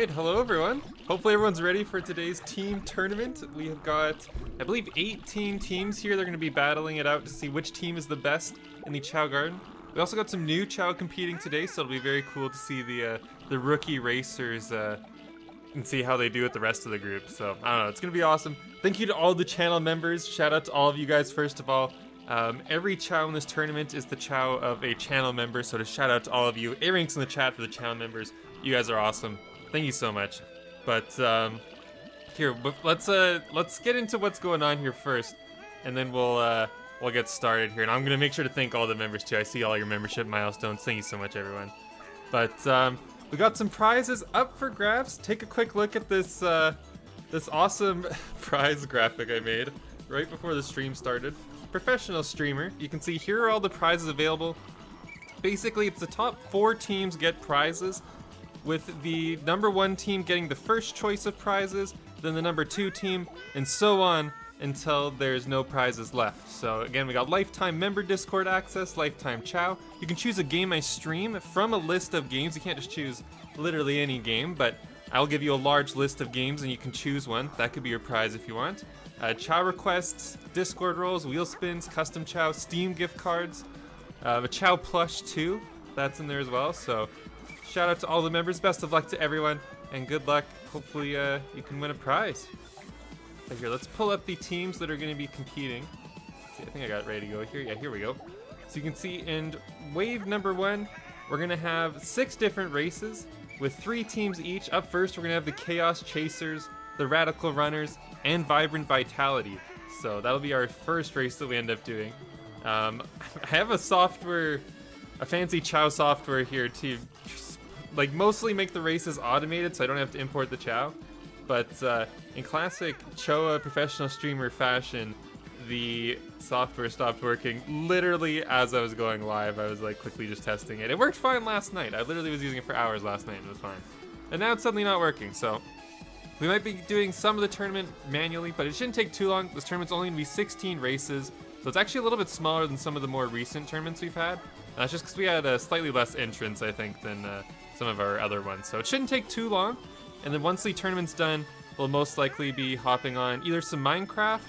Alright, hello everyone. Hopefully everyone's ready for today's team tournament. We have got, I believe, 18 teams here. They're going to be battling it out to see which team is the best in the Chao Garden. We also got some new Chao competing today, so it'll be very cool to see the rookie racers and see how they do with the rest of the group. So, I don't know, it's going to be awesome. Thank you to all the channel members. Shout out to all of you guys first of all. Every Chao in this tournament is the Chao of a channel member, so to shout out to all of you. A ranks in the chat for the channel members. You guys are awesome. Thank you so much. But here, let's get into what's going on here first, and then we'll get started here. And I'm gonna make sure to thank all the members too. I see all your membership milestones. Thank you so much, everyone. But we got some prizes up for grabs. Take a quick look at this this awesome prize graphic I made right before the stream started. Professional streamer. You can see here are all the prizes available. Basically, it's the top 4 teams get prizes, with the number 1 team getting the first choice of prizes, then the number 2 team, and so on until there's no prizes left. So again, we got lifetime member Discord access, lifetime Chao. You can choose a game I stream from a list of games. You can't just choose literally any game, but I'll give you a large list of games and you can choose one. That could be your prize if you want. Chao requests, Discord roles, wheel spins, custom Chao, Steam gift cards, a Chao plush too, that's in there as well. So shout out to all the members, best of luck to everyone, and good luck. Hopefully you can win a prize. But here, let's pull up the teams that are going to be competing. See, I think I got it ready to go here. Yeah, here we go. So you can see in wave number 1, we're going to have 6 different races with 3 teams each. Up first, we're going to have the Chaos Chasers, the Radical Runners, and Vibrant Vitality. So that'll be our first race that we end up doing. I have a fancy Chao software here to like mostly make the races automated so I don't have to import the Chao. But in classic Choa professional streamer fashion, the software stopped working literally as I was going live. I was like quickly just testing it. It worked fine last night. I literally was using it for hours last night and it was fine. And now it's suddenly not working, so we might be doing some of the tournament manually, but it shouldn't take too long. This tournament's only going to be 16 races, so it's actually a little bit smaller than some of the more recent tournaments we've had. That's just because we had slightly less entrants, I think, than some of our other ones. So it shouldn't take too long, and then once the tournament's done, we'll most likely be hopping on either some Minecraft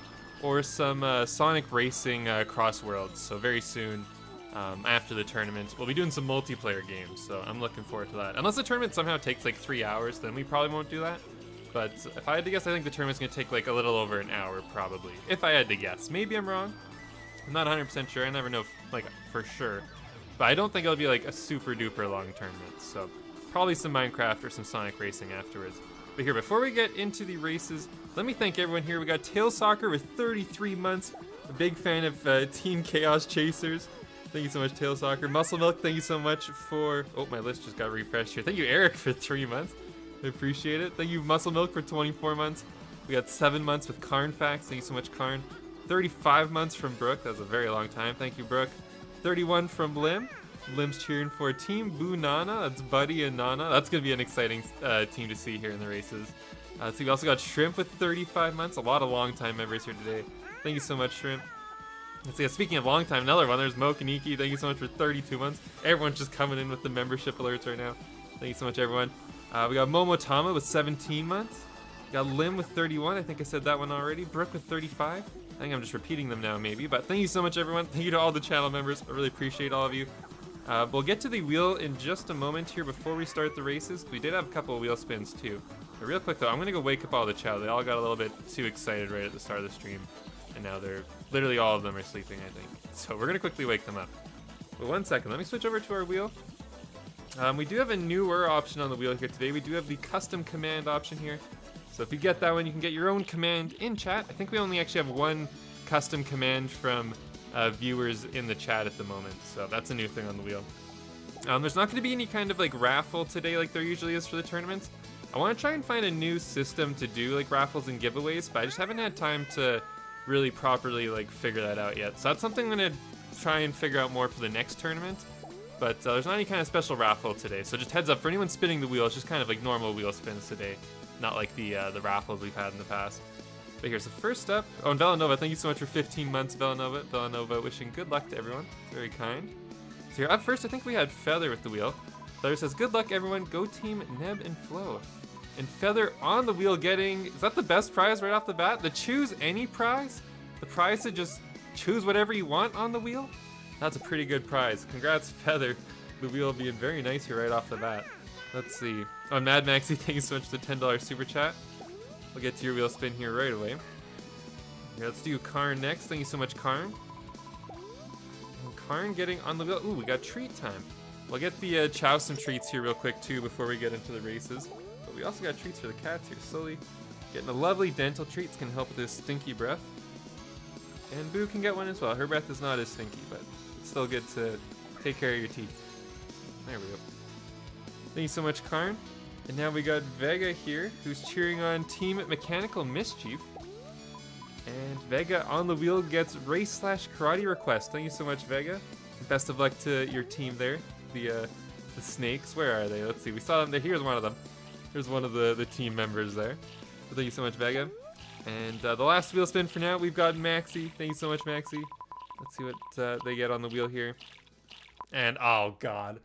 or some Sonic Racing cross worlds. So very soon, after the tournament, we'll be doing some multiplayer games, so I'm looking forward to that. Unless the tournament somehow takes like 3 hours, then we probably won't do that. But if I had to guess, I think the tournament's going to take like a little over an hour, probably. If I had to guess. Maybe I'm wrong. I'm not 100% sure. I never know like for sure. But I don't think it'll be like a super duper long tournament. So probably some Minecraft or some Sonic Racing afterwards. But here, before we get into the races, let me thank everyone here. We got Tail Soccer with 33 months. A big fan of Team Chaos Chasers. Thank you so much, Tail Soccer. Muscle Milk, thank you so much for... Oh, my list just got refreshed here. Thank you, Eric, for 3 months. I appreciate it. Thank you, Muscle Milk, for 24 months. We got 7 months with Karnfax. Thank you so much, Karn. 35 months from Brooke. That was a very long time. Thank you, Brooke. 31 from Lim. Lim's cheering for Team Boo Nana. That's Buddy and Nana. That's going to be an exciting team to see here in the races. Let's see, we also got Shrimp with 35 months. A lot of long-time members here today. Thank you so much, Shrimp. Let's see, speaking of long time, another one. There's Mo Kaniki. Thank you so much for 32 months. Everyone's just coming in with the membership alerts right now. Thank you so much, everyone. We got Momotama with 17 months. We got Lim with 31. I think I said that one already. Brooke with 35. I think I'm just repeating them now, maybe. But thank you so much, everyone. Thank you to all the channel members. I really appreciate all of you. We'll get to the wheel in just a moment here before we start the races. We did have a couple of wheel spins, too. But real quick, though, I'm going to go wake up all the Chao. They all got a little bit too excited right at the start of the stream. And now they're... Literally all of them are sleeping, I think. So we're going to quickly wake them up. But 1 second. Let me switch over to our wheel. We do have a newer option on the wheel here today. We do have the custom command option here. So if you get that one, you can get your own command in chat. I think we only actually have 1 custom command from viewers in the chat at the moment. So that's a new thing on the wheel. There's not going to be any kind of like raffle today like there usually is for the tournaments. I want to try and find a new system to do like raffles and giveaways, but I just haven't had time to really properly like figure that out yet. So that's something I'm going to try and figure out more for the next tournament. But there's not any kind of special raffle today, so just heads up for anyone spinning the wheel. It's just kind of like normal wheel spins today, not like the raffles we've had in the past. But here's the first up. Oh, and Villanova, thank you so much for 15 months, Villanova. Villanova wishing good luck to everyone. Very kind. So here up first, I think we had Feather with the wheel. Feather says, good luck everyone. Go team Neb and Flo. And Feather on the wheel getting, is that the best prize right off the bat? The choose any prize? The prize to just choose whatever you want on the wheel? That's a pretty good prize. Congrats, Feather. The wheel being very nice here right off the bat. Let's see. Oh, Mad Maxi, thank you so much for the $10 super chat. We'll get to your wheel spin here right away. Here, let's do Karn next. Thank you so much, Karn. And Karn getting on the wheel. Ooh, we got treat time. We'll get the Chao some treats here real quick too before we get into the races. But we also got treats for the cats here. Slowly getting a lovely dental treats can help with this stinky breath. And Boo can get one as well. Her breath is not as stinky, but it's still good to take care of your teeth. There we go. Thank you so much, Karn. And now we got Vega here, who's cheering on Team Mechanical Mischief. And Vega on the wheel gets race/karate request. Thank you so much, Vega. Best of luck to your team there. The snakes, where are they? Let's see. We saw them there. Here's one of them. Here's one of the team members there. So thank you so much, Vega. And the last wheel spin for now, we've got Maxi. Thank you so much, Maxi. Let's see what they get on the wheel here. And oh god,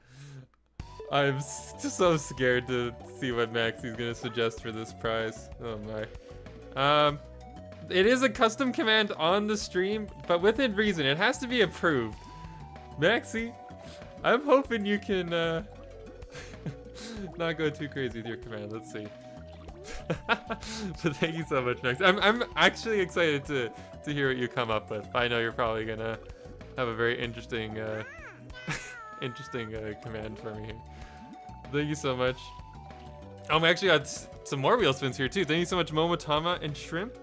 I'm just so scared to see what Maxi's gonna suggest for this prize. Oh my. It is a custom command on the stream, but within reason. It has to be approved. Maxi, I'm hoping you can not go too crazy with your command. Let's see. So thank you so much, Max. I'm actually excited to hear what you come up with. I know you're probably gonna have a very interesting command for me here. Thank you so much. Oh, we actually got some more wheel spins here too. Thank you so much, Momotama and Shrimp.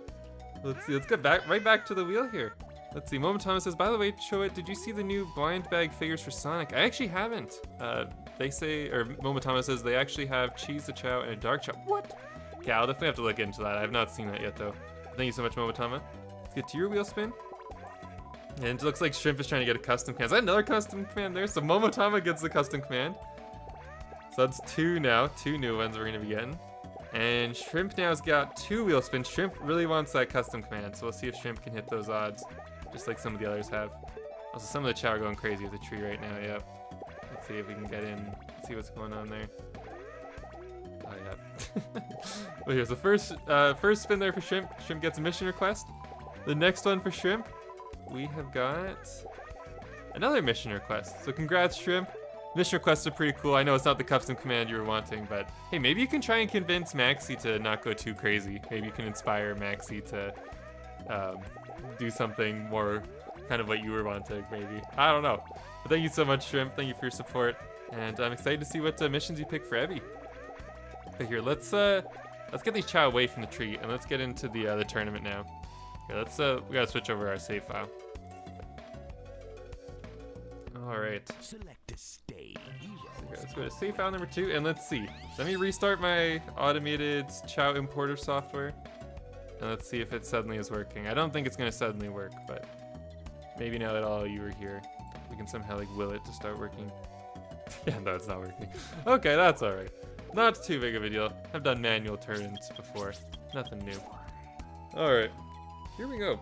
Let's see. Let's get right back to the wheel here. Let's see. Momotama says, by the way, Choa, did you see the new blind bag figures for Sonic? I actually haven't. They say, or Momotama says they actually have Cheese the Chao and a Dark Chao. What? Yeah, I'll definitely have to look into that. I have not seen that yet, though. Thank you so much, Momotama. Let's get to your wheel spin. And it looks like Shrimp is trying to get a custom command. Is that another custom command there? So Momotama gets the custom command. So that's two now. Two new ones we're going to be getting. And Shrimp now has got two wheel spins. Shrimp really wants that custom command. So we'll see if Shrimp can hit those odds, just like some of the others have. Also, some of the Chao are going crazy with the tree right now. Yep. Let's see if we can get in. See what's going on there. Oh, yeah. Well, here's the first spin there for Shrimp. Shrimp gets a mission request. The next one for Shrimp, we have got another mission request. So congrats, Shrimp. Mission requests are pretty cool. I know it's not the custom command you were wanting, but hey, maybe you can try and convince Maxi to not go too crazy. Maybe you can inspire Maxi to do something more kind of what you were wanting, maybe. I don't know. But thank you so much, Shrimp. Thank you for your support. And I'm excited to see what missions you pick for Evie. But here, let's get these Chao away from the tree, and let's get into the tournament now. Here, we gotta switch over our save file. All right. Select a stage. Let's go to save file number 2, and let's see. Let me restart my automated Chao importer software, and let's see if it suddenly is working. I don't think it's gonna suddenly work, but maybe now that all of you are here, we can somehow like will it to start working. Yeah, no, it's not working. Okay, that's all right. Not too big of a deal. I've done manual turns before. Nothing new. All right, here we go.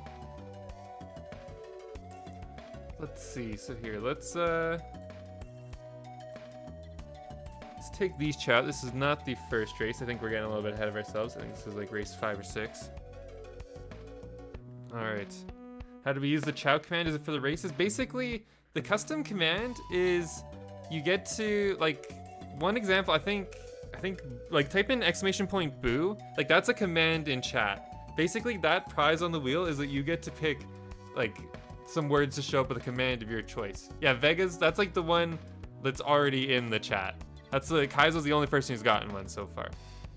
Let's see. So here, let's take these Chao. This is not the first race. I think we're getting a little bit ahead of ourselves. I think this is like race 5 or 6. All right. How do we use the Chao command? Is it for the races? Basically, the custom command is you get to like one example. I think like type in !boo. Like that's a command in chat. Basically, that prize on the wheel is that you get to pick like some words to show up with a command of your choice. Yeah, Vega's, that's like the one that's already in the chat. That's like, Kaizo's the only person who's gotten one so far.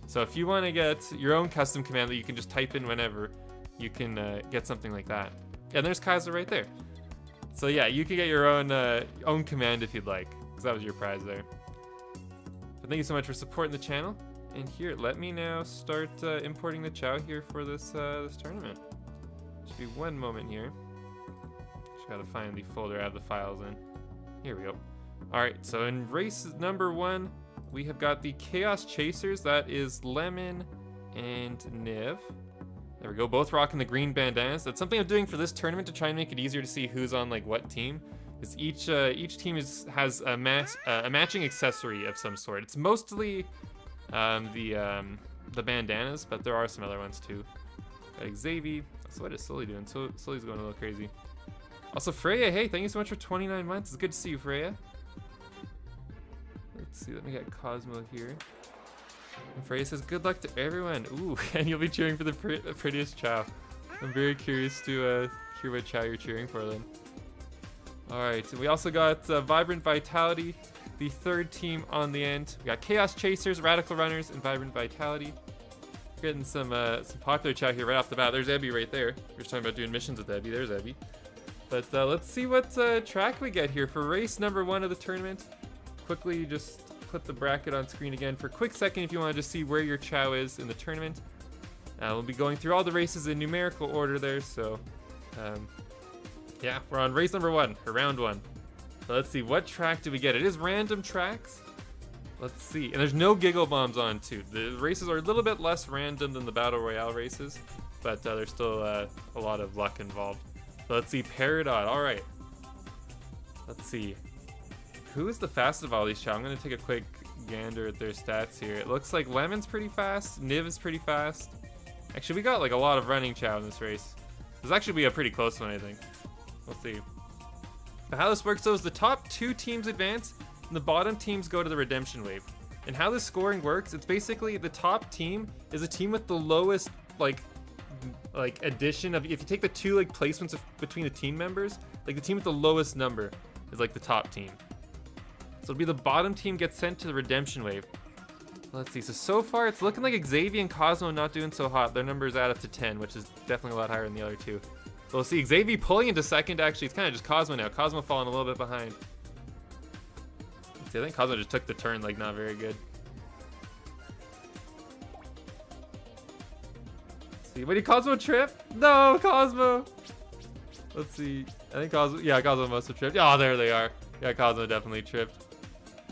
So if you want to get your own custom command that you can just type in whenever, you can get something like that. Yeah, there's Kaizo right there. So yeah, you can get your own command if you'd like, because that was your prize there. But thank you so much for supporting the channel. And here, let me now start importing the Chao here for this this tournament. Should be one moment here. Just gotta find the folder I have the files in. Here we go. All right, so in race number 1, we have got the Chaos Chasers. That is Lemon and Niv. There we go, both rocking the green bandanas. That's something I'm doing for this tournament to try and make it easier to see who's on like what team. Is each team has a matching accessory of some sort. It's mostly the the bandanas, but there are some other ones too. Got Xavier. So what is Sully doing? So Sully's going a little crazy. Also Freya, hey, thank you so much for 29 months. It's good to see you, Freya. Let's see, let me get Cosmo here. And Freya says, good luck to everyone. Ooh, and you'll be cheering for the prettiest Chao. I'm very curious to hear what Chao you're cheering for then. Alright, and we also got Vibrant Vitality, the third team on the end. We got Chaos Chasers, Radical Runners, and Vibrant Vitality. We're getting some popular Chao here right off the bat. There's Ebby right there. We're just talking about doing missions with Ebby. There's Ebby. But let's see what track we get here for race number 1 of the tournament. Quickly just put the bracket on screen again for a quick second if you want to just see where your Chao is in the tournament. We'll be going through all the races in numerical order there, so yeah, we're on race number 1, or round 1. So let's see, what track do we get? It is random tracks. Let's see, and there's no giggle bombs on too. The races are a little bit less random than the Battle Royale races, but there's still a lot of luck involved. So let's see, Peridot, all right. Let's see. Who is the fastest of all these Chao? I'm gonna take a quick gander at their stats here. It looks like Lemon's pretty fast, Niv is pretty fast. Actually, we got like a lot of running Chao in this race. This will actually be a pretty close one, I think. We'll see. But how this works though is the top 2 teams advance, and the bottom teams go to the redemption wave. And how this scoring works, it's basically the top team is a team with the lowest like addition of, if you take the 2 like placements between the team members, like the team with the lowest number is like the top team. So it'll be the bottom team gets sent to the redemption wave. Let's see, so far it's looking like Xavier and Cosmo not doing so hot. Their numbers add up to 10, which is definitely a lot higher than the other 2. So we'll see Xavier pulling into second. Actually, it's kind of just Cosmo now. Cosmo falling a little bit behind. Let's see, I think Cosmo just took the turn like not very good. Let's see, did Cosmo trip? No, Cosmo! Let's see, I think Cosmo, yeah, Cosmo must have tripped. Oh, there they are. Yeah, Cosmo definitely tripped.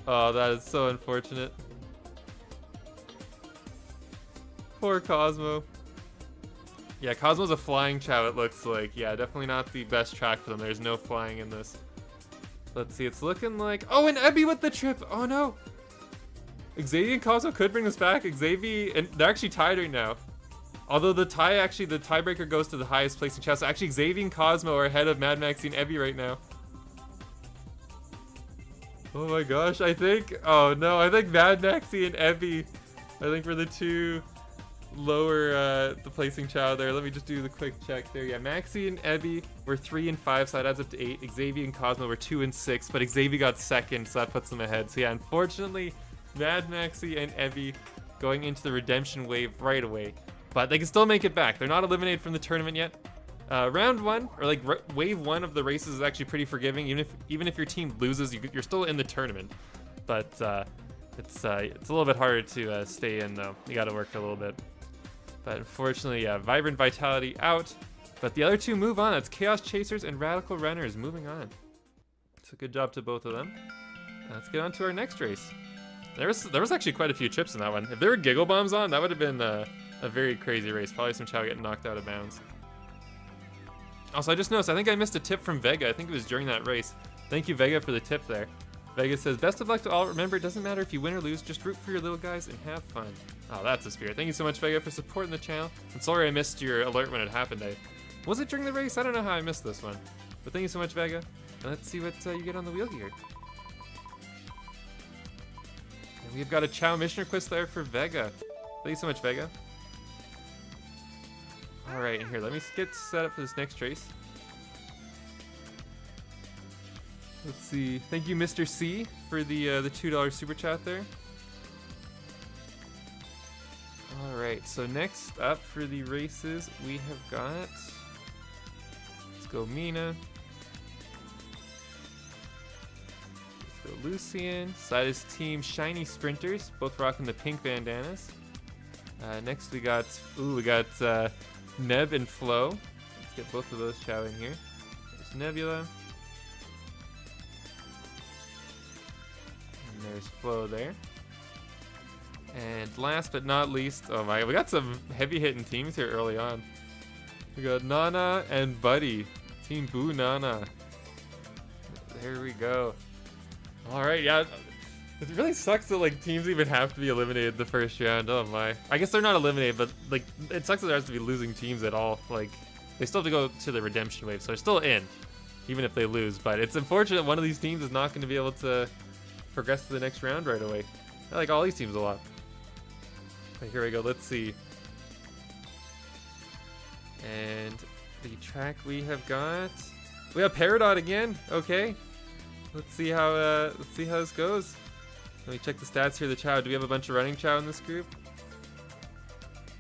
Oh, that is so unfortunate. Poor Cosmo. Yeah, Cosmo's a flying Chao, it looks like. Yeah, definitely not the best track for them. There's no flying in this. Let's see, it's looking like... Oh, and Ebby with the trip! Oh, no! Xavier and Cosmo could bring this back. Xavier... And they're actually tied right now. Although the tiebreaker goes to the highest placing Chao. So actually, Xavier and Cosmo are ahead of Mad Maxi and Ebby right now. Oh my gosh, I think... Oh, no, I think Mad Maxi and Ebby... I think we're the 2... lower the placing Chao there. Let me just do the quick check there. Yeah, Maxi and Ebby were 3 and 5, so that adds up to 8. Xavier and Cosmo were 2 and 6, but Xavier got second, so that puts them ahead. So yeah, unfortunately, Mad Maxi and Ebby going into the redemption wave right away, but they can still make it back. They're not eliminated from the tournament yet. Round 1, or like wave 1 of the races is actually pretty forgiving. Even if your team loses, you're still in the tournament. But it's a little bit harder to stay in though. You got to work a little bit. But unfortunately, yeah, Vibrant Vitality out. But the other 2 move on. That's Chaos Chasers and Radical Runners moving on. So good job to both of them. Let's get on to our next race. There was actually quite a few chips in that one. If there were Giggle Bombs on, that would have been a very crazy race. Probably some Chao getting knocked out of bounds. Also, I just noticed, I think I missed a tip from Vega. I think it was during that race. Thank you, Vega, for the tip there. Vega says, best of luck to all. Remember, it doesn't matter if you win or lose. Just root for your little guys and have fun. Oh, that's a spirit. Thank you so much, Vega, for supporting the channel. And sorry I missed your alert when it happened. Was it during the race? I don't know how I missed this one. But thank you so much, Vega. And let's see what you get on the wheel here. And we've got a Chao mission request there for Vega. Thank you so much, Vega. Alright, and here, let me get set up for this next race. Let's see. Thank you, Mr. C, for the $2 super chat there. All right. So next up for the races, we have got. Let's go, Mina. Let's go, Lucian. Side is Team Shiny Sprinters, both rocking the pink bandanas. Next we got. Ooh, we got Neb and Flo. Let's get both of those Chao in here. There's Nebula. There's Flo there. And last but not least, oh my, we got some heavy hitting teams here early on. We got Nana and Buddy. Team Boo Nana. There we go. Alright, yeah. It really sucks that like teams even have to be eliminated the first round. Oh my. I guess they're not eliminated, but like it sucks that there has to be losing teams at all. Like they still have to go to the redemption wave, so they're still in, even if they lose. But it's unfortunate one of these teams is not going to be able to progress to the next round right away. I like all these teams a lot. Okay, here we go. Let's see. And the track we have got Peridot again. Okay. Let's see how this goes. Let me check the stats here. The Chao. Do we have a bunch of running Chao in this group?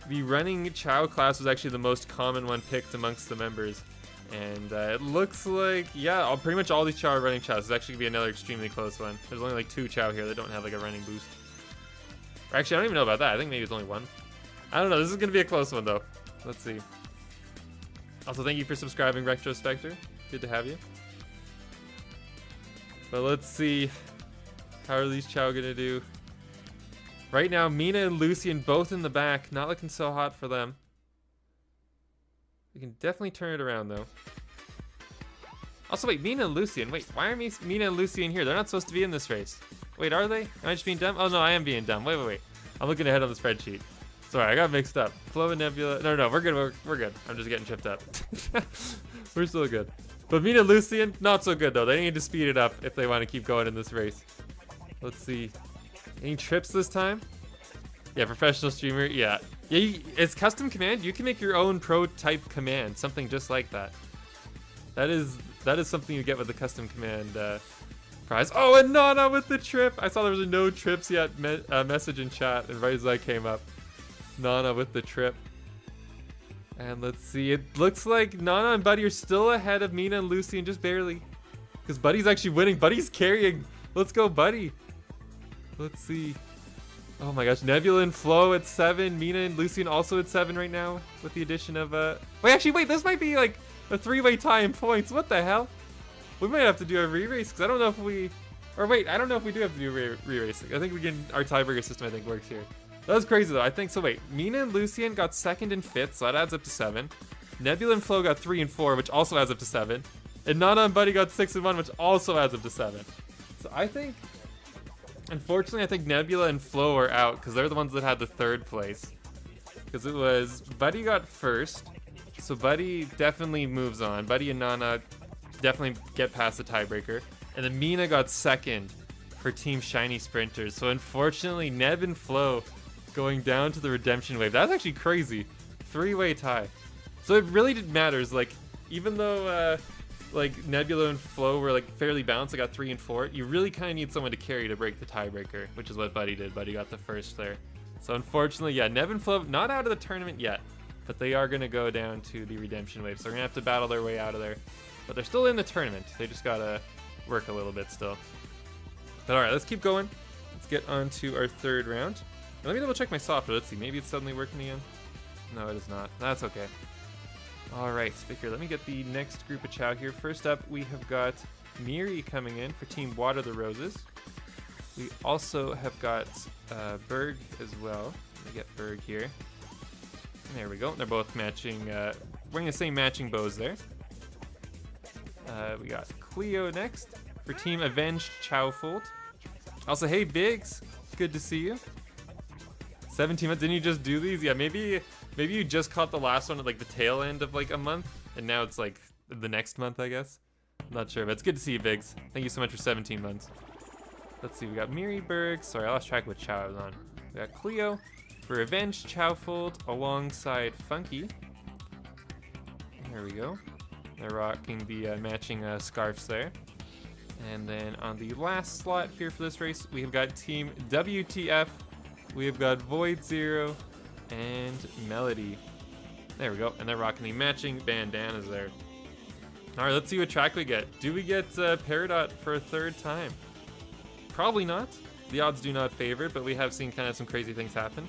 The running Chao class was actually the most common one picked amongst the members. And it looks like, yeah, pretty much all these Chao are running Chao. This is actually going to be another extremely close one. There's only like 2 Chao here that don't have like a running boost. Or actually, I don't even know about that. I think maybe it's only 1. I don't know. This is going to be a close one though. Let's see. Also, thank you for subscribing, Retrospector. Good to have you. But let's see. How are these Chao gonna do? Right now, Mina and Lucian both in the back. Not looking so hot for them. We can definitely turn it around though. Also, wait, Mina and Lucian. Wait, why are Mina and Lucian here? They're not supposed to be in this race. Wait, are they? Am I just being dumb? Oh no, I am being dumb. Wait. I'm looking ahead on the spreadsheet. Sorry, I got mixed up. Flo and Nebula. No, we're good. We're good. I'm just getting tripped up. We're still good. But Mina and Lucian, not so good though. They need to speed it up if they want to keep going in this race. Let's see. Any trips this time? Yeah, professional streamer. Yeah. It's custom command. You can make your own pro type command. Something just like that. That is something you get with the custom command prize. Oh, and Nana with the trip. I saw there was a no trips yet message in chat, and right as that came up, Nana with the trip. And let's see. It looks like Nana and Buddy are still ahead of Mina and Lucy, and just barely, because Buddy's actually winning. Buddy's carrying. Let's go, Buddy. Let's see. Oh my gosh, Nebula and Flo at 7, Mina and Lucian also at 7 right now, with the addition of wait, this might be like a 3-way tie in points. What the hell? We might have to do a re-race, because I don't know if we, or wait, I don't know if we do have to do re-racing. I think we can, our tiebreaker system I think works here. That was crazy though. I think so. Wait, Mina and Lucian got 2nd and 5th, so that adds up to 7. Nebula and Flo got 3 and 4, which also adds up to 7. And Nana and Buddy got 6 and 1, which also adds up to 7. So I think, unfortunately, I think Nebula and Flo are out because they're the ones that had the 3rd place. Because it was Buddy got 1st, so Buddy definitely moves on. Buddy and Nana definitely get past the tiebreaker, and then Mina got 2nd for Team Shiny Sprinters. So unfortunately, Neb and Flo going down to the redemption wave. That's actually crazy. 3-way tie. So it really matters. Like, even though like Nebula and Flo were like fairly balanced, I got 3 and 4. You really kind of need someone to carry to break the tiebreaker, which is what Buddy did. Buddy got the 1st there. So unfortunately, yeah, Neb and Flo not out of the tournament yet, but they are gonna go down to the redemption wave. So they're gonna have to battle their way out of there. But they're still in the tournament. They just gotta work a little bit still. But all right, let's keep going. Let's get on to our 3rd round. And let me double check my software. Let's see, maybe it's suddenly working again. No, it is not. That's okay. All right, so here, let me get the next group of Chao here. First up, we have got Miri coming in for Team Water the Roses. We also have got Berg as well. Let me get Berg here. There we go. They're both matching, wearing the same matching bows there. We got Cleo next for Team Avenged Chowfold. Also, hey Biggs, good to see you. 17 months, didn't you just do these? Yeah, maybe you just caught the last one at like the tail end of like a month, and now it's like the next month, I guess. I'm not sure, but it's good to see you, Biggs. Thank you so much for 17 months. Let's see, we got Miri Berg. Sorry, I lost track of what Chao I was on. We got Cleo for Avenged Chowfold alongside Funky. There we go. They're rocking the matching scarves there. And then on the last slot here for this race, we have got Team WTF. We have got Void Zero and Melody. There we go. And they're rocking the matching bandanas there. All right, let's see what track we get. Do we get Peridot for a 3rd time? Probably not. The odds do not favor it, but we have seen kind of some crazy things happen.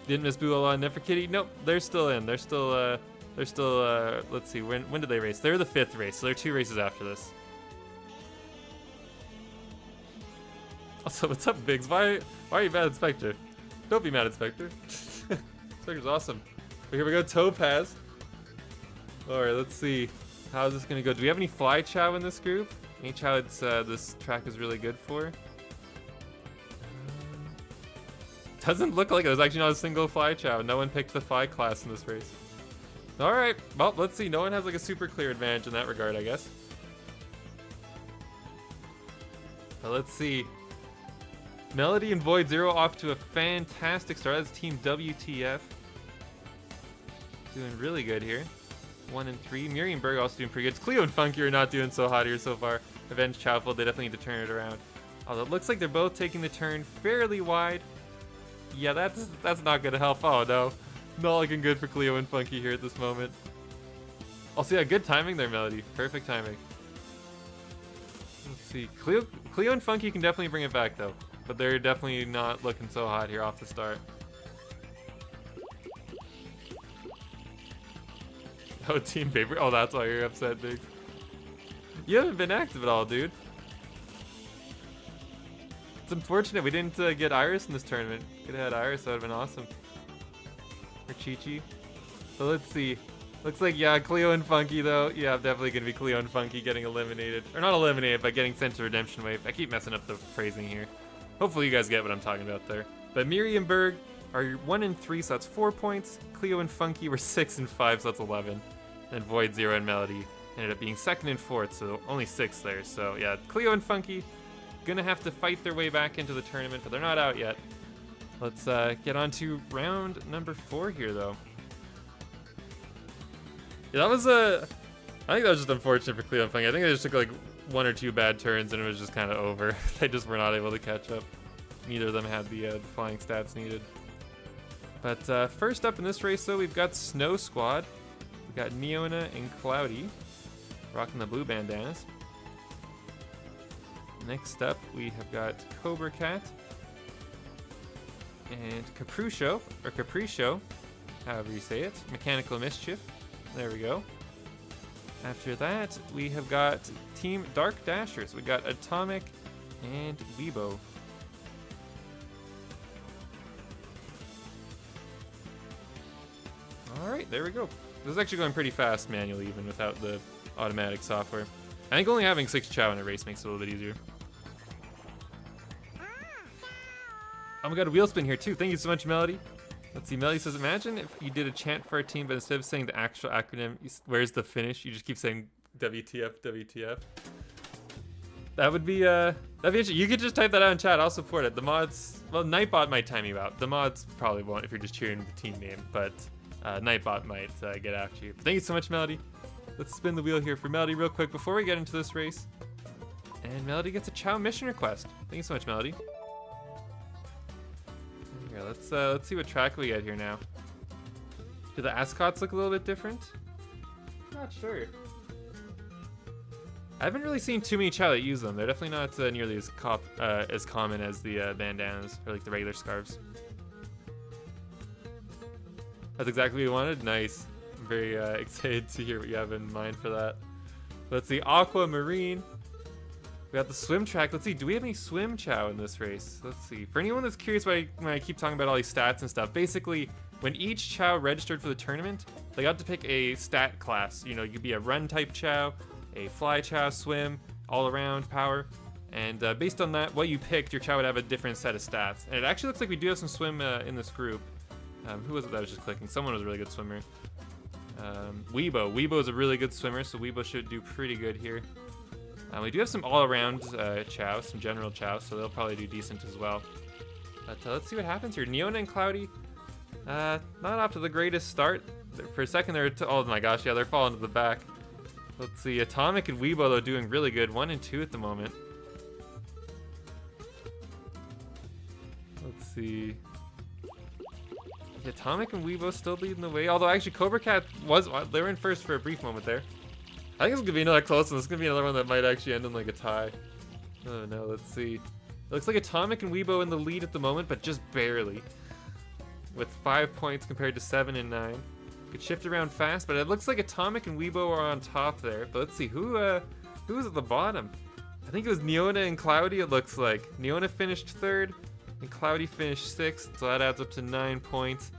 Didn't miss Boola and Neferkitty. Nope, they're still in. They're still, let's see, when did they race? They're the 5th race, so they're 2 races after this. Also, what's up, Biggs? Why are you mad at Spectre? Don't be mad at Spectre. Spectre's awesome. But here we go, Topaz. Alright, let's see. How's this gonna go? Do we have any fly Chao in this group? Any Chao this track is really good for? Doesn't look like it. There's actually not a single fly Chao. No one picked the fly class in this race. Alright, well, let's see. No one has like a super clear advantage in that regard, I guess. But let's see. Melody and Void Zero off to a fantastic start. That's Team WTF. Doing really good here. 1 and 3. Miriam Berg also doing pretty good. Cleo and Funky are not doing so hot here so far. Avenged Chowfield, they definitely need to turn it around. Although it looks like they're both taking the turn fairly wide. Yeah, that's not gonna help. Oh no. Not looking good for Cleo and Funky here at this moment. Also, yeah, good timing there, Melody. Perfect timing. Let's see. Cleo and Funky can definitely bring it back though. But they're definitely not looking so hot here off the start. Oh, team favorite. Oh, that's why you're upset, Biggs. You haven't been active at all, dude. It's unfortunate we didn't get Iris in this tournament. Could have had Iris, that would have been awesome. Or Chi-Chi. So let's see. Looks like, yeah, Cleo and Funky, though. Yeah, definitely going to be Cleo and Funky getting eliminated. Or not eliminated, but getting sent to Redemption Wave. I keep messing up the phrasing here. Hopefully you guys get what I'm talking about there. But Miriam Berg are 1 and 3, so that's 4 points. Cleo and Funky were 6 and 5, so that's 11. And Void, Zero, and Melody ended up being 2nd and 4th, so only 6 there. So yeah, Cleo and Funky gonna have to fight their way back into the tournament, but they're not out yet. Let's get on to round number 4 here, though. Yeah, that was I think that was just unfortunate for Cleo and Funky. I think they just took like 1 or 2 bad turns and it was just kind of over. They just were not able to catch up. Neither of them had the flying stats needed. But first up in this race, though, we've got Snow Squad. We've got Neona and Cloudy rocking the blue bandanas. Next up, we have got Cobra Cat and Capriccio, or Capriccio, however you say it. Mechanical Mischief. There we go. After that, we have got Team Dark Dashers. We got Atomic and Weibo. Alright, there we go. This is actually going pretty fast manually, even without the automatic software. I think only having 6 Chao in a race makes it a little bit easier. Oh, we got a wheel spin here too. Thank you so much, Melody. Let's see, Melody says, imagine if you did a chant for our team, but instead of saying the actual acronym, where's the finish, you just keep saying WTF, WTF. That would be interesting. You could just type that out in chat. I'll support it. The mods, well, Nightbot might time you out. The mods probably won't if you're just cheering the team name, but Nightbot might get after you. But thank you so much, Melody. Let's spin the wheel here for Melody real quick before we get into this race. And Melody gets a Chao mission request. Thank you so much, Melody. Here, let's see what track we get here now. Do the ascots look a little bit different? Not sure. I haven't really seen too many Chao that use them. They're definitely not nearly as common as the bandanas or like the regular scarves. That's exactly what we wanted. Nice. I'm very excited to hear what you have in mind for that. Let's see, Aquamarine. We got the swim track. Let's see, do we have any swim Chao in this race? Let's see. For anyone that's curious when I keep talking about all these stats and stuff, basically, when each Chao registered for the tournament, they got to pick a stat class. You know, you could be a run type Chao, a fly Chao, swim, all around, power. And based on that, what you picked, your Chao would have a different set of stats. And it actually looks like we do have some swim in this group. Who was it that was just clicking? Someone was a really good swimmer. Weibo. Weibo is a really good swimmer, so Weibo should do pretty good here. We do have some all-around Chao, some general Chao, so they'll probably do decent as well. But let's see what happens here. Neona and Cloudy, not off to the greatest start. For a second there, oh my gosh, yeah, they're falling to the back. Let's see, Atomic and Weibo, though, doing really good. 1 and 2 at the moment. Let's see. Atomic and Weibo still leading the way. Although, actually, Cobra Cat they were in first for a brief moment there. I think it's going to be another close one. It's going to be another one that might actually end in, like, a tie. Oh, no, let's see. It looks like Atomic and Weibo in the lead at the moment, but just barely. With 5 points compared to 7 and 9. Could shift around fast, but it looks like Atomic and Weibo are on top there. But let's see, who's at the bottom? I think it was Neona and Cloudy, it looks like. Neona finished 3rd, and Cloudy finished 6th, so that adds up to 9 points.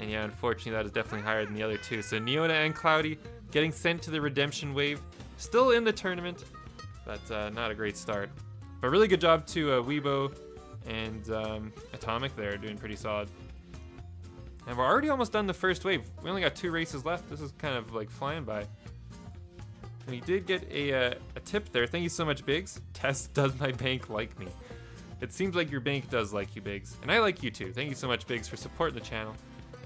And yeah, unfortunately, that is definitely higher than the other two. So Neona and Cloudy getting sent to the redemption wave. Still in the tournament, but not a great start. But really good job to Weibo and Atomic there, doing pretty solid. And we're already almost done the first wave. We only got 2 races left. This is kind of like flying by. And we did get a tip there. Thank you so much, Biggs. Test, does my bank like me? It seems like your bank does like you, Biggs. And I like you too. Thank you so much, Biggs, for supporting the channel.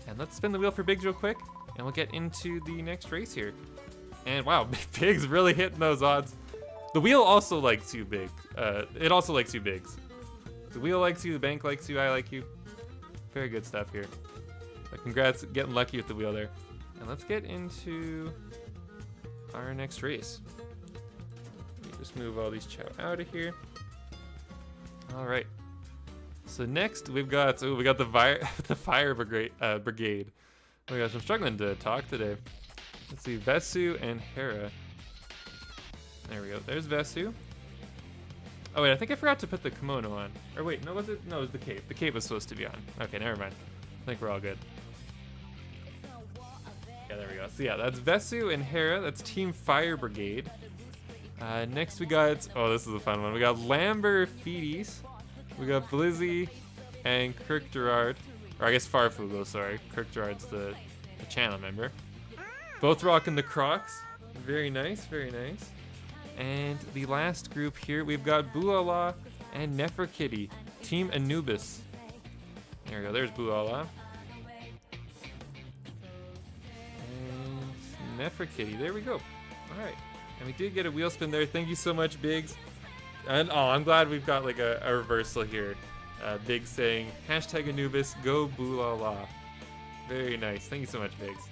And let's spin the wheel for Biggs real quick, and we'll get into the next race here. And wow, Biggs really hitting those odds. The wheel also likes you, Big. It also likes you, Biggs. The wheel likes you, the bank likes you, I like you. Very good stuff here. But congrats, getting lucky with the wheel there. And let's get into our next race. Let me just move all these Chao out of here. All right. So next we've got the fire brigade. Oh my gosh, I'm struggling to talk today. Let's see, Vesu and Hera. There we go. There's Vesu. Oh wait, I think I forgot to put the kimono on. Or wait, no, was it? No, it was the cape. The cape was supposed to be on. Okay, never mind. I think we're all good. Yeah, there we go. So yeah, that's Vesu and Hera. That's Team Fire Brigade. Next we got, oh, this is a fun one. We got Lamber Feeties. We got Blizzy and Kirk Gerard. Or I guess Farfugo, sorry. Kirk Gerard's the channel member. Both rocking the Crocs. Very nice, very nice. And the last group here, we've got Buala and Neferkitty. Team Anubis. There we go, there's Buala. And Neferkitty, there we go. Alright. And we did get a wheel spin there. Thank you so much, Biggs. And oh, I'm glad we've got like a reversal here. Biggs saying, hashtag Anubis, go Boolala. Very nice. Thank you so much, Biggs.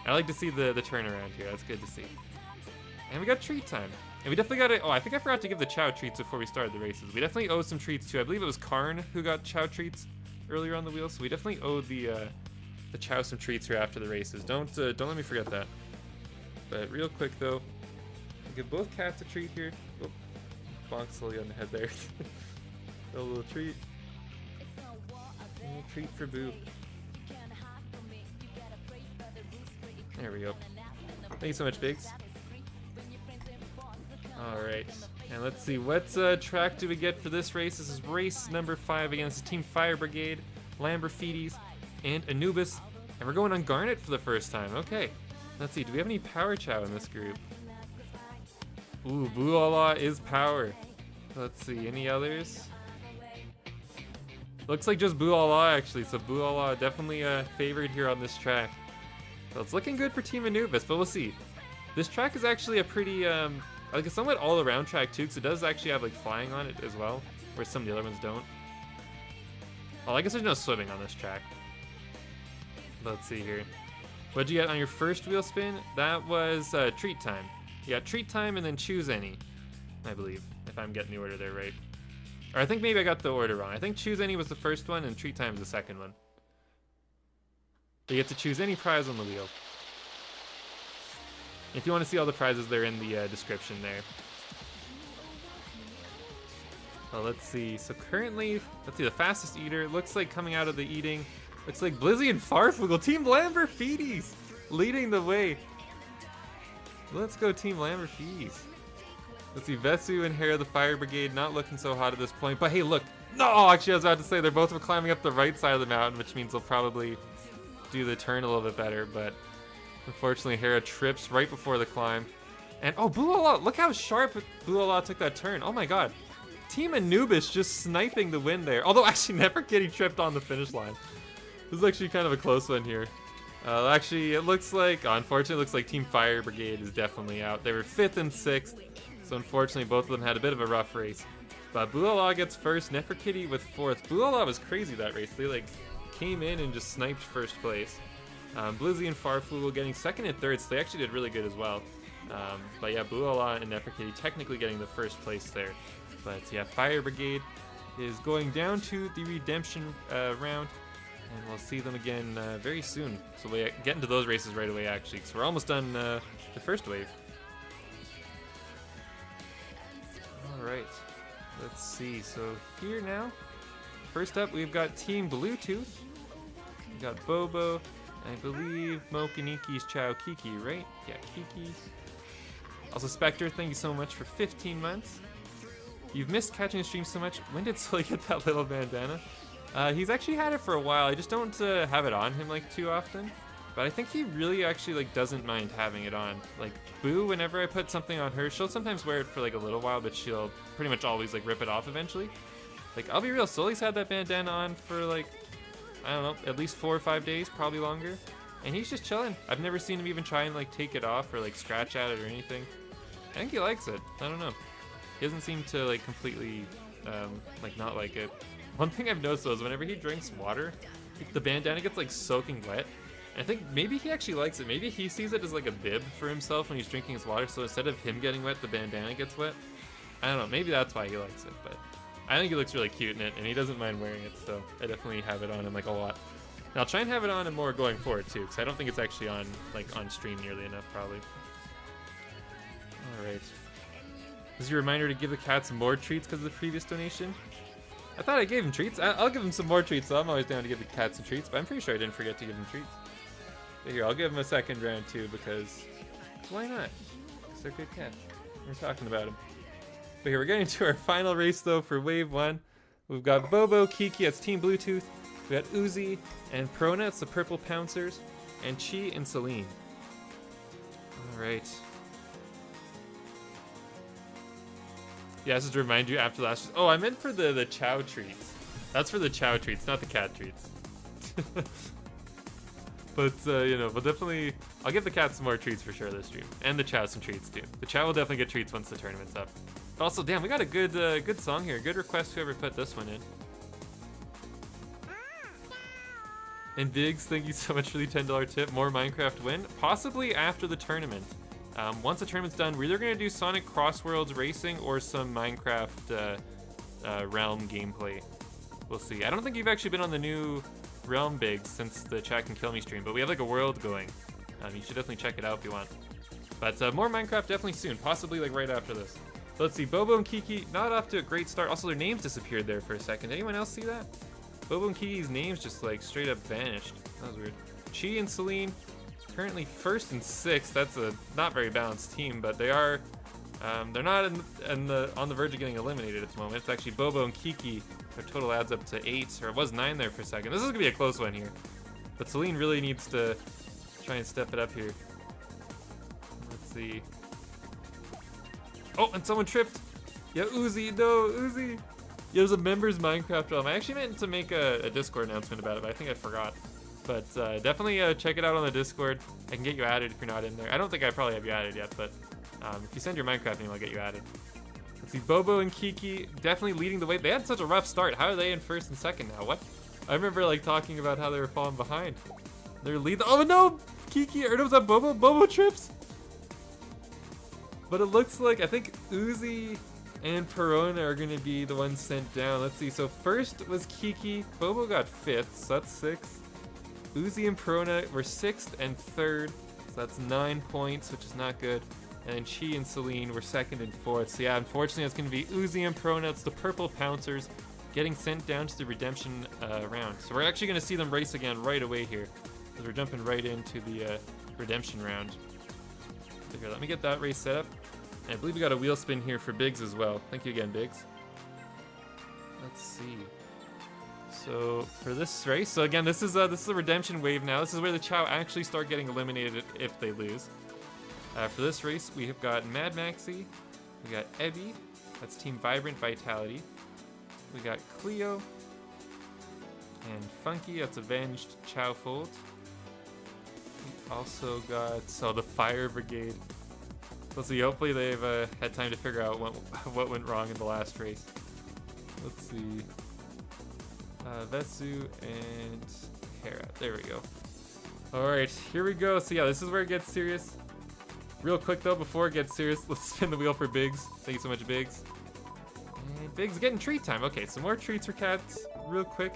I like to see the turnaround here. That's good to see. And we got treat time. And we definitely got it. Oh, I think I forgot to give the Chao treats before we started the races. We definitely owe some treats too. I believe it was Karn who got Chao treats earlier on the wheel. So we definitely owe the Chao some treats here after the races. Don't let me forget that. But real quick though, we'll give both cats a treat here. Oh, bonk slowly on the head there. A little treat. A little treat for Boo. There we go. Thank you so much, Biggs. Alright, and let's see, what track do we get for this race? This is race number 5 against Team Fire Brigade, Lamberfides, and Anubis. And we're going on Garnet for the first time. Okay, let's see, do we have any Power Chao in this group? Ooh, Buala is Power. Let's see, any others? Looks like just Buala actually, so Buala definitely favored here on this track. So it's looking good for Team Anubis, but we'll see. This track is actually a pretty, like a somewhat all-around track too, because it does actually have like flying on it as well, where some of the other ones don't. Oh, I guess there's no swimming on this track. Let's see here. What'd you get on your first wheel spin? That was treat time. You got treat time and then choose any, I believe, if I'm getting the order there right. Or I think maybe I got the order wrong. I think choose any was the first one and treat time is the second one. You get to choose any prize on the wheel. If you want to see all the prizes, they're in the description there. Well, let's see. So currently, let's see, the fastest eater looks like coming out of the eating. Looks like Blizzy and Farfugle, Team Lamberfides, leading the way. Let's go, Team Lamberfides. Let's see, Vesu and Hera, the Fire Brigade, not looking so hot at this point. But hey, look. No, actually, I was about to say they're both climbing up the right side of the mountain, which means they'll probably do the turn a little bit better. But unfortunately, Hera trips right before the climb. And oh, Buala, look how sharp Buala took that turn. Oh my god. Team Anubis just sniping the win there. Although actually Neferkitty tripped on the finish line. This is actually kind of a close one here. Actually, it looks like, unfortunately, it looks like Team Fire Brigade is definitely out. They were 5th and 6th, so unfortunately both of them had a bit of a rough race. But Buala gets first, Neferkitty with 4th. Buala was crazy that race. They like came in and just sniped first place. Blizzy and Farfugle getting 2nd and 3rd, so they actually did really good as well. But yeah, Buala and Neferkitty technically getting the 1st place there. But yeah, Fire Brigade is going down to the redemption round. And we'll see them again very soon. So we'll get into those races right away, actually, because we're almost done the first wave. Alright, let's see. So here now, first up, we've got Team Bluetooth. We've got Bobo, I believe Mokiniki's Chao Kiki, right? Yeah, Kiki. Also, Spectre, thank you so much for 15 months. You've missed catching a stream so much. When did Sully get that little bandana? He's actually had it for a while. I just don't have it on him like too often. But I think he really actually like doesn't mind having it on. Like Boo, whenever I put something on her, she'll sometimes wear it for like a little while, but she'll pretty much always like rip it off eventually. Like I'll be real, Sully's had that bandana on for like, I don't know, at least 4 or 5 days, probably longer. And he's just chilling. I've never seen him even try and like take it off or like scratch at it or anything. I think he likes it. I don't know. He doesn't seem to like completely like not like it. One thing I've noticed though is whenever he drinks water, the bandana gets like soaking wet. And I think maybe he actually likes it. Maybe he sees it as like a bib for himself when he's drinking his water. So instead of him getting wet, the bandana gets wet. I don't know. Maybe that's why he likes it. But I think he looks really cute in it, and he doesn't mind wearing it. So I definitely have it on him like a lot. And I'll try and have it on him more going forward too, because I don't think it's actually on like on stream nearly enough probably. All right. This is your reminder to give the cats more treats because of the previous donation. I thought I gave him treats. I'll give him some more treats, so I'm always down to give the cats some treats, but I'm pretty sure I didn't forget to give him treats. But here, I'll give him a second round too, because why not? Because they're good cats. We're talking about them. But here, we're getting to our final race though for Wave 1. We've got Bobo, Kiki, that's Team Bluetooth. We got Uzi and Perona, it's the Purple Pouncers, and Chi and Celine. Alright. Yeah, this is to remind you after last. Oh, I meant for the Chao treats. That's for the Chao treats, not the cat treats. But you know, we'll definitely. I'll give the cats some more treats for sure this stream, and the Chao some treats too. The Chao will definitely get treats once the tournament's up. But also, damn, we got a good song here. Good request whoever put this one in. And Biggs, thank you so much for the $10 tip. More Minecraft win, possibly after the tournament. Once the tournament's done, we're either going to do Sonic Crossworlds Racing or some Minecraft Realm gameplay. We'll see. I don't think you've actually been on the new Realm Biggs since the Chat Can Kill Me stream, but we have like a world going. You should definitely check it out if you want. But more Minecraft definitely soon, possibly like right after this. So let's see, Bobo and Kiki, not off to a great start. Also, their names disappeared there for a second. Anyone else see that? Bobo and Kiki's names just like straight up vanished. That was weird. Chi and Celine, currently 1st and 6th. That's a not very balanced team, but they are. They're not on the verge of getting eliminated at the moment. It's actually Bobo and Kiki. Their total adds up to 8, or it was 9 there for a second. This is gonna be a close one here, but Celine really needs to try and step it up here. Let's see. Oh, and someone tripped. Yeah, Uzi, no, Uzi. Yeah, there's a members Minecraft realm. I actually meant to make a Discord announcement about it, but I think I forgot. But definitely check it out on the Discord. I can get you added if you're not in there. I don't think I probably have you added yet, but if you send your Minecraft name, I'll get you added. Let's see, Bobo and Kiki definitely leading the way. They had such a rough start. How are they in 1st and 2nd now? What? I remember like talking about how they were falling behind. They're lead. Oh no, Kiki, or was that Bobo? Bobo trips. But it looks like I think Uzi and Perona are gonna be the ones sent down. Let's see. So 1st was Kiki. Bobo got 5th, so that's 6. Uzi and Perona were 6th and 3rd, so that's 9 points, which is not good. And then Chi and Celine were 2nd and 4th. So yeah, unfortunately, it's going to be Uzi and Perona. It's the Purple Pouncers getting sent down to the Redemption round. So we're actually going to see them race again right away here, because we're jumping right into the Redemption round. So here, let me get that race set up. And I believe we got a wheel spin here for Biggs as well. Thank you again, Biggs. Let's see. So for this race, so again, this is a redemption wave now. This is where the Chao actually start getting eliminated if they lose. For this race, we have got Mad Maxi, we got Ebby, that's Team Vibrant Vitality. We got Cleo and Funky, that's Avenged Chao Fold. We also got the Fire Brigade. Let's see, hopefully they've had time to figure out what went wrong in the last race. Let's see. Vetsu and Hera. There we go. Alright, here we go. So yeah, this is where it gets serious. Real quick though, before it gets serious, let's spin the wheel for Biggs. Thank you so much, Biggs. And Biggs getting treat time. Okay, some more treats for cats real quick.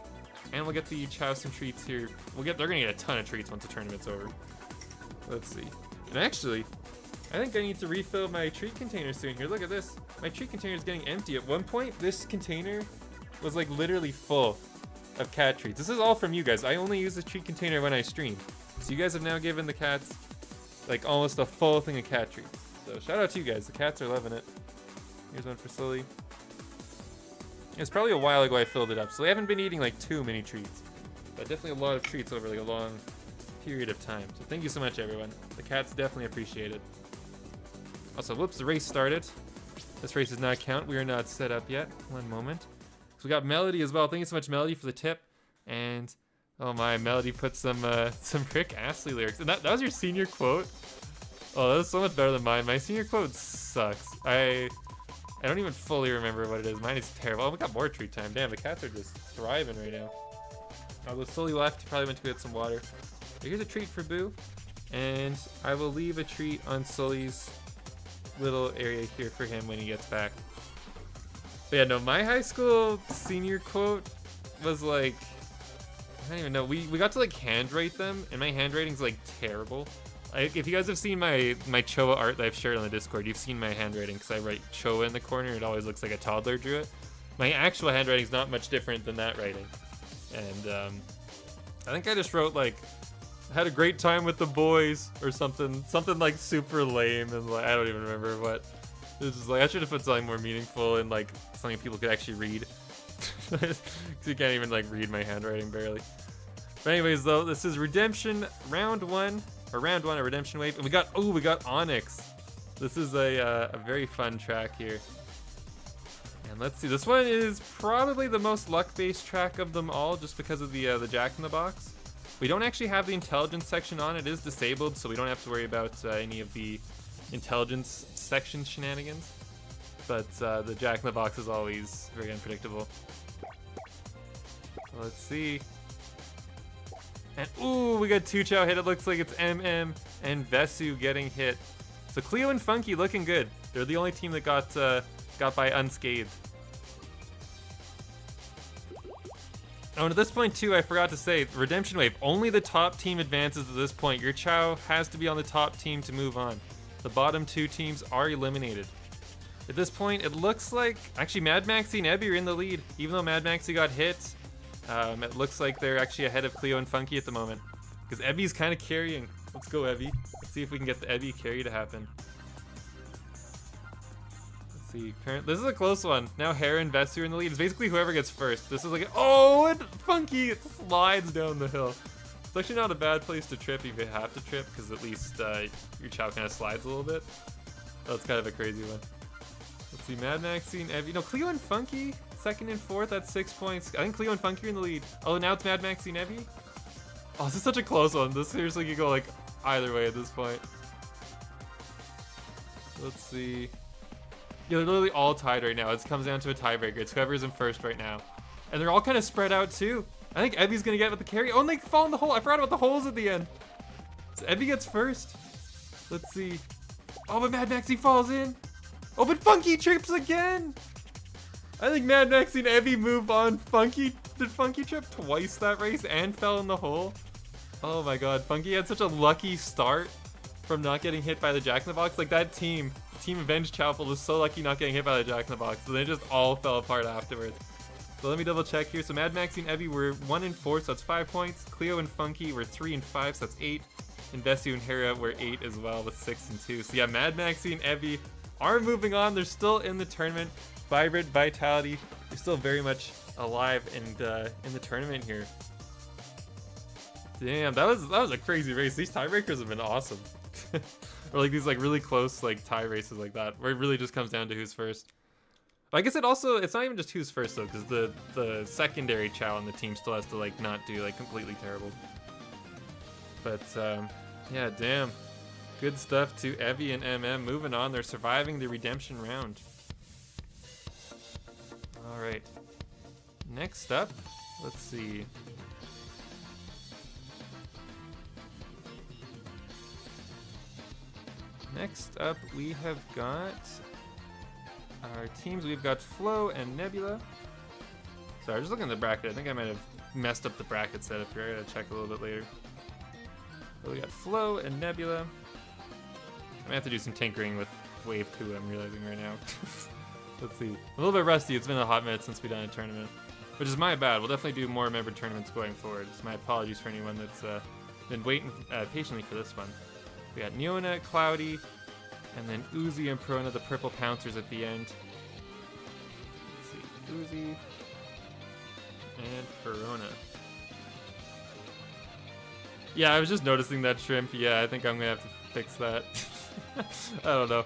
And we'll get the Chao some treats here. They're gonna get a ton of treats once the tournament's over. Let's see. And actually, I think I need to refill my treat container soon here. Look at this. My treat container is getting empty. At one point, this container was like literally full of cat treats. This is all from you guys. I only use the treat container when I stream. So you guys have now given the cats like almost a full thing of cat treats. So shout out to you guys. The cats are loving it. Here's one for Sully. It's probably a while ago I filled it up, so they haven't been eating like too many treats. But definitely a lot of treats over like a long period of time. So thank you so much, everyone. The cats definitely appreciate it. Also, whoops, the race started. This race does not count. We are not set up yet. One moment. So we got Melody as well. Thank you so much, Melody, for the tip. And oh my, Melody put some Rick Astley lyrics. And that was your senior quote? Oh, that was so much better than mine. My senior quote sucks. I don't even fully remember what it is. Mine is terrible. Oh, we got more treat time. Damn, the cats are just thriving right now. Although Sully left, he probably went to get some water. But here's a treat for Boo. And I will leave a treat on Sully's little area here for him when he gets back. But yeah, no, my high school senior quote was like, I don't even know. We got to like handwrite them, and my handwriting's like terrible. If you guys have seen my Choa art that I've shared on the Discord, you've seen my handwriting because I write Choa in the corner. It always looks like a toddler drew it. My actual handwriting's not much different than that writing. And I think I just wrote like, had a great time with the boys or something like super lame, and like I don't even remember what. It was just like I should have put something more meaningful and like something people could actually read. Because you can't even like read my handwriting barely. But anyways, though, this is Redemption round one, a Redemption Wave, and we got Onyx. This is a very fun track here. And let's see, this one is probably the most luck-based track of them all, just because of the Jack in the Box. We don't actually have the intelligence section on. It is disabled, so we don't have to worry about any of the intelligence section shenanigans. But the Jack in the Box is always very unpredictable. Let's see. And ooh, we got two Chao hit. It looks like it's MM and Vesu getting hit. So Cleo and Funky looking good. They're the only team that got by unscathed. Oh, and at this point too, I forgot to say, Redemption Wave, only the top team advances at this point. Your Chao has to be on the top team to move on. The bottom two teams are eliminated. At this point, it looks like, actually Mad Maxie and Ebby are in the lead. Even though Mad Maxie got hit, it looks like they're actually ahead of Cleo and Funky at the moment. Because Ebby's kind of carrying. Let's go, Ebby. Let's see if we can get the Ebby carry to happen. See, this is a close one. Now Hera and Vesu are in the lead. It's basically whoever gets first. This is like, oh, and Funky, it slides down the hill. It's actually not a bad place to trip if you have to trip, because at least your Chao kind of slides a little bit. That's kind of a crazy one. Let's see, Mad Maxie and Evie. No, Cleo and Funky, second and fourth, that's 6 points. I think Cleo and Funky are in the lead. Oh, now it's Mad Maxie and Evie? Oh, this is such a close one. This seriously could go like either way at this point. Let's see. Yeah, they're literally all tied right now. It comes down to a tiebreaker. It's whoever's in first right now. And they're all kind of spread out too. I think Evie's gonna get with the carry. Oh, and they fall in the hole. I forgot about the holes at the end. So Evie gets first. Let's see. Oh, but Mad Maxie falls in. Oh, but Funky trips again. I think Mad Maxie and Evie move on. Did Funky trip twice that race and fell in the hole? Oh my god, Funky had such a lucky start from not getting hit by the Jack in the Box. Like that Team Avenged Chapel was so lucky not getting hit by the Jack in the Box. So they just all fell apart afterwards. So let me double check here. So Mad Maxie and Evie were 1 and 4, so that's 5 points. Cleo and Funky were 3 and 5, so that's 8. And Vesu and Hera were 8 as well with 6 and 2. So yeah, Mad Maxie and Evie are moving on. They're still in the tournament. Vibrant Vitality, they're still very much alive and in the tournament here. Damn, that was a crazy race. These tiebreakers have been awesome. Or like these like really close like tie races like that, where it really just comes down to who's first. But I guess it's not even just who's first though, because the secondary Chao on the team still has to like not do like completely terrible. But yeah, damn. Good stuff to Evie and MM. Moving on, they're surviving the redemption round. Alright. Next up, let's see. Next up, we have got our teams. We've got Flo and Nebula. Sorry, just looking at the bracket. I think I might have messed up the bracket setup here. I gotta check a little bit later. So we got Flo and Nebula. I'm gonna have to do some tinkering with Wave 2, I'm realizing right now. Let's see. I'm a little bit rusty. It's been a hot minute since we've done a tournament, which is my bad. We'll definitely do more member tournaments going forward. So my apologies for anyone that's been waiting patiently for this one. We got Neona, Cloudy, and then Uzi and Perona, the purple pouncers at the end. Let's see, Uzi and Perona. Yeah, I was just noticing that shrimp. Yeah, I think I'm gonna have to fix that. I don't know.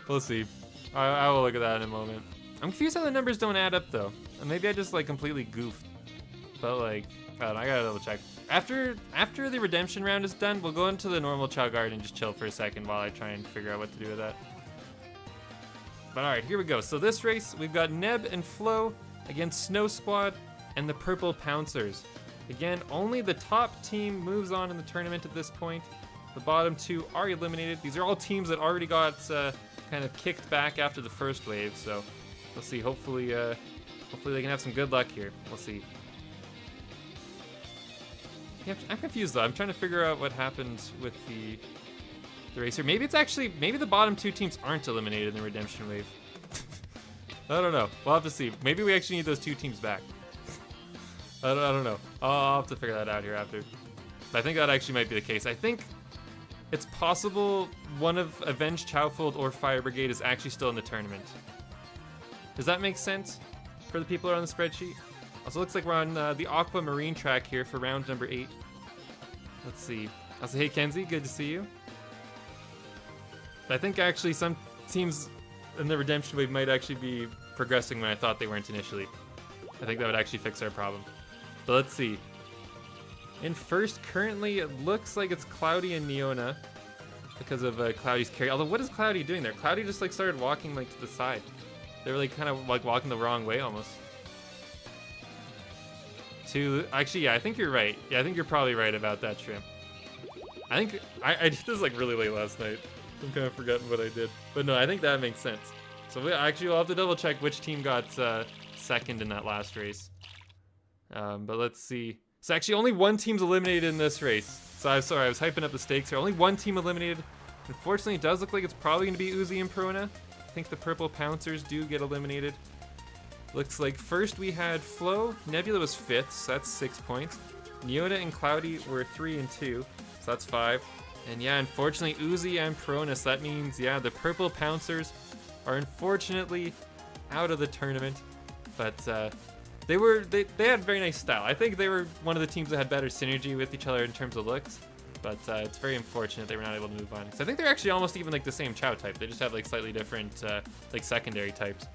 We'll see. I will look at that in a moment. I'm confused how the numbers don't add up though. Maybe I just like completely goofed. But like, I don't know, I gotta double check. After the redemption round is done, we'll go into the normal Chao Garden and just chill for a second while I try and figure out what to do with that. But alright, here we go. So this race, we've got Neb and Flo against Snow Squad and the Purple Pouncers. Again, only the top team moves on in the tournament at this point. The bottom two are eliminated. These are all teams that already got kind of kicked back after the first wave, so we'll see. Hopefully they can have some good luck here. We'll see. Yeah, I'm confused though. I'm trying to figure out what happened with the race here. Maybe the bottom two teams aren't eliminated in the redemption wave. I don't know. We'll have to see. Maybe we actually need those two teams back. I don't know. I'll have to figure that out here after. I think that actually might be the case. I think it's possible one of Avenged Chowfold or Fire Brigade is actually still in the tournament. Does that make sense for the people who are on the spreadsheet? Also looks like we're on the Aquamarine track here for round number 8. Let's see. Also, hey Kenzie, good to see you. I think actually some teams in the redemption wave might actually be progressing when I thought they weren't initially. I think that would actually fix our problem. But let's see. In first, currently, it looks like it's Cloudy and Neona because of Cloudy's carry. Although, what is Cloudy doing there? Cloudy just like started walking like to the side. They were like kind of like walking the wrong way almost. Actually, yeah, I think you're right. Yeah, I think you're probably right about that, Shrimp. I think I did this like really late last night. I'm kind of forgetting what I did. But no, I think that makes sense. So we'll have to double check which team got second in that last race. But let's see. So actually only one team's eliminated in this race. So I'm sorry, I was hyping up the stakes here. Only one team eliminated. Unfortunately, it does look like it's probably going to be Uzi and Perona. I think the Purple Pouncers do get eliminated. Looks like first we had Flo. Nebula was 5th, so that's 6 points. Neona and Cloudy were 3 and 2, so that's 5. And yeah, unfortunately, Uzi and Perona, so that means, yeah, the Purple Pouncers are unfortunately out of the tournament. But they had very nice style. I think they were one of the teams that had better synergy with each other in terms of looks. But it's very unfortunate they were not able to move on. So I think they're actually almost even like the same Chao type. They just have like slightly different like secondary types.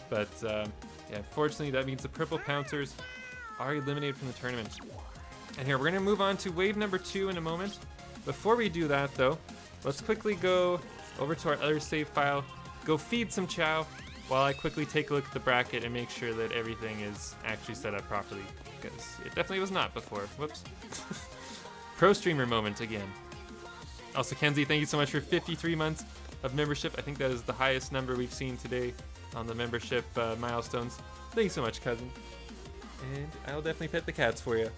But yeah, unfortunately that means the Purple Pouncers are eliminated from the tournament. And here we're gonna move on to wave number 2 in a moment. Before we do that though, let's quickly go over to our other save file, go feed some Chao, while I quickly take a look at the bracket and make sure that everything is actually set up properly, because it definitely was not before. Whoops. Pro streamer moment again. Also, Kenzie, thank you so much for 53 months of membership. I think that is the highest number we've seen today on the membership milestones. Thank you so much, cousin. And I'll definitely pet the cats for you.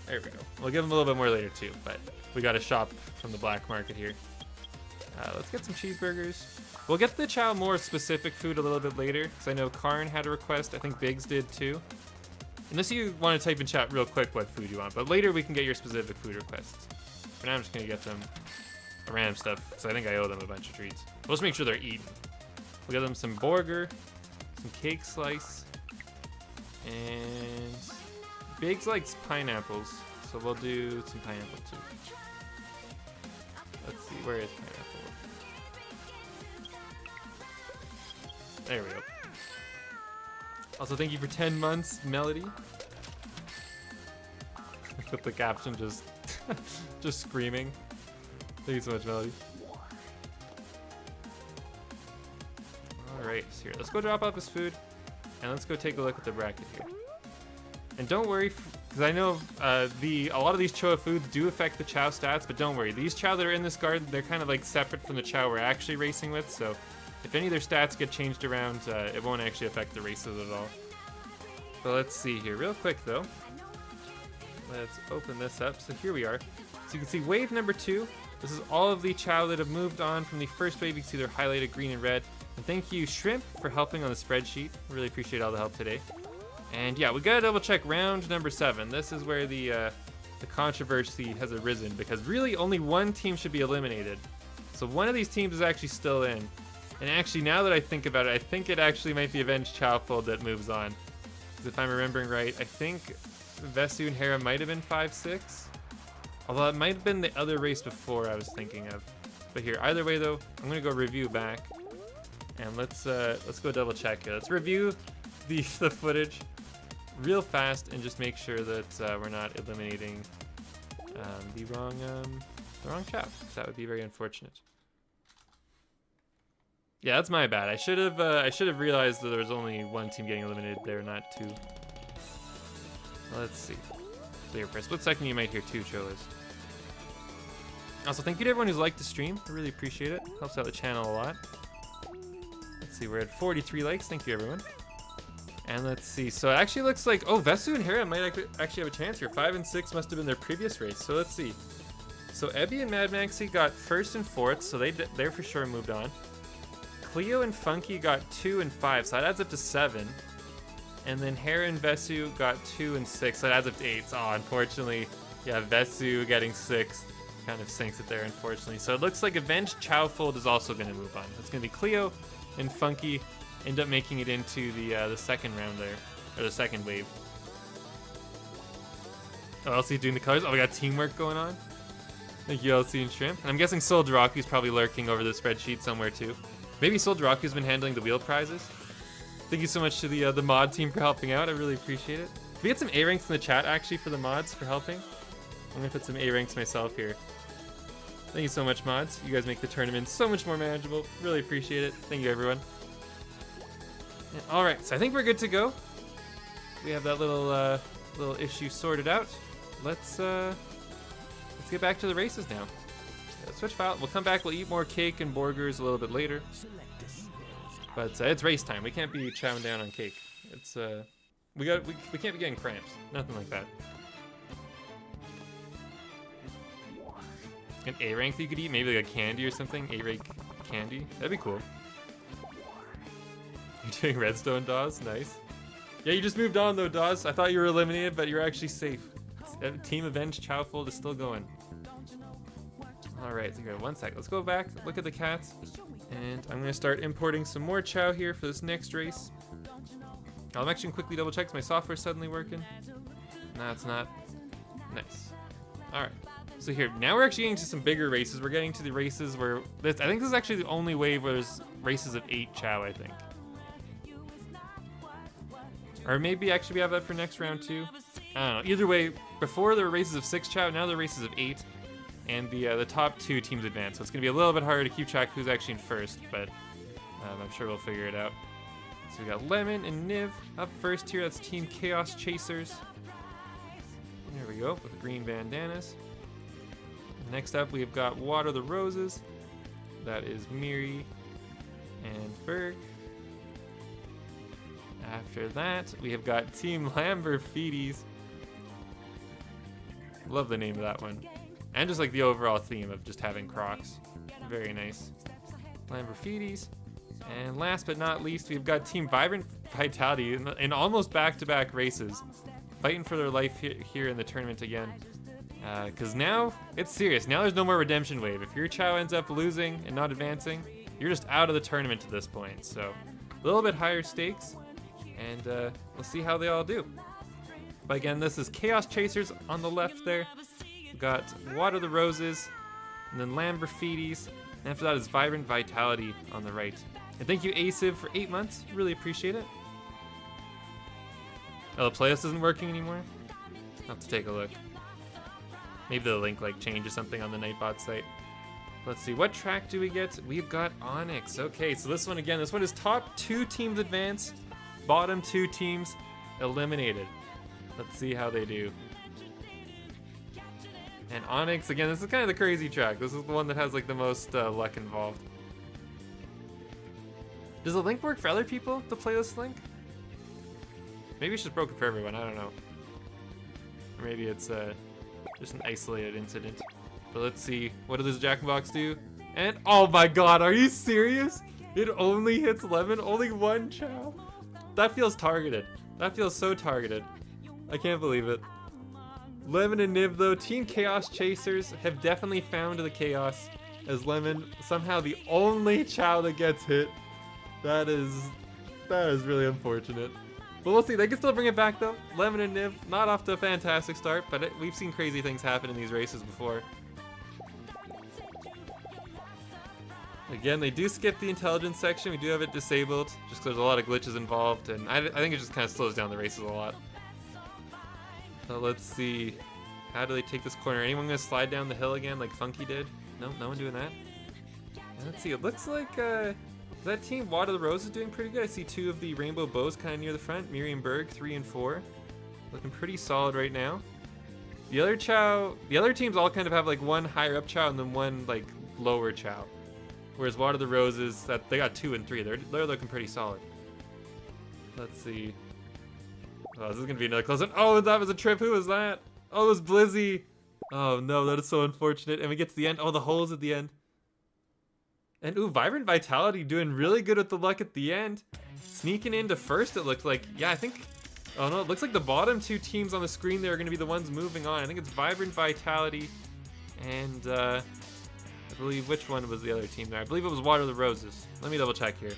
There we go. We'll give them a little bit more later too, but we got to shop from the black market here. Let's get some cheeseburgers. We'll get the Chao more specific food a little bit later, because I know Karn had a request. I think Biggs did too. Unless you want to type in chat real quick what food you want, but later we can get your specific food requests. For now, I'm just going to get them random stuff, because I think I owe them a bunch of treats. We'll just make sure they're eaten. We'll get them some burger, some cake slice, and Biggs likes pineapples, so we'll do some pineapple too. Let's see, where is pineapple? There we go. Also, thank you for 10 months, Melody. With the caption just just screaming. Thank you so much, Melody. Alright, so here, let's go drop off his food, and let's go take a look at the bracket here. And don't worry, because I know a lot of these Choa foods do affect the Chao stats, but don't worry. These Chao that are in this garden, they're kind of like separate from the Chao we're actually racing with, so if any of their stats get changed around, it won't actually affect the races at all. But let's see here, real quick though. Let's open this up. So here we are. So you can see wave number 2. This is all of the Chao that have moved on from the first wave. You can see they're highlighted green and red. And thank you, Shrimp, for helping on the spreadsheet. Really appreciate all the help today. And yeah, we gotta double check round number 7. This is where the controversy has arisen, because really only one team should be eliminated. So one of these teams is actually still in. And actually, now that I think about it, I think it actually might be Avenged Chowfold that moves on. Because if I'm remembering right, I think Vesu and Hera might have been 5-6. Although it might have been the other race before I was thinking of. But here, either way though, I'm gonna go review back. And let's go double check here. Let's review the footage real fast and just make sure that we're not eliminating the wrong Chow. That would be very unfortunate. Yeah, that's my bad. I should have realized that there was only one team getting eliminated there, not two. Let's see. So here for a split second, you might hear 2 Choas. Also, thank you to everyone who's liked the stream. I really appreciate it. Helps out the channel a lot. Let's see, we're at 43 likes. Thank you, everyone. And let's see. So it actually looks like, oh, Vesu and Hera might actually have a chance here. 5 and 6 must have been their previous race. So let's see. So Ebby and Mad Maxie got 1st and 4th, so they're for sure moved on. Cleo and Funky got 2 and 5, so that adds up to 7. And then Hera and Vesu got 2 and 6, so that adds up to 8. So, oh, unfortunately, yeah, Vesu getting 6th kind of sinks it there, unfortunately. So it looks like Avenged Chowfold is also going to move on. It's going to be Cleo and Funky end up making it into the second round there, or the second wave. Oh, LC doing the colors. Oh, we got teamwork going on. Thank you, LC and Shrimp. And I'm guessing Solderaku's probably lurking over the spreadsheet somewhere too. Maybe Solderaku's been handling the wheel prizes. Thank you so much to the mod team for helping out. I really appreciate it. We get some A ranks in the chat actually for the mods for helping. I'm gonna put some A ranks myself here. Thank you so much, mods. You guys make the tournament so much more manageable. Really appreciate it. Thank you, everyone. All right, so I think we're good to go. We have that little issue sorted out. Let's get back to the races now. Switch file. We'll come back. We'll eat more cake and burgers a little bit later. But it's race time. We can't be chowing down on cake. It's we can't be getting cramps. Nothing like that. An A rank that you could eat, maybe like a candy or something. A rank candy. That'd be cool. You're doing redstone, Dawes. Nice. Yeah, you just moved on though, Dawes. I thought you were eliminated, but you're actually safe. Team Avenged Chowfold is still going. Alright, so here, 1 sec. Let's go back, look at the cats. And I'm going to start importing some more Chow here for this next race. I'll actually quickly double check. Is my software suddenly working? No, it's not. Nice. Alright. So here, now we're actually getting to some bigger races. We're getting to the races where... I think this is actually the only wave where there's races of 8 Chow, I think. Or maybe actually we have that for next round too. I don't know. Either way, before there were races of 6 Chow, now there are races of 8. And the top 2 teams advance. So it's going to be a little bit harder to keep track of who's actually in first, but I'm sure we'll figure it out. So we got Lemon and Niv up first here. That's Team Chaos Chasers. There we go, with green bandanas. Next up, we've got Water the Roses. That is Miri and Berg. After that, we have got Team Lamberfides. Love the name of that one. And just like the overall theme of just having Crocs. Very nice. Lamberfides. And last but not least, we've got Team Vibrant Vitality in almost back-to-back races. Fighting for their life here in the tournament again. Because now, it's serious. Now there's no more redemption wave. If your Chow ends up losing and not advancing, you're just out of the tournament at this point. So, a little bit higher stakes. And we'll see how they all do. But again, this is Chaos Chasers on the left there. We've got Water the Roses, and then Lamberfides, and after that is Vibrant Vitality on the right. And thank you, Asiv, for 8 months. Really appreciate it. Oh, the playlist isn't working anymore? I'll have to take a look. Maybe the link like changes something on the Nightbot site. Let's see, what track do we get? We've got Onyx. Okay, so this one again, this one is top 2 teams advance, bottom 2 teams eliminated. Let's see how they do. And Onyx, again, this is kind of the crazy track. This is the one that has like the most luck involved. Does the link work for other people, the playlist link? Maybe it's just broken for everyone, I don't know. Or maybe it's just an isolated incident. But let's see, what does Jack in the Box do? And, oh my god, are you serious? It only hits Lemon, only 1 Chow? That feels targeted. That feels so targeted. I can't believe it. Lemon and Nib, though, Team Chaos Chasers have definitely found the chaos, as Lemon, somehow the only Chao that gets hit. That is really unfortunate. But we'll see. They can still bring it back, though. Lemon and Nib, not off to a fantastic start, but we've seen crazy things happen in these races before. Again, they do skip the intelligence section. We do have it disabled, just because there's a lot of glitches involved, and I think it just kind of slows down the races a lot. So let's see. How do they take this corner? Anyone gonna slide down the hill again like Funky did? No, no one doing that. And let's see. It looks like that team Water the Rose is doing pretty good. I see 2 of the Rainbow Bows kind of near the front. Miriam Berg, 3 and 4, looking pretty solid right now. The other teams all kind of have like one higher up Chao and then one like lower Chao. Whereas Water the Roses, that they got 2 and 3. They're looking pretty solid. Let's see. Oh, this is gonna be another close one. Oh, that was a trip. Who was that? Oh, it was Blizzy. Oh no, that is so unfortunate. And we get to the end. Oh, the holes at the end. And ooh, Vibrant Vitality doing really good with the luck at the end. Sneaking into first, it looked like. Yeah, I think. Oh no, it looks like the bottom 2 teams on the screen there are gonna be the ones moving on. I think it's Vibrant Vitality, and I believe, which one was the other team there? I believe it was Water the Roses. Let me double check here.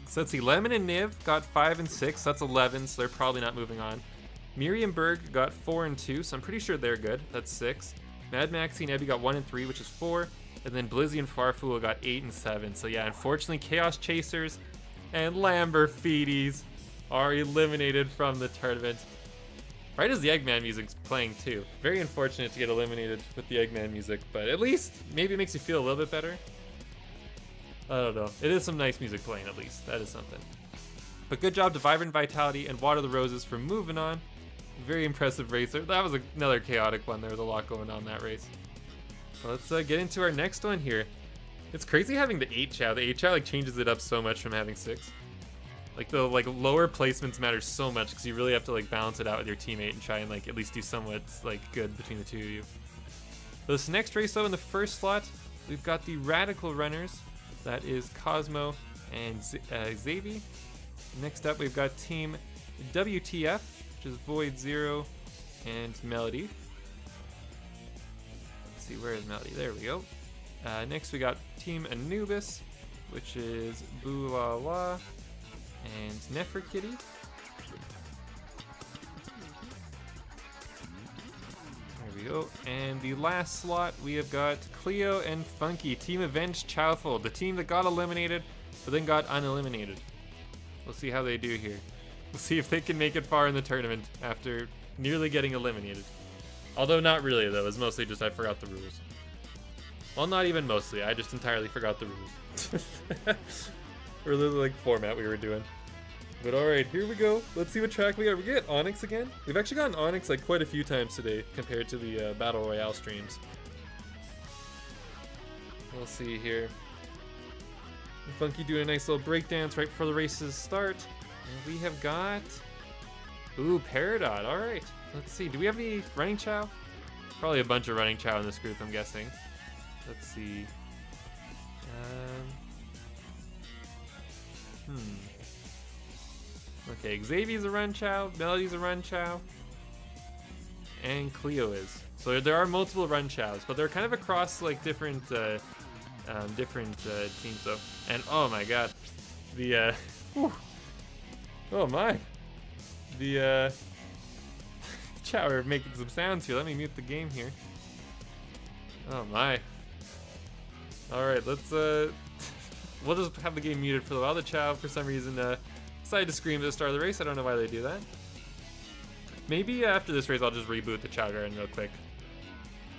So let's see, Lemon and Niv got 5 and 6, that's 11, so they're probably not moving on. Miriam Berg got 4 and 2, so I'm pretty sure they're good, that's 6. Mad Maxie and Ebby got 1 and 3, which is 4. And then Blizzy and Farfool got 8 and 7. So yeah, unfortunately, Chaos Chasers and Lamberfeeties are eliminated from the tournament. Right as the Eggman music's playing too. Very unfortunate to get eliminated with the Eggman music, but at least maybe it makes you feel a little bit better. I don't know. It is some nice music playing at least. That is something. But good job to Vibrant Vitality and Water the Roses for moving on. Very impressive racer. That was another chaotic one. There was a lot going on in that race. So let's get into our next one here. It's crazy having the 8 Chao. The 8 Chao like changes it up so much from having 6. Like the lower placements matter so much because you really have to like balance it out with your teammate and try and like at least do somewhat like good between the 2 of you. So this next race though, in the first slot, we've got the Radical Runners. That is Cosmo and Xavier. Next up, we've got Team WTF, which is Void Zero and Melody. Let's see, where is Melody? There we go. Next, we got Team Anubis, which is Boo La La and Neferkitty. There we go. And the last slot, we have got Cleo and Funky, Team Avenged Chowfold, the team that got eliminated, but then got uneliminated. We'll see how they do here. We'll see if they can make it far in the tournament after nearly getting eliminated. Although not really though, it's mostly just I forgot the rules. Well, not even mostly, I just entirely forgot the rules. Or the like format we were doing. But alright, here we go. Let's see what track we got. We get Onyx again. We've actually gotten Onyx like quite a few times today compared to the Battle Royale streams. We'll see here. Funky doing a nice little breakdance right before the races start. And we have got... Ooh, Peridot, alright. Let's see, do we have any running Chao? Probably a bunch of running Chao in this group, I'm guessing. Let's see. Okay, Xavier's a run Chao, Melody's a run Chao, and Cleo is. So there are multiple run Chaos, but they're kind of across like different teams though. And oh my god, the oh my, the Chao are making some sounds here. Let me mute the game here. Oh my. All right, let's we'll just have the game muted for a while. The Chao for some reason decided to scream at the start of the race. I don't know why they do that. Maybe after this race I'll just reboot the Chao Garden real quick.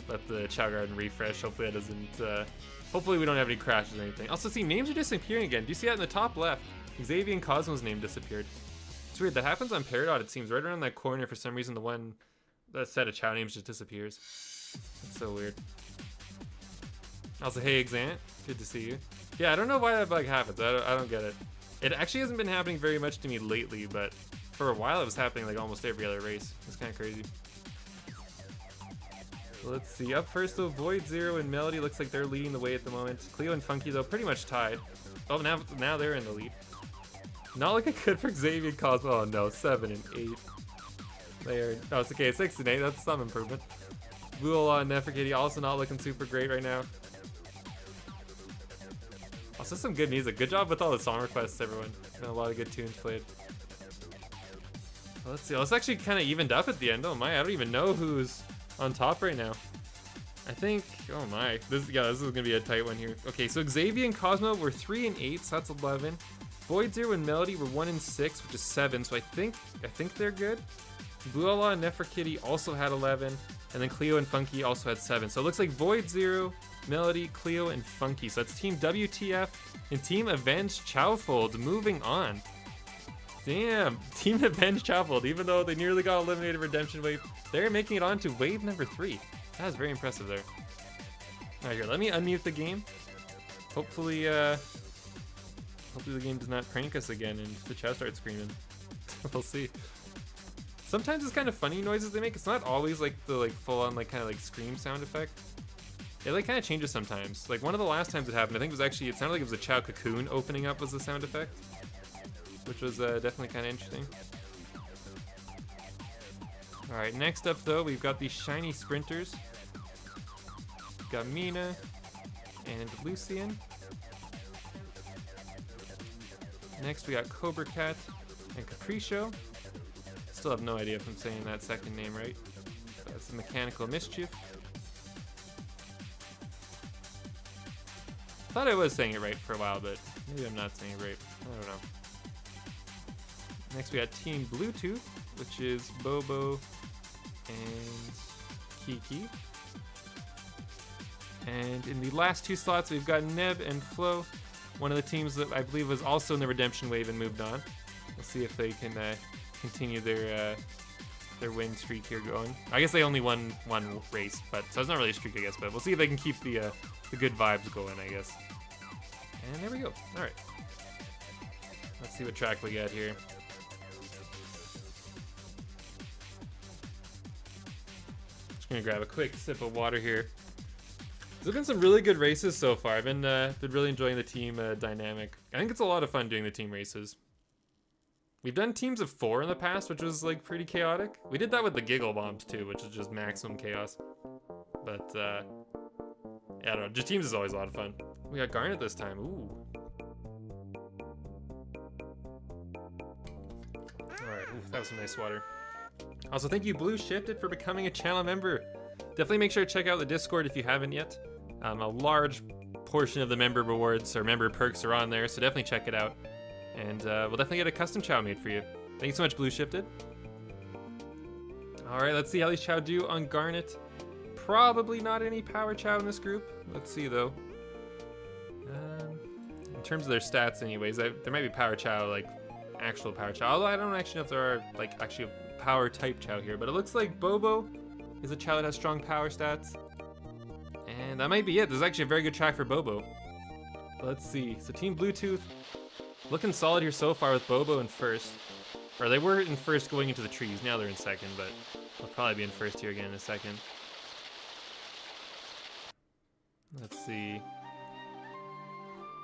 Let the Chao Garden refresh. Hopefully that doesn't hopefully we don't have any crashes or anything. Also, see, names are disappearing again. Do you see that in the top left? Xavier and Cosmo's name disappeared. It's weird. That happens on Peridot, it seems. Right around that corner, for some reason, that set of Chao names just disappears. That's so weird. Also, hey, Exant. Good to see you. Yeah, I don't know why that bug happens. I don't get it. It actually hasn't been happening very much to me lately, but for a while it was happening like almost every other race. It's kind of crazy. Let's see, up first though, Void Zero and Melody looks like they're leading the way at the moment. Cleo and Funky though, pretty much tied. Oh, now they're in the lead. Not looking good for Xavier and Cosmo. Oh no, 7 and 8. There. Oh, it's okay. 6 and 8. That's some improvement. Buola and Nefertiti also not looking super great right now. Also some good music. Good job with all the song requests, everyone. And a lot of good tunes played. Well, let's see. Let's actually kind of evened up at the end. Oh my, I don't even know who's on top right now. I think, oh my, this is gonna be a tight one here. Okay, so Xavier and Cosmo were 3 and 8, so that's 11. Void Zero and Melody were 1 and 6, which is 7, so I think they're good. Buola and Nefertiti also had 11, and then Cleo and Funky also had 7. So it looks like Void Zero, Melody, Cleo, and Funky. So that's Team WTF and Team Avenged Chowfold moving on. Damn, Team Avenged Chowfold, even though they nearly got eliminated Redemption Wave, they're making it on to wave number 3. That is very impressive there. Alright, here, let me unmute the game. Hopefully the game does not prank us again and the Chow starts screaming. We'll see. Sometimes it's kind of funny noises they make. It's not always like the full-on kind of scream sound effect. It kind of changes sometimes. Like one of the last times it happened, I think it was actually, it sounded like it was a Chao cocoon opening up was the sound effect, which was definitely kind of interesting. All right, next up though, we've got these shiny sprinters. We've got Mina and Lucian. Next we got Cobra Cat and Capriccio. Still have no idea if I'm saying that second name right. That's the Mechanical Mischief. Thought I was saying it right for a while, but maybe I'm not saying it right. I don't know. Next we got Team Bluetooth, which is Bobo and Kiki. And in the last 2 slots, we've got Neb and Flo, one of the teams that I believe was also in the Redemption Wave and moved on. We'll see if they can continue their win streak here going. I guess they only won 1 race, but so it's not really a streak, I guess. But we'll see if they can keep the good vibes going, I guess. And there we go. All right. Let's see what track we got here. Just gonna grab a quick sip of water here. There's been some really good races so far. I've been really enjoying the team dynamic. I think it's a lot of fun doing the team races. We've done teams of 4 in the past, which was pretty chaotic. We did that with the Giggle Bombs too, which is just maximum chaos. But yeah, I don't know. Just teams is always a lot of fun. We got Garnet this time. Ooh. All right. Ooh, that was some nice water. Also, thank you, Blue Shifted, for becoming a channel member. Definitely make sure to check out the Discord if you haven't yet. A large portion of the member rewards or member perks are on there, so definitely check it out. And we'll definitely get a custom Chow made for you. Thank you so much, Blue Shifted. All right, let's see how these Chow do on Garnet. Probably not any power Chow in this group. Let's see though. In terms of their stats, anyways, there might be power Chow, actual power Chow. Although I don't actually know if there are actually power type Chow here. But it looks like Bobo is a Chow that has strong power stats. And that might be it. This is actually a very good track for Bobo. Let's see. So Team Bluetooth looking solid here so far with Bobo in first. Or they were in first going into the trees. Now they're in second, but they'll probably be in first here again in a second. Let's see.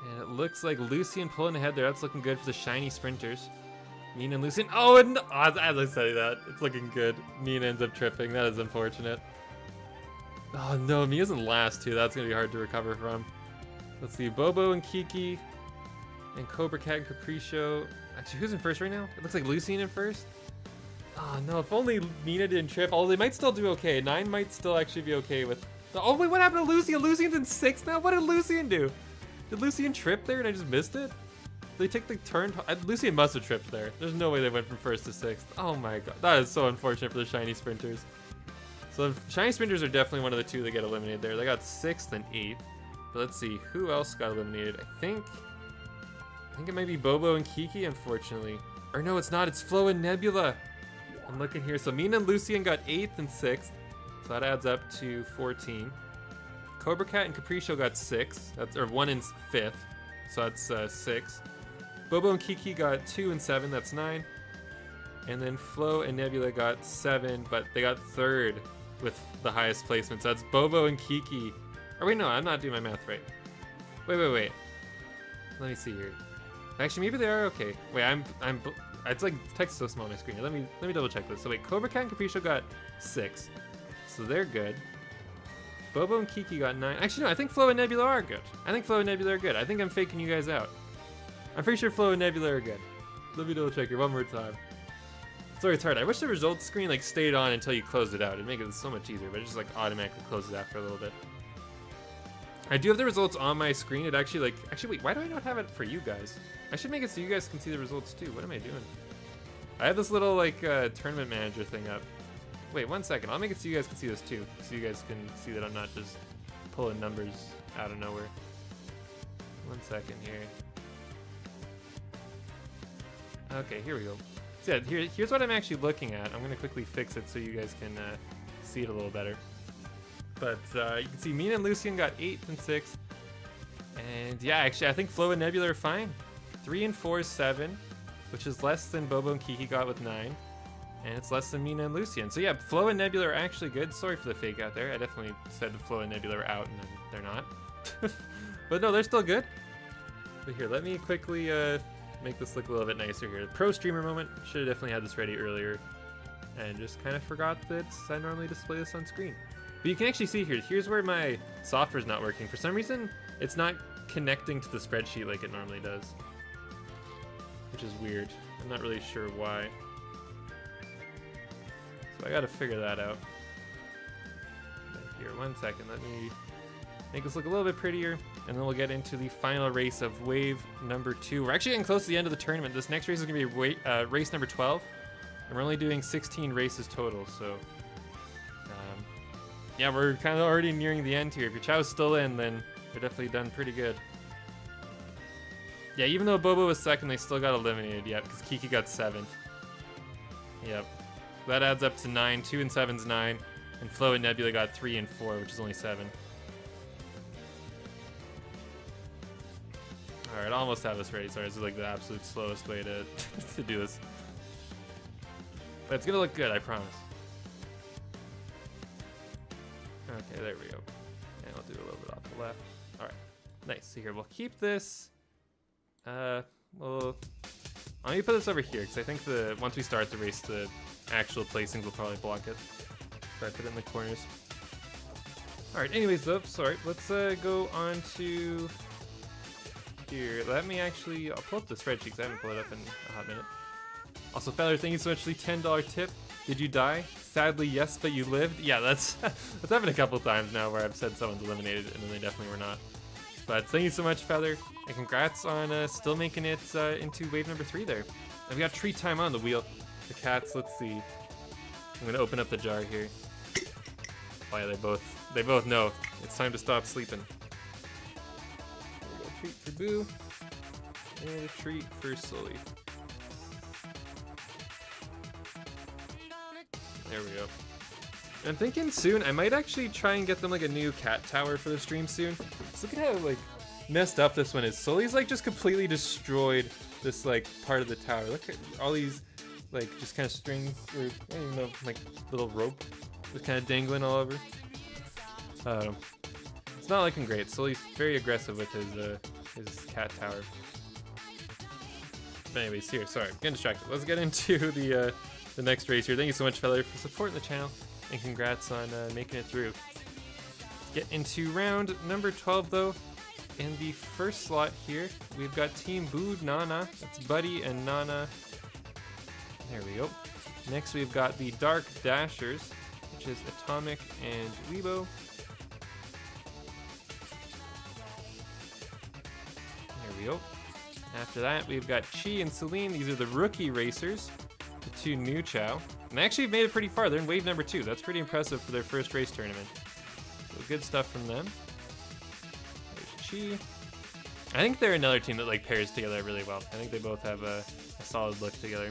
And it looks like Lucian pulling ahead there. That's looking good for the shiny sprinters. Nina and Lucian. Oh, and as I say that, it's looking good. Nina ends up tripping. That is unfortunate. Oh no, Mia's in last too. That's gonna be hard to recover from. Let's see, Bobo and Kiki and Cobra Cat and Capriccio. Actually, who's in first right now? It looks like Lucian in first. Oh no, if only Nina didn't trip. Although they might still do okay. 9 might still actually be okay with. Oh wait, what happened to Lucian? Lucian's in 6th now? What did Lucian do? Did Lucian trip there and I just missed it? They take the turn. Lucian must have tripped there. There's no way they went from 1st to 6th. Oh my god, that is so unfortunate for the shiny sprinters. So the shiny sprinters are definitely one of the 2 that get eliminated there. They got 6th and 8th. But let's see, who else got eliminated? I think it might be Bobo and Kiki, unfortunately. Or no, it's not. It's Flo and Nebula. I'm looking here. So Mina and Lucian got 8th and 6th. So that adds up to 14. Cobra Cat and Capriccio got 6. That's or 1 and 5th. So that's 6. Bobo and Kiki got 2 and 7. That's 9. And then Flo and Nebula got 7, but they got 3rd with the highest placement. So that's Bobo and Kiki. Or wait, no, I'm not doing my math right. Wait. Let me see here. Actually, maybe they are okay. Wait, it's like text so small on my screen. Let me double check this. So wait, Cobra Cat and Capriccio got 6, so they're good. Bobo and Kiki got 9. Actually, no, I think Flo and Nebula are good. I think I'm faking you guys out. I'm pretty sure Flo and Nebula are good. Let me double check here one more time. Sorry, it's hard. I wish the results screen like stayed on until you closed it out. It'd make it so much easier, but it just like automatically closes after a little bit. I do have the results on my screen. It actually wait, why do I not have it for you guys? I should make it so you guys can see the results too. What am I doing? I have this little like tournament manager thing up. Wait, 1 second. I'll make it so you guys can see this too, so you guys can see that I'm not just pulling numbers out of nowhere. 1 second here. Okay, here we go. So yeah, here's what I'm actually looking at. I'm gonna quickly fix it so you guys can see it a little better. But you can see Mina and Lucian got 8 and 6. And yeah, actually, I think Flo and Nebula are fine. 3 and 4 is 7, which is less than Bobo and Kiki got with 9. And it's less than Mina and Lucian. So yeah, Flo and Nebula are actually good. Sorry for the fake out there. I definitely said Flo and Nebula are out, and then they're not. But no, they're still good. But here, let me quickly make this look a little bit nicer here. Pro streamer moment. Should have definitely had this ready earlier. And just kind of forgot that I normally display this on screen. But you can actually see here, here's where my software's not working. For some reason, it's not connecting to the spreadsheet like it normally does. Which is weird. I'm not really sure why. So I gotta figure that out. Here, 1 second, let me make this look a little bit prettier, and then we'll get into the final race of wave number 2. We're actually getting close to the end of the tournament. This next race is gonna be race number 12, and we're only doing 16 races total, so yeah, we're kind of already nearing the end here. If your Chao's still in, then they're definitely done pretty good. Yeah, even though Bobo was second, they still got eliminated yet, because Kiki got 7th. Yep. That adds up to 9. 2 and 7's 9. And Flo and Nebula got 3 and 4, which is only 7. Alright, almost have this ready. Sorry, this is like the absolute slowest way to, to do this. But it's gonna look good, I promise. Okay, there we go. And I'll do a little bit off the left. Alright, nice. So here, we'll keep this. Well, let me put this over here, because I think once we start the race, the actual placings will probably block it. So I put it in the corners. Alright, anyways, though, sorry, let's go on to here. Let me actually, I'll pull up the spreadsheet, because I haven't pulled it up in a hot minute. Also, Feather, thank you so much for the $10 tip. Did you die? Sadly, yes, but you lived. Yeah, that's happened a couple times now where I've said someone's eliminated, and then they definitely were not. But thank you so much, Feather, and congrats on still making it into wave number 3 there. And we got treat time on the wheel. The cats, let's see. I'm gonna open up the jar here. Oh yeah, they both know. It's time to stop sleeping. There we go, treat for Boo. And a treat for Sully. There we go. I'm thinking soon, I might actually try and get them like a new cat tower for the stream soon. Just look at how like messed up this one is. Sully's like just completely destroyed this like part of the tower. Look at all these like just kind of strings, or I don't even know, like little rope just kind of dangling all over. It's not looking great. Sully's very aggressive with his cat tower. But anyways, here, sorry, I'm getting distracted. Let's get into the next race here. Thank you so much, Feather, for supporting the channel. And congrats on making it through. Get into round number 12 though. In the first slot here, we've got Team Boo Nana. That's Buddy and Nana. There we go. Next we've got the Dark Dashers, which is Atomic and Weibo. There we go. After that, we've got Chi and Celine. These are the rookie racers. The 2 new Chao. And they actually made it pretty far. They're in wave number 2. That's pretty impressive for their first race tournament. So good stuff from them. There's Chi. I think they're another team that like pairs together really well. I think they both have a solid look together.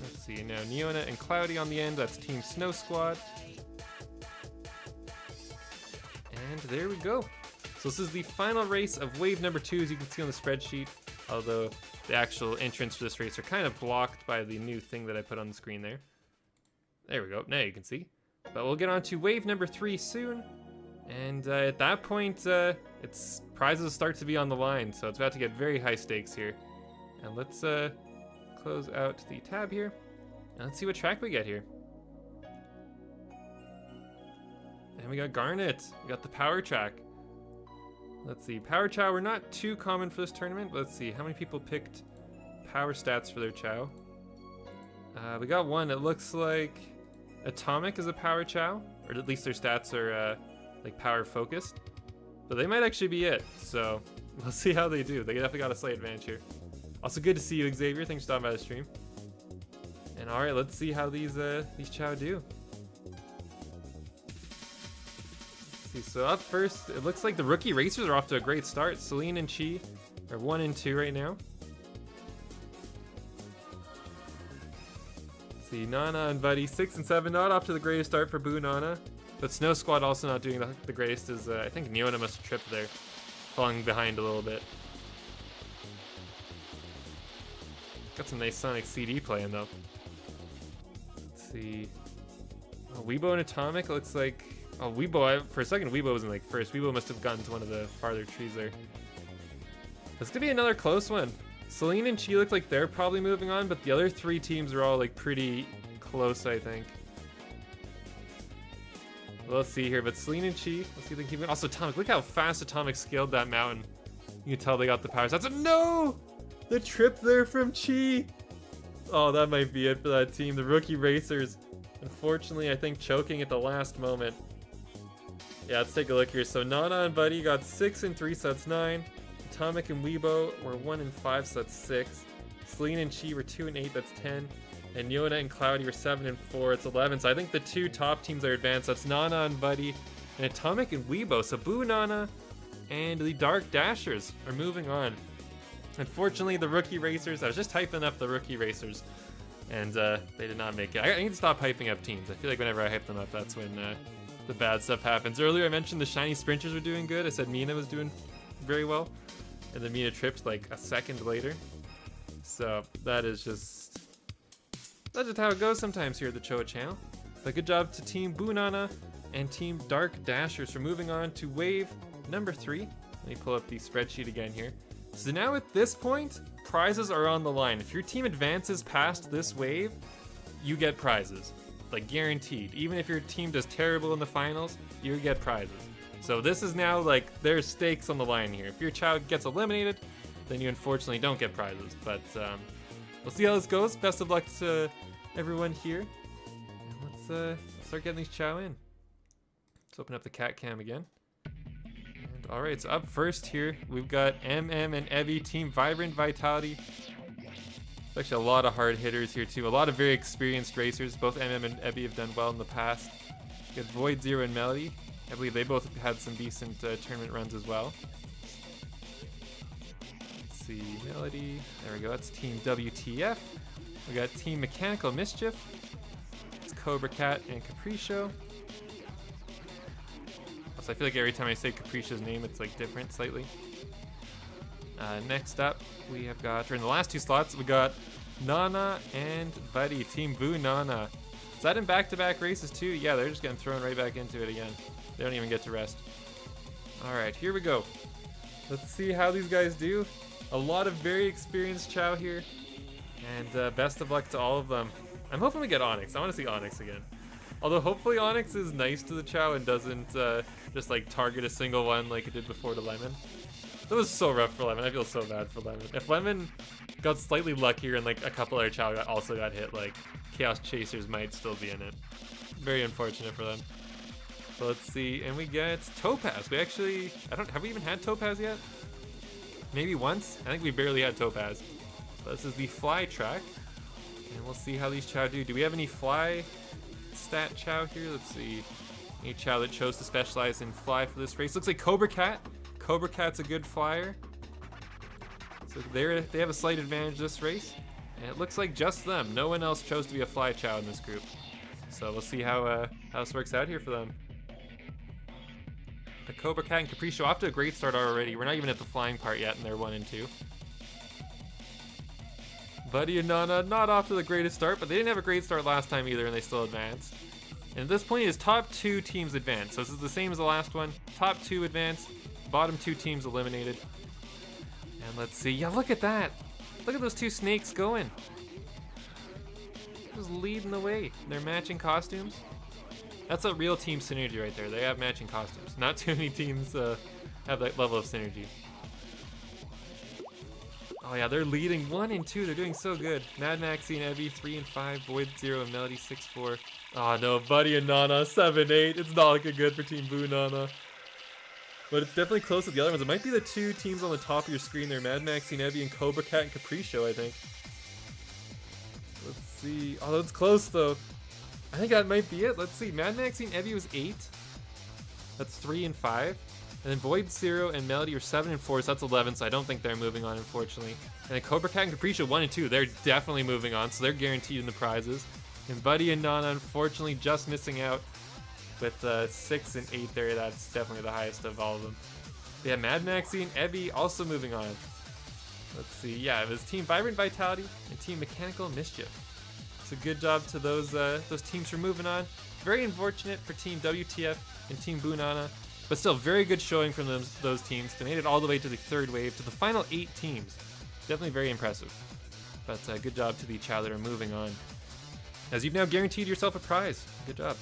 Let's see, now Neona and Cloudy on the end. That's Team Snow Squad. And there we go. So this is the final race of wave number 2, as you can see on the spreadsheet. Although the actual entrance for this race are kind of blocked by the new thing that I put on the screen there. There we go. Now you can see. But we'll get on to wave number 3 soon. And at that point, its prizes start to be on the line, so it's about to get very high stakes here. And let's close out the tab here, and let's see what track we get here. And we got Garnet. We got the power track. Let's see, Power Chow were not too common for this tournament, but let's see, how many people picked power stats for their Chow? We got one. It looks like Atomic is a power Chow, or at least their stats are like power focused. But they might actually be it, so we'll see how they do. They definitely got a slight advantage here. Also good to see you, Xavier. Thanks for stopping by the stream. And all right, let's see how these Chow do. See, so up first, it looks like the rookie racers are off to a great start. Celine and Chi are 1 and 2 right now. Let's see, Nana and Buddy 6 and 7, not off to the greatest start for Boo Nana. But Snow Squad also not doing the greatest, as I think Neona must have tripped there, falling behind a little bit. Got some nice Sonic CD playing though. Let's see, Weibo and Atomic, it looks like. Oh, Weibo, for a second Weibo was in like first. Weibo must have gotten to one of the farther trees there. This could be another close one. Celine and Chi look like they're probably moving on, but the other 3 teams are all like pretty close, I think. Well, let's see here, but Celine and Chi, let's see if they keep going. Also Atomic, look how fast Atomic scaled that mountain. You can tell they got the powers. That's a no! The trip there from Chi! Oh, that might be it for that team. The rookie racers, unfortunately, I think choking at the last moment. Yeah, let's take a look here. So Nana and Buddy got 6 and 3, so that's 9. Atomic and Weibo were 1 and 5, so that's 6. Celine and Chi were 2 and 8, that's 10. And Yona and Cloudy were 7 and 4, it's 11. So I think the 2 top teams are advanced. That's Nana and Buddy, and Atomic and Weibo. So Boo Nana and the Dark Dashers are moving on. Unfortunately, the rookie racers, I was just hyping up the rookie racers, and they did not make it. I need to stop hyping up teams. I feel like whenever I hype them up, that's when the bad stuff happens. Earlier I mentioned the shiny sprinters were doing good. I said Mina was doing very well, and then Mina tripped like a second later. So that's just how it goes sometimes here at the Choa channel. But good job to Team Bunana and Team Dark Dashers for moving on to wave number 3. Let me pull up the spreadsheet again here. So now at this point, prizes are on the line. If your team advances past this wave, you get prizes. Like guaranteed. Even if your team does terrible in the finals, you get prizes. So this is now like, there's stakes on the line here. If your child gets eliminated, then you unfortunately don't get prizes. But we'll see how this goes. Best of luck to everyone here. And let's start getting these Chow in. Let's open up the cat cam again. And all right, so up first here, we've got MM and Evie, Team Vibrant Vitality. There's actually a lot of hard hitters here too. A lot of very experienced racers. Both MM and Evie have done well in the past. We got Void Zero and Melody. I believe they both had some decent tournament runs as well. Let's see, Melody. There we go. That's Team WTF. We got Team Mechanical Mischief. It's Cobra Cat and Capriccio. Also, I feel like every time I say Capriccio's name, it's like different slightly. Next up, we have got, or in the last 2 slots, we got Nana and Buddy, Team Boo Nana. Is that in back-to-back races too? Yeah, they're just getting thrown right back into it again. They don't even get to rest. All right, here we go. Let's see how these guys do. A lot of very experienced Chow here, and best of luck to all of them. I'm hoping we get Onyx. I want to see Onyx again. Although hopefully Onyx is nice to the Chow and doesn't just like target a single one like it did before to Lemon. That was so rough for Lemon. I feel so bad for Lemon. If Lemon got slightly luckier and like a couple other Chow also got hit, like Chaos Chasers might still be in it. Very unfortunate for them. But let's see, and we get Topaz. We actually, have we even had Topaz yet? Maybe once? I think we barely had Topaz. But this is the Fly track, and we'll see how these Chow do. Do we have any Fly stat Chow here? Let's see. Any Chow that chose to specialize in Fly for this race? Looks like Cobra Cat. Cobra Cat's a good flyer. So they have a slight advantage this race. And it looks like just them. No one else chose to be a Fly Chow in this group. So we'll see how this works out here for them. The Cobra Cat and Capriccio off to a great start already. We're not even at the flying part yet, and they're 1 and 2. Buddy and Nana not off to the greatest start, but they didn't have a great start last time either, and they still advanced. And at this point, it is top 2 teams advance. So this is the same as the last one. Top 2 advance, bottom 2 teams eliminated. And let's see. Yeah, look at that. Look at those 2 snakes going. Just leading the way. They're matching costumes. That's a real team synergy right there. They have matching costumes. Not too many teams have that level of synergy. Oh yeah, they're leading 1 and 2. They're doing so good. Mad Maxie and Evie 3 and 5. Void 0 and Melody 6-4. Oh no, Buddy and Nana 7-8. It's not looking good for Team Boo Nana. But it's definitely close with the other ones. It might be the 2 teams on the top of your screen there. Mad Maxie and Evie and Cobra Cat and Capriccio, I think. Let's see. Oh, that's close though. I think that might be it. Let's see. Mad Maxie and Evie was 8. That's 3 and 5. And then Void 0 and Melody are 7 and 4, so that's 11, so I don't think they're moving on, unfortunately. And then Cobra Cat and Capriccio 1 and 2, they're definitely moving on, so they're guaranteed in the prizes. And Buddy and Nana, unfortunately, just missing out with 6 and 8 there. That's definitely the highest of all of them. We have Mad Maxie and Evie also moving on. Let's see. Yeah, it was Team Vibrant Vitality and Team Mechanical Mischief. So good job to those teams for moving on. Very unfortunate for Team WTF and Team Boo Nana, but still very good showing from those teams. They made it all the way to the 3rd wave, to the final 8 teams. Definitely very impressive. But good job to the Chao that are moving on, as you've now guaranteed yourself a prize. Good job.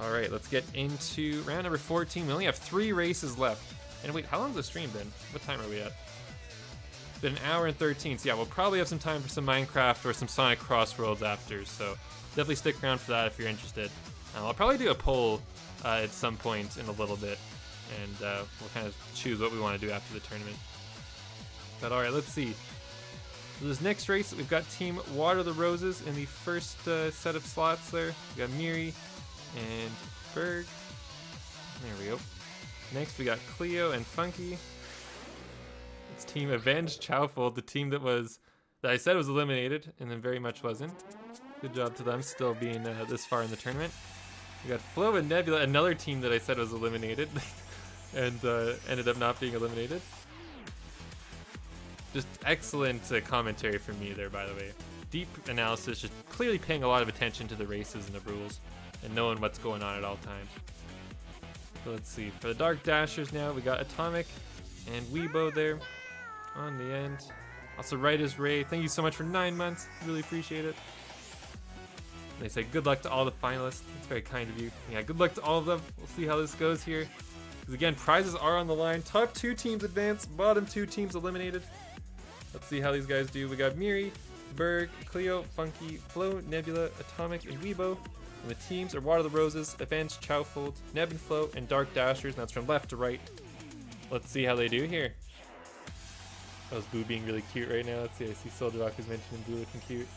All right, let's get into round number 14. We only have 3 races left. And wait, how long's the stream been? What time are we at? It's been an hour and 13. So yeah, we'll probably have some time for some Minecraft or some Sonic Crossworlds after. So definitely stick around for that if you're interested. I'll probably do a poll at some point in a little bit, and we'll kind of choose what we want to do after the tournament. But all right, let's see. So this next race, we've got Team Water the Roses in the first set of slots there. We got Miri and Berg. There we go. Next, we got Cleo and Funky. It's Team Avenged Chowfold, the team that I said was eliminated, and then very much wasn't. Good job to them still being this far in the tournament. We got Flo and Nebula, another team that I said was eliminated, and ended up not being eliminated. Just excellent commentary from me there, by the way. Deep analysis, just clearly paying a lot of attention to the races and the rules, and knowing what's going on at all times. So let's see. For the Dark Dashers now, we got Atomic and Weibo there on the end. Also, Right as Ray, thank you so much for 9 months. Really appreciate it. They say good luck to all the finalists. That's very kind of you. Yeah, good luck to all of them. We'll see how this goes here. Because again, prizes are on the line. Top 2 teams advance, bottom 2 teams eliminated. Let's see how these guys do. We got Miri, Berg, Cleo, Funky, Flo, Nebula, Atomic, and Weibo. And the teams are Water the Roses, Avenged Chowfold, Neb and Flo, and Dark Dashers. And that's from left to right. Let's see how they do here. That was Boo being really cute right now. Let's see. I see Soldier Rock is mentioned Boo looking cute.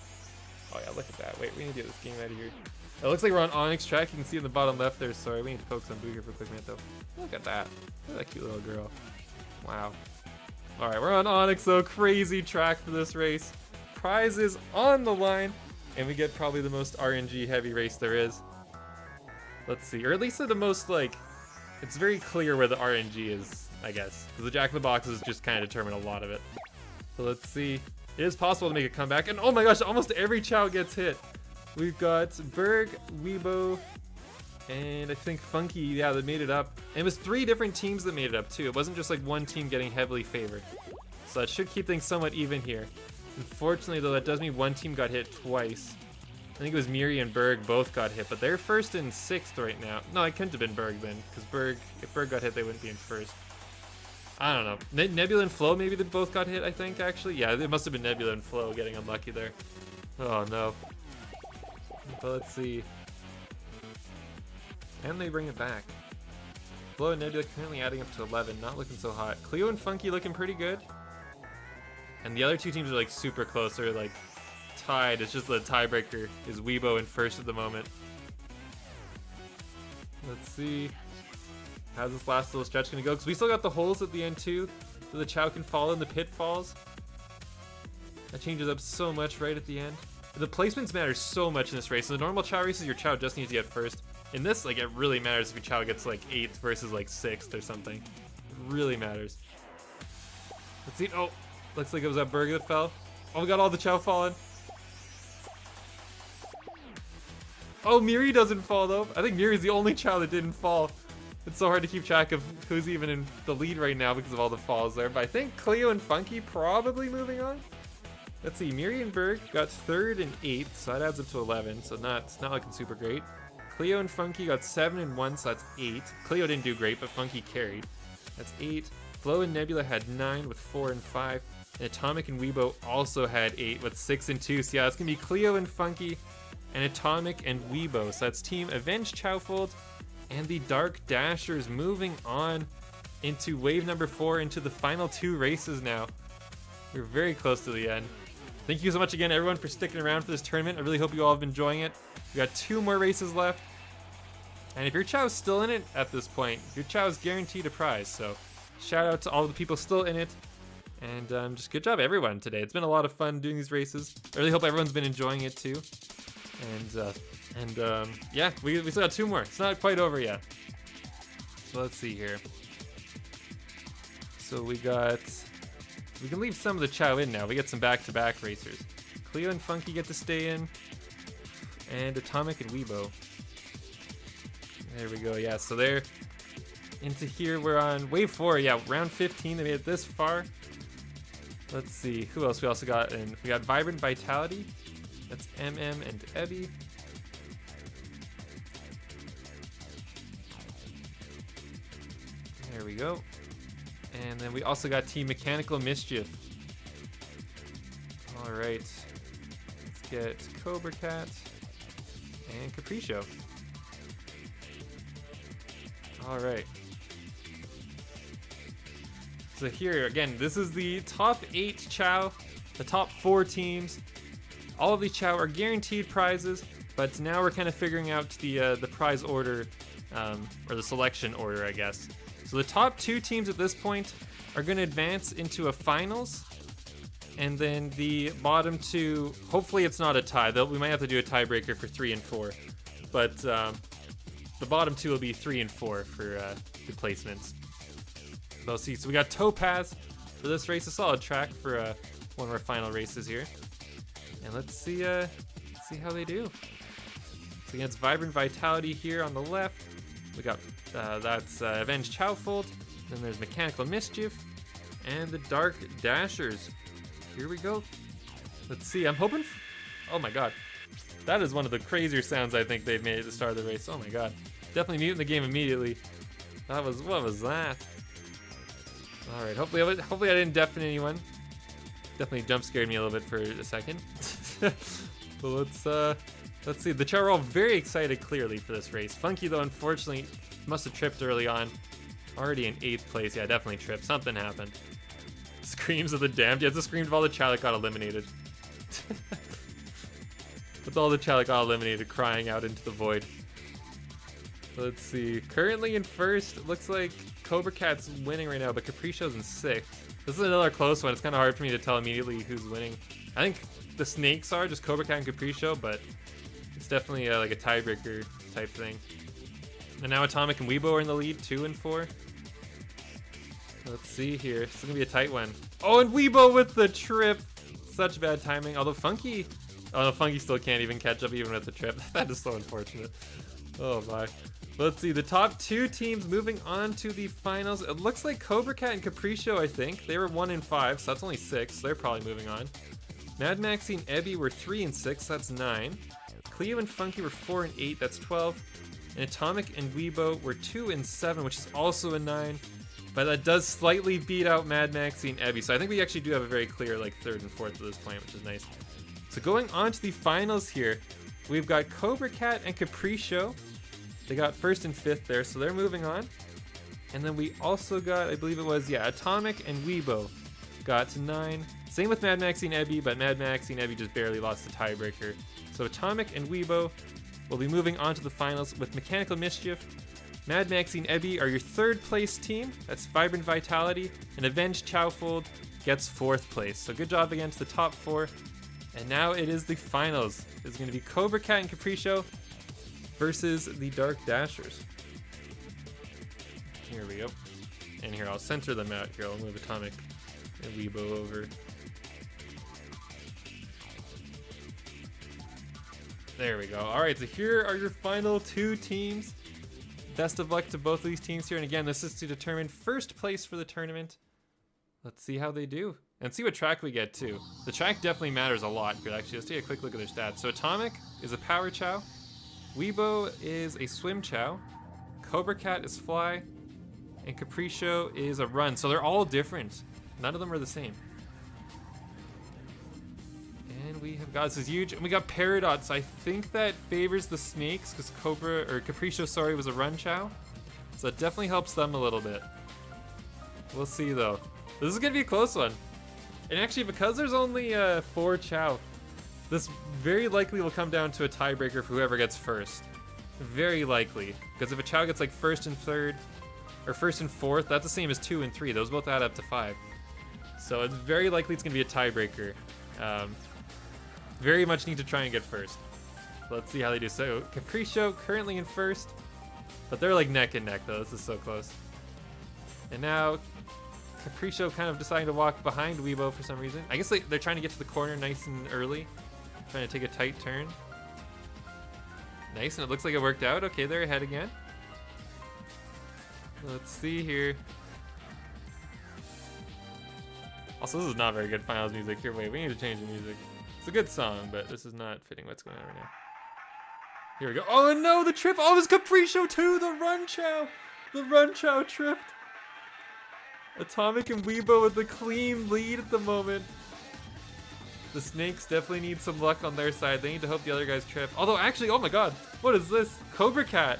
Oh yeah, look at that. Wait, we need to get this game out of here. It looks like we're on Onyx track. You can see in the bottom left there. Sorry, we need to focus on Boo here for a quick minute though. Look at that. Look at that cute little girl. Wow. Alright, we're on Onyx though. Crazy track for this race. Prizes on the line. And we get probably the most RNG heavy race there is. Let's see. Or at least the most, like, it's very clear where the RNG is, I guess. Because the Jack in the Boxes just kind of determine a lot of it. So let's see. It is possible to make a comeback. And oh my gosh, almost every Chao gets hit. We've got Berg, Weibo, and I think Funky. Yeah, that made it up. And it was 3 different teams that made it up too. It wasn't just like one team getting heavily favored. So that should keep things somewhat even here. Unfortunately though, that does mean one team got hit twice. I think it was Miri and Berg both got hit, but they're 1st and 6th right now. No, it couldn't have been Berg then, because if Berg got hit, they wouldn't be in 1st. I don't know. Nebula and Flo, maybe they both got hit, I think, actually. Yeah, it must have been Nebula and Flo getting unlucky there. Oh, no. But let's see. Can they bring it back? Flo and Nebula currently adding up to 11. Not looking so hot. Cleo and Funky looking pretty good. And the other 2 teams are, like, super close. They're, like, tied. It's just the tiebreaker is Weibo in 1st at the moment. Let's see. How's this last little stretch gonna go? Because we still got the holes at the end too, so the Chao can fall in the pitfalls. That changes up so much right at the end. The placements matter so much in this race. In the normal Chao races, your Chao just needs to get 1st. In this, like, it really matters if your Chao gets like 8th versus like 6th or something. It really matters. Let's see. Oh, looks like it was that Berg that fell. Oh, we got all the Chao falling. Oh, Miri doesn't fall though. I think Miri's the only Chao that didn't fall. It's so hard to keep track of who's even in the lead right now because of all the falls there. But I think Cleo and Funky probably moving on. Let's see, Miri and Berg got 3rd and 8th, so that adds up to 11. So it's not looking super great. Cleo and Funky got 7 and 1, so that's 8. Cleo didn't do great, but Funky carried. That's 8. Flo and Nebula had 9 with 4 and 5. And Atomic and Weibo also had 8 with 6 and 2. So yeah, it's gonna be Cleo and Funky and Atomic and Weibo. So that's Team Avenged Chaofold and the Dark Dashers moving on into wave number 4, into the final 2 races now. We're very close to the end. Thank you so much again, everyone, for sticking around for this tournament. I really hope you all have been enjoying it. We got 2 more races left. And if your Chao's still in it at this point, your Chao's guaranteed a prize. So shout out to all the people still in it. And just good job, everyone, today. It's been a lot of fun doing these races. I really hope everyone's been enjoying it, too. Yeah, we still got 2 more. It's not quite over yet. So let's see here. So we can leave some of the Chao in now. We get some back-to-back racers. Cleo and Funky get to stay in. And Atomic and Weibo. There we go, yeah, so they're into here. We're on wave 4, yeah, round 15. They made it this far. Let's see, who else we also got in? We got Vibrant Vitality. That's MM and Ebby. There we go. And then we also got Team Mechanical Mischief. All right, let's get Cobra Cat and Capriccio. All right. So here, again, this is the top 8 Chao, the top 4 teams. All of these Chao are guaranteed prizes, but now we're kind of figuring out the prize order, or the selection order, I guess. So the top 2 teams at this point are going to advance into a finals, and then the bottom 2, hopefully it's not a tie. We might have to do a tiebreaker for 3 and 4, but the bottom 2 will be 3 and 4 for the placements. Those seats. So we got Topaz for this race, a solid track for one of our final races here. And let's see how they do. So against Vibrant Vitality here on the left, we got that's Avenged Chaofold. Then there's Mechanical Mischief and the Dark Dashers. Here we go. Let's see. I'm hoping. Oh my God, that is one of the crazier sounds I think they've made at the start of the race. Oh my God, definitely muting the game immediately. What was that? All right. Hopefully I didn't deafen anyone. Definitely jump scared me a little bit for a second. But let's see. The Chao are all very excited clearly for this race. Funky though, unfortunately, must have tripped early on. Already in 8th place. Yeah, definitely tripped. Something happened. Screams of the damned. Yeah, it's the screams of all the Chao that got eliminated. With all the Chao that got eliminated crying out into the void. Let's see. Currently in first, it looks like Cobra Cat's winning right now, but Capriccio's in 6th. This is another close one. It's kind of hard for me to tell immediately who's winning. I think the snakes are just Cobra Cat and Capriccio, but it's definitely like a tiebreaker type thing. And now Atomic and Weibo are in the lead, 2 and 4. Let's see here. This is gonna be a tight one. Oh, and Weibo with the trip. Such bad timing. Although Funky, oh no, Funky still can't even catch up even with the trip. That is so unfortunate. Oh my. Let's see, the top 2 teams moving on to the finals. It looks like Cobra Cat and Capriccio, I think. They were 1 and 5, so that's only 6. So they're probably moving on. Mad Maxie and Ebby were 3 and 6, that's 9. Cleo and Funky were 4 and 8, that's 12. And Atomic and Weibo were 2 and 7, which is also a 9. But that does slightly beat out Mad Maxie and Ebby. So I think we actually do have a very clear like 3rd and 4th at this point, which is nice. So going on to the finals here, we've got Cobra Cat and Capriccio. They got 1st and 5th there, so they're moving on. And then we also got, I believe it was, yeah, Atomic and Weibo got to 9. Same with Mad Maxie and Ebby, but Mad Maxie and Ebby just barely lost the tiebreaker. So Atomic and Weibo will be moving on to the finals with Mechanical Mischief. Mad Maxie and Ebby are your 3rd place team. That's Vibrant Vitality. And Avenged Chaofold gets 4th place. So good job against the top 4. And now it is the finals. It's going to be Cobra Cat and Capriccio versus the Dark Dashers. Here we go. And here, I'll center them out here. I'll move Atomic and Weibo over. There we go. All right, so here are your final 2 teams. Best of luck to both of these teams here. And again, this is to determine first place for the tournament. Let's see how they do. And see what track we get too. The track definitely matters a lot here. Actually, let's take a quick look at their stats. So Atomic is a power Chao. Weibo is a swim Chao. Cobra Cat is fly. And Capriccio is a run. So they're all different. None of them are the same. And we have got, this is huge. And we got Paradots. I think that favors the snakes because Capriccio, sorry, was a run Chao. So it definitely helps them a little bit. We'll see though. This is gonna be a close one. And actually, because there's only 4 Chao, this very likely will come down to a tiebreaker for whoever gets first. Very likely. Because if a Chao gets like first and third, or first and fourth, that's the same as 2 and 3. Those both add up to 5. So it's very likely it's gonna be a tiebreaker. Very much need to try and get first. Let's see how they do. So Capriccio currently in first, but they're like neck and neck though. This is so close. And now Capriccio kind of deciding to walk behind Weibo for some reason. I guess they're trying to get to the corner nice and early. Trying to take a tight turn. Nice, and it looks like it worked out. Okay, they're ahead again. Let's see here. Also, this is not very good finals music. Here, wait, we need to change the music. It's a good song, but this is not fitting what's going on right now. Here we go. Oh no, the trip! Oh, it's Capriccio too! The run Chao! The run Chao tripped! Atomic and Weibo with the clean lead at the moment. The snakes definitely need some luck on their side. They need to hope the other guys trip. Although, actually, oh my god, what is this? Cobra Cat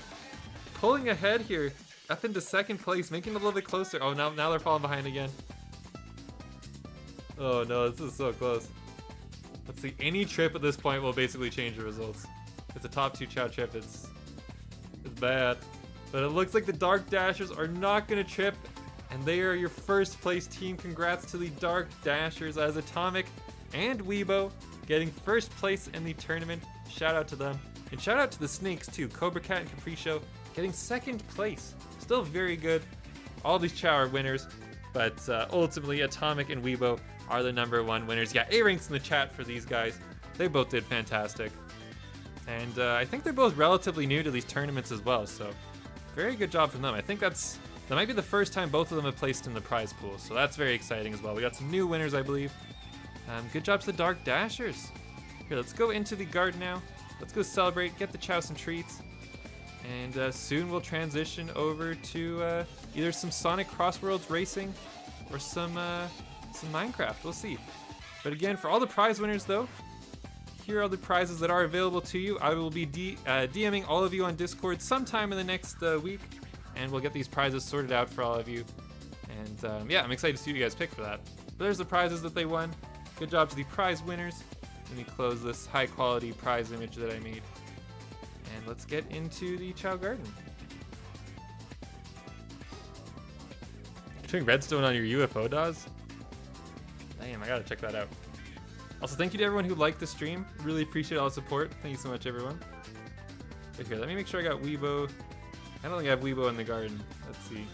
pulling ahead here, up into second place, making it a little bit closer. Oh, now they're falling behind again. Oh no, this is so close. Let's see, any trip at this point will basically change the results. It's a top 2 Chao trip, it's bad. But it looks like the Dark Dashers are not gonna trip, and they are your first place team. Congrats to the Dark Dashers as Atomic and Weibo getting first place in the tournament. Shout out to them. And shout out to the snakes too, Cobra Cat and Capriccio getting second place. Still very good. All these Chao are winners, but ultimately Atomic and Weibo are the #1 winners. Yeah, A ranks in the chat for these guys. They both did fantastic. And I think they're both relatively new to these tournaments as well, so very good job from them. I think that might be the first time both of them have placed in the prize pool, so that's very exciting as well. We got some new winners, I believe. Good job to the Dark Dashers. Here, let's go into the garden now. Let's go celebrate, get the Chao some treats. And soon we'll transition over to either some Sonic Crossworlds racing or some Minecraft. We'll see. But again, for all the prize winners though, here are the prizes that are available to you. I will be DMing all of you on Discord sometime in the next week, and we'll get these prizes sorted out for all of you. And yeah, I'm excited to see what you guys pick for that. But there's the prizes that they won. Good job to the prize winners. Let me close this high quality prize image that I made. And let's get into the Chao Garden. You're doing redstone on your UFO DAWs? Damn, I gotta check that out. Also, thank you to everyone who liked the stream. Really appreciate all the support. Thank you so much, everyone. But here, let me make sure I got Weibo. I don't think I have Weibo in the garden. Let's see.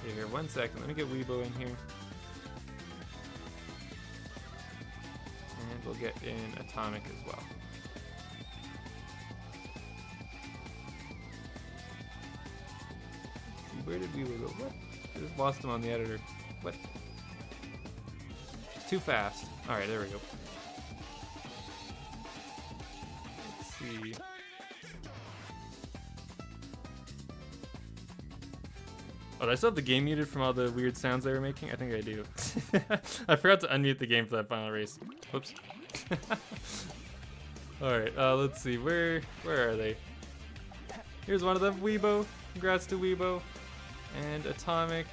Okay, here, 1 second. Let me get Weibo in here. And we'll get in Atomic as well. See, where did Weibo go? What? I just lost him on the editor. What? It's too fast. Alright, there we go. Let's see. Oh, do I still have the game muted from all the weird sounds they were making? I think I do. I forgot to unmute the game for that final race. Whoops. Alright, let's see. Where are they? Here's one of them, Weibo. Congrats to Weibo. And Atomic.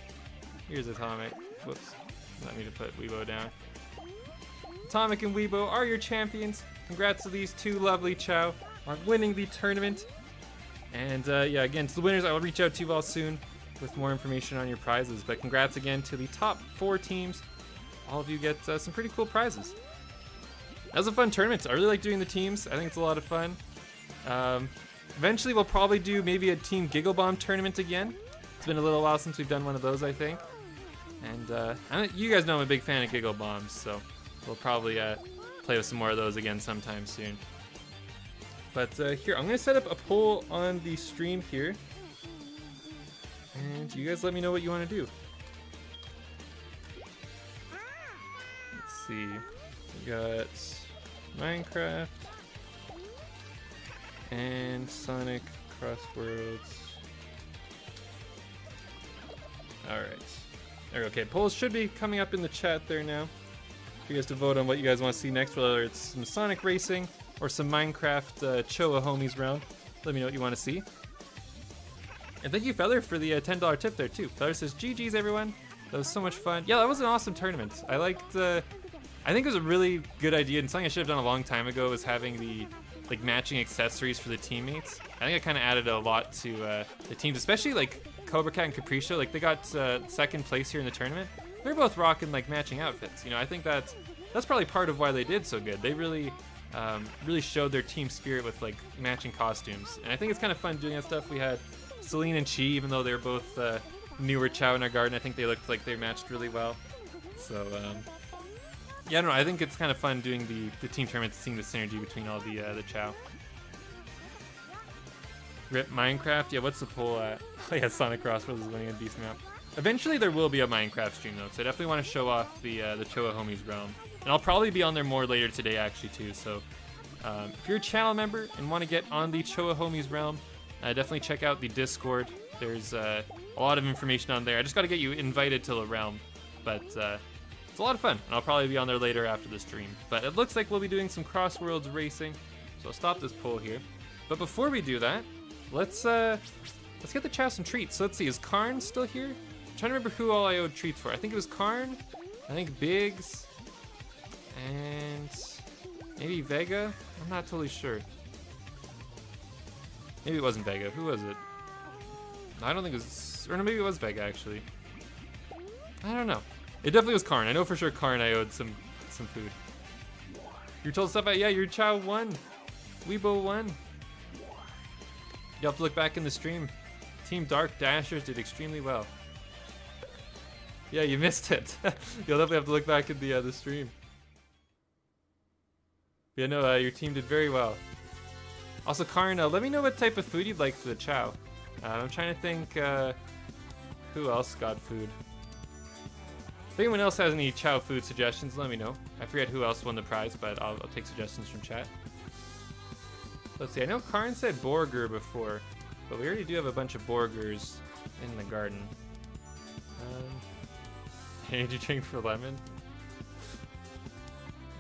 Here's Atomic. Whoops. Not me to put Weibo down. Atomic and Weibo are your champions. Congrats to these two lovely Chao on winning the tournament. And yeah, again, to the winners, I will reach out to you all soon with more information on your prizes. But congrats again to the top 4 teams. All of you get some pretty cool prizes. That was a fun tournament. I really like doing the teams. I think it's a lot of fun. Eventually, we'll probably do maybe a Team Giggle Bomb tournament again. It's been a little while since we've done one of those, I think. And you guys know I'm a big fan of Giggle Bombs, so we'll probably play with some more of those again sometime soon. But here, I'm gonna set up a poll on the stream here. And you guys let me know what you want to do. Let's see. We got Minecraft and Sonic Crossworlds. Alright. There we go. Okay, polls should be coming up in the chat there now. For you guys to vote on what you guys want to see next, whether it's some Sonic racing or some Minecraft Choa homies round. Let me know what you want to see. And thank you, Feather, for the $10 tip there too. Feather says, GG's everyone. That was so much fun. Yeah, that was an awesome tournament. I liked, I think it was a really good idea, and something I should have done a long time ago was having the like matching accessories for the teammates. I think it kind of added a lot to the teams, especially like Cobra Cat and Capriccio. Like they got second place here in the tournament. They're both rocking like matching outfits. You know, I think that's probably part of why they did so good. They really showed their team spirit with like matching costumes, and I think it's kind of fun doing that stuff. We had Celine and Chi, even though they're both newer Chao in our garden, I think they looked like they matched really well. So yeah, I don't know. I think it's kind of fun doing the team tournaments, seeing the synergy between all the Chao. Rip Minecraft. Yeah, what's the poll at? Oh yeah, Sonic Crossworlds is winning a decent amount. Eventually there will be a Minecraft stream though, so I definitely want to show off the Choa homies realm, and I'll probably be on there more later today actually too. So if you're a channel member and want to get on the Choa homies realm, definitely check out the Discord. There's a lot of information on there. I just got to get you invited to the realm, but it's a lot of fun, and I'll probably be on there later after the stream. But it looks like we'll be doing some Crossworlds racing, so I'll stop this poll here. But before we do that, let's get the Chao some treats. So let's see, is Karn still here? I'm trying to remember who all I owed treats for. I think it was Karn, I think Biggs, and maybe Vega? I'm not totally sure. Maybe it wasn't Vega. Who was it? I don't think it was, or no, maybe it was Vega actually. I don't know. It definitely was Karn. I know for sure Karn I owed some food. You're told stuff about, yeah, your Chao won. Weibo won. You'll have to look back in the stream. Team Dark Dashers did extremely well. Yeah, you missed it. You'll definitely have to look back at the stream. Yeah, no, your team did very well. Also, Karn, let me know what type of food you'd like for the Chao. I'm trying to think who else got food. If anyone else has any Chao food suggestions, let me know. I forget who else won the prize, but I'll take suggestions from chat. Let's see, I know Karn said burger before, but we already do have a bunch of burgers in the garden. Energy drink for lemon?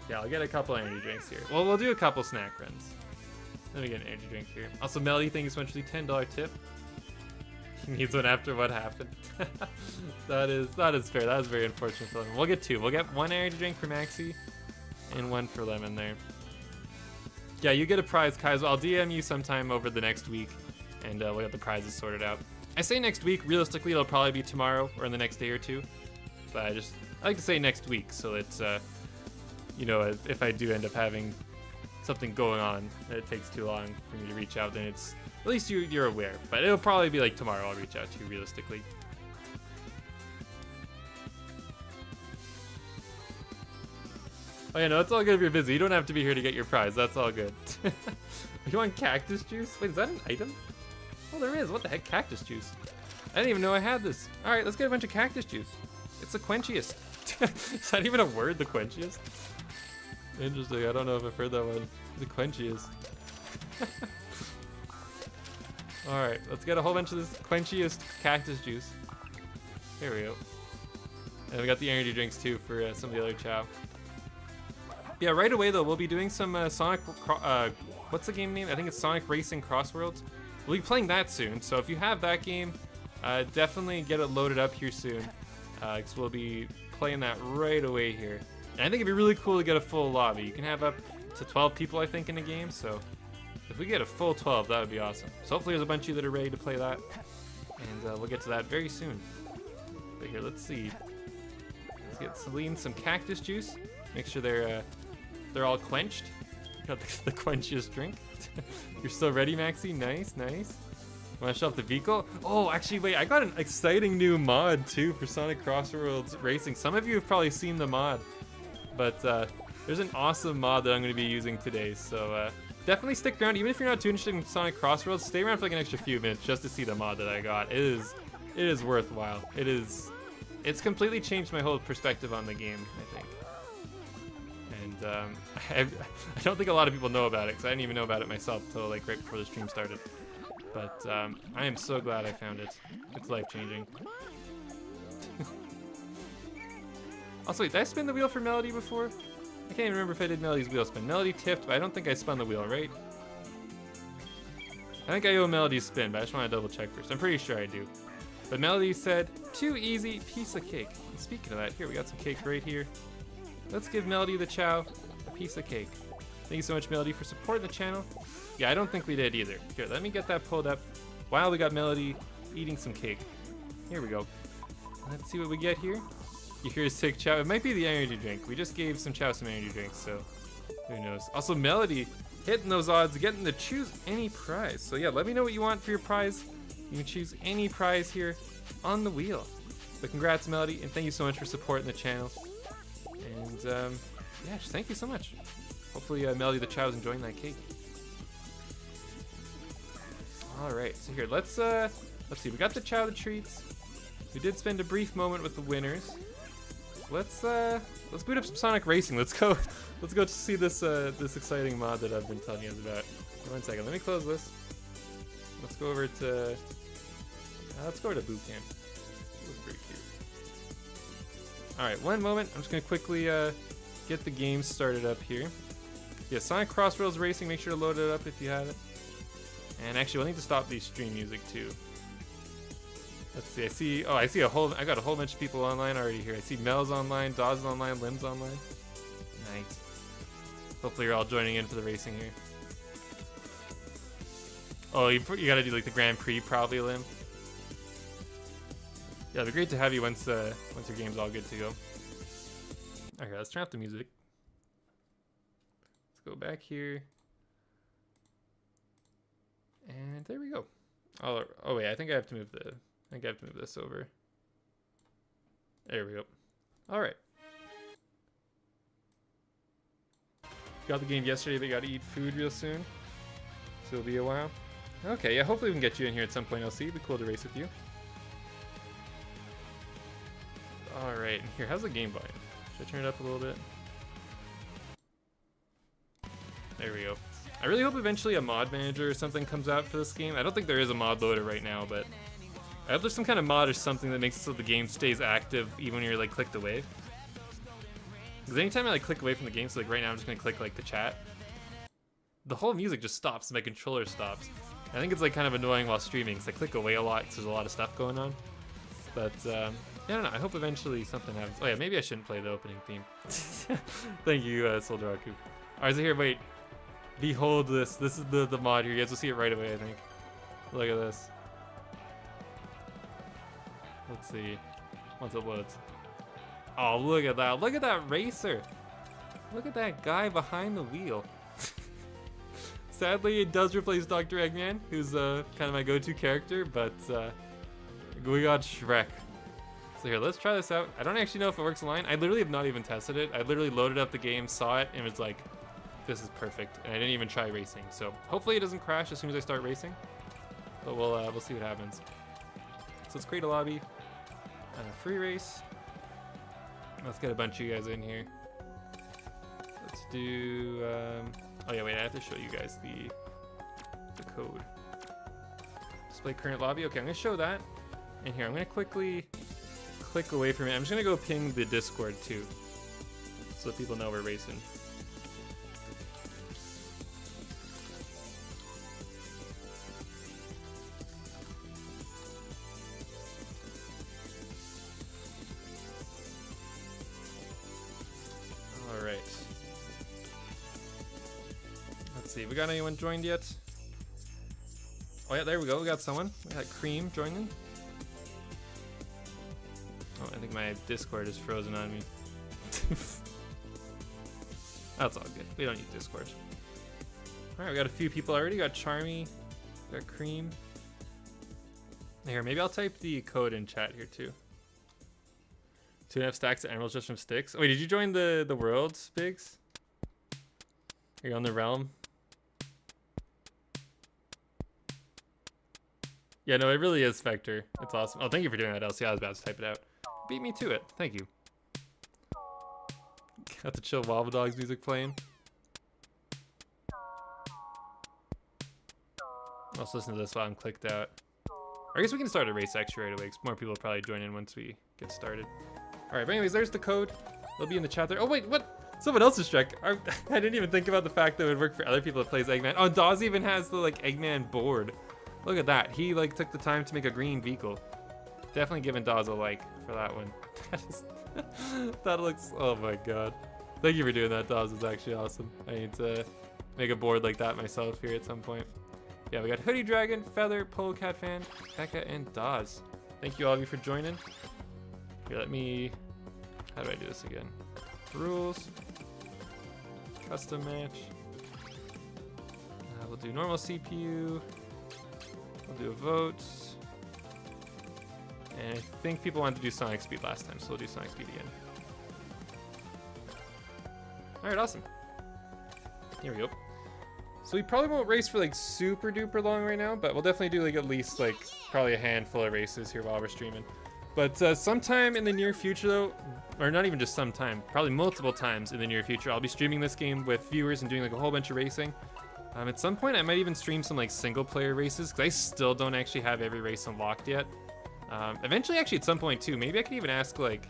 Yeah, I'll get a couple energy drinks here. Well, we'll do a couple snack runs. Let me get an energy drink here. Also, Melody, thank you so much for the $10 tip. He needs one after what happened. that is fair. That was very unfortunate for Lemon. We'll get two. We'll get one energy drink for Maxi and one for Lemon there. Yeah, you get a prize, Kai, as well. I'll DM you sometime over the next week, and we'll get the prizes sorted out. I say next week. Realistically, it'll probably be tomorrow or in the next day or two. But I like to say next week, so it's, you know, if I do end up having something going on that it takes too long for me to reach out, then it's, at least you're aware. But it'll probably be like tomorrow I'll reach out to you, realistically. Oh yeah, no, it's all good if you're busy. You don't have to be here to get your prize. That's all good. You want cactus juice? Wait, is that an item? Oh, there is. What the heck? Cactus juice. I didn't even know I had this. All right, let's get a bunch of cactus juice. It's the quenchiest. Is that even a word, the quenchiest? Interesting. I don't know if I've heard that one. The quenchiest. All right, let's get a whole bunch of this quenchiest cactus juice. Here we go. And we got the energy drinks too for some of the other Chao. Yeah, right away though, we'll be doing some Sonic, what's the game name? I think it's Sonic Racing Crossworlds. We'll be playing that soon, so if you have that game, definitely get it loaded up here soon. Because we'll be playing that right away here. And I think it'd be really cool to get a full lobby. You can have up to 12 people, I think, in a game, so if we get a full 12, that would be awesome. So hopefully there's a bunch of you that are ready to play that, and we'll get to that very soon. But here, let's see. Let's get Celine some cactus juice. Make sure they're all quenched. Got the quenchiest drink. You're still ready, Maxi? Nice, nice. Want to show off the vehicle? Oh, actually, wait, I got an exciting new mod too for Sonic Crossworlds Racing. Some of you have probably seen the mod, but there's an awesome mod that I'm going to be using today. So definitely stick around. Even if you're not too interested in Sonic Crossroads, stay around for like an extra few minutes just to see the mod that I got. It is worthwhile. It's completely changed my whole perspective on the game, I think. And I don't think a lot of people know about it because I didn't even know about it myself until like right before the stream started. But I am so glad I found it. It's life-changing. Also, wait, did I spin the wheel for Melody before? I can't even remember if I did Melody's wheel spin. Melody tipped, but I don't think I spun the wheel, right? I think I owe Melody's spin, but I just want to double check first. I'm pretty sure I do. But Melody said, too easy, piece of cake. And speaking of that, here, we got some cake right here. Let's give Melody the Chao a piece of cake. Thank you so much, Melody, for supporting the channel. Yeah, I don't think we did either. Here, let me get that pulled up while we got Melody eating some cake. Here we go. Let's see what we get here. You hear a sick Chao. It might be the energy drink. We just gave some Chao some energy drinks, so who knows. Also, Melody hitting those odds, getting to choose any prize. So yeah, let me know what you want for your prize. You can choose any prize here on the wheel. But congrats, Melody, and thank you so much for supporting the channel. And yeah, just thank you so much. Hopefully Melody the Chao is enjoying that cake. All right, so here, let's see. We got the Chao the treats. We did spend a brief moment with the winners. Let's boot up some Sonic Racing. Let's go to see this exciting mod that I've been telling you guys about. One second, let me close this. Let's go over to boot camp. Looks pretty cute. All right, one moment. I'm just gonna quickly get the game started up here. Yeah, Sonic Crossroads Racing. Make sure to load it up if you have it. And actually, we'll need to stop the stream music too. Let's see. I got a whole bunch of people online already here. I see Mel's online, Dawes online, Lim's online. Nice. Hopefully you're all joining in for the racing here. Oh, you gotta do like the Grand Prix probably, Lim. Yeah, it'd be great to have you once your game's all good to go. Okay, let's turn off the music. Let's go back here. And there we go. Oh wait, I think I have to move this over. There we go. All right. Got the game yesterday, but got to eat food real soon. So it'll be a while. Okay, yeah, hopefully we can get you in here at some point, LC. It'd be cool to race with you. All right, here, how's the game volume? Should I turn it up a little bit? There we go. I really hope eventually a mod manager or something comes out for this game. I don't think there is a mod loader right now, but I hope there's some kind of mod or something that makes it so the game stays active even when you're like clicked away. Because anytime I like click away from the game, so like right now I'm just gonna click like the chat, the whole music just stops, my controller stops. I think it's like kind of annoying while streaming, because I click away a lot because there's a lot of stuff going on. But yeah, I don't know, I hope eventually something happens. Oh yeah, maybe I shouldn't play the opening theme. Thank you, Soldraku. Alright, so here, wait. Behold this. This is the mod here. You guys will see it right away, I think. Look at this. Let's see. Once it loads. Oh, look at that. Look at that racer. Look at that guy behind the wheel. Sadly, it does replace Dr. Eggman, who's kind of my go-to character, but we got Shrek. So here, let's try this out. I don't actually know if it works online. I literally have not even tested it. I literally loaded up the game, saw it, and was like, this is perfect. And I didn't even try racing. So hopefully it doesn't crash as soon as I start racing. But we'll see what happens. So let's create a lobby. Free race. Let's get a bunch of you guys in here. Let's do... oh yeah, wait, I have to show you guys the code. Display current lobby. Okay, I'm gonna show that. And here, I'm gonna quickly click away from it. I'm just gonna go ping the Discord too, so that people know we're racing. See, we got anyone joined yet? Oh yeah, there we go. We got someone. We got Cream joining. Oh, I think my Discord is frozen on me. That's all good. We don't need Discord. All right, we got a few people already. We got Charmy. We got Cream. Here, maybe I'll type the code in chat here too. 2.5 stacks of emeralds just from sticks. Oh, wait, did you join the world, Biggs? Are you on the realm? Yeah, no, it really is Spectre. It's awesome. Oh, thank you for doing that, Elsie. I was about to type it out. Beat me to it. Thank you. Got the chill Wobble Dogs music playing. I'll also listen to this while I'm clicked out. Or I guess we can start a race actually right away, because more people will probably join in once we get started. Alright, but anyways, there's the code. It'll be in the chat there. Oh, wait, what? Someone else's Shrek. I didn't even think about the fact that it would work for other people that plays Eggman. Oh, Dawes even has the, like, Eggman board. Look at that. He, like, took the time to make a green vehicle. Definitely giving Dawes a like for that one. That looks... Oh, my God. Thank you for doing that, Dawes. It's actually awesome. I need to make a board like that myself here at some point. Yeah, we got Hoodie Dragon, Feather, Polecat Fan, Becca, and Dawes. Thank you all of you for joining. Here, let me... How do I do this again? Rules. Custom match. We'll do normal CPU. We'll do a vote. And I think people wanted to do Sonic Speed last time, so we'll do Sonic Speed again. Alright, awesome. Here we go. So we probably won't race for like super duper long right now, but we'll definitely do like at least like probably a handful of races here while we're streaming. But sometime in the near future though, or not even just sometime, probably multiple times in the near future, I'll be streaming this game with viewers and doing like a whole bunch of racing. At some point I might even stream some like single player races, because I still don't actually have every race unlocked yet. Eventually actually at some point too, maybe I could even ask like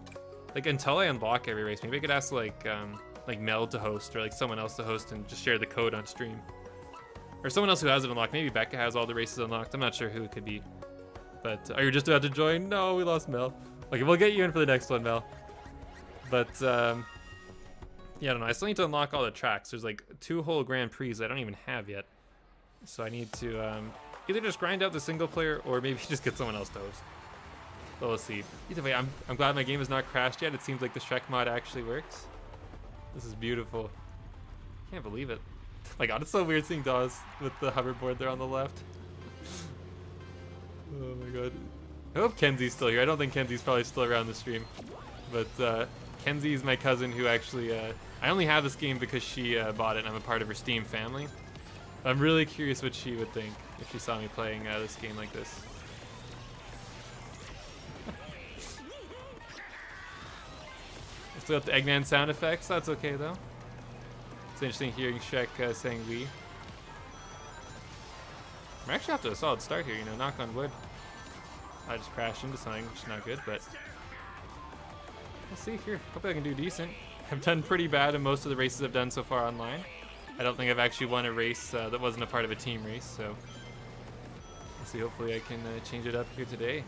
until I unlock every race, maybe I could ask like Mel to host or like someone else to host and just share the code on stream. Or someone else who has it unlocked. Maybe Becca has all the races unlocked. I'm not sure who it could be. But are you just about to join? No, we lost Mel. Okay, we'll get you in for the next one, Mel. But yeah, I don't know. I still need to unlock all the tracks. There's like 2 whole Grand Prix I don't even have yet. So I need to either just grind out the single player or maybe just get someone else to host. But we'll see. Either way, I'm glad my game has not crashed yet. It seems like the Shrek mod actually works. This is beautiful. Can't believe it. Oh my God, it's so weird seeing Dawes with the hoverboard there on the left. Oh my God. I hope Kenzie's still here. I don't think Kenzie's probably still around the stream. But Kenzie's my cousin who actually, I only have this game because she bought it and I'm a part of her Steam family. I'm really curious what she would think if she saw me playing this game like this. I still got the Eggman sound effects. That's okay though. It's interesting hearing Shrek saying we. I'm actually off to a solid start here, you know, knock on wood. I just crashed into something, which is not good, but we'll see here. Hopefully I can do decent. I've done pretty bad in most of the races I've done so far online. I don't think I've actually won a race that wasn't a part of a team race, so we'll see. Hopefully I can change it up here today.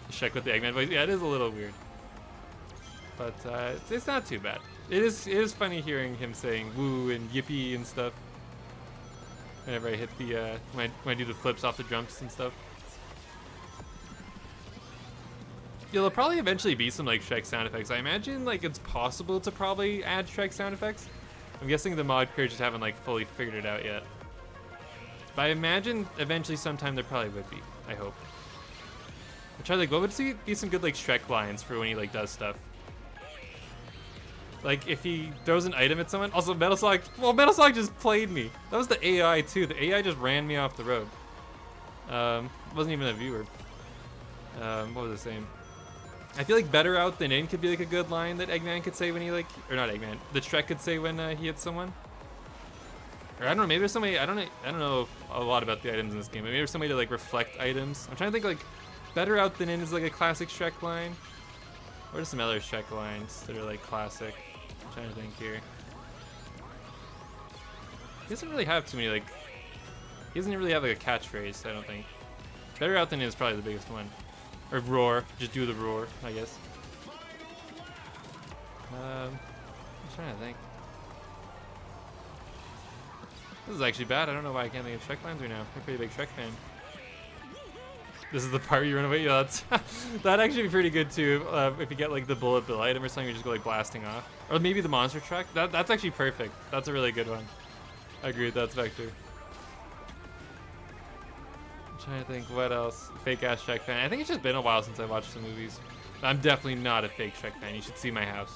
Shrek with the Eggman voice. Yeah, it is a little weird, but it's not too bad. It is funny hearing him saying woo and yippee and stuff whenever I hit the when I do the flips off the jumps and stuff. Yeah, there'll probably eventually be some like Shrek sound effects. I imagine like it's possible to probably add Shrek sound effects. I'm guessing the mod creators just haven't like fully figured it out yet. But I imagine eventually sometime there probably would be. I hope. I'm trying to think, what would be some good like Shrek lines for when he like does stuff? Like if he throws an item at someone. Also, Metal Sonic. Well, Metal Sonic just played me. That was the AI too. The AI just ran me off the road. Wasn't even a viewer. What was it saying? I feel like better out than in could be like a good line that Eggman could say when he like, or not Eggman, that Shrek could say when he hits someone. Or I don't know, maybe there's some way, I don't know a lot about the items in this game, but maybe there's some way to like reflect items. I'm trying to think like, better out than in is like a classic Shrek line. Or just some other Shrek lines that are like classic. I'm trying to think here. He doesn't really have too many like, he doesn't really have like a catchphrase, I don't think. Better out than in is probably the biggest one. Or roar, just do the roar, I guess. I'm trying to think. This is actually bad. I don't know why I can't think of Shrek lines right now. I'm a pretty big Shrek fan. This is the part you run away. Yeah, that's that'd actually be pretty good too. If you get like the bullet bill item or something, you just go like blasting off. Or maybe the monster truck. That's actually perfect. That's a really good one. I agree with that, Spectre. I'm trying to think what else. Fake ass Shrek fan. I think it's just been a while since I watched the movies. I'm definitely not a fake Shrek fan. You should see my house.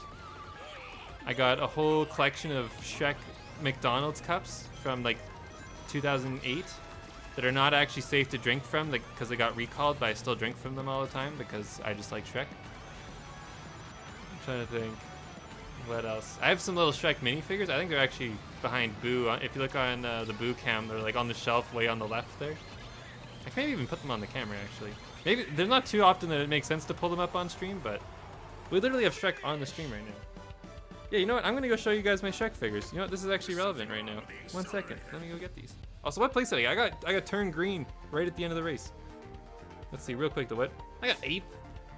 I got a whole collection of Shrek McDonald's cups from like 2008. that are not actually safe to drink from because they got recalled, but I still drink from them all the time because I just like Shrek. I'm trying to think. What else? I have some little Shrek minifigures. I think they're actually behind Boo. If you look on the Boo cam, they're like on the shelf way on the left there. I can maybe even put them on the camera actually. Maybe they're not too often that it makes sense to pull them up on stream, but we literally have Shrek on the stream right now. Yeah, you know what? I'm gonna go show you guys my Shrek figures. You know what? This is actually relevant right now. 1 second. Let me go get these. Also, what place did I got turned green right at the end of the race. Let's see real quick. The what? I got 8th.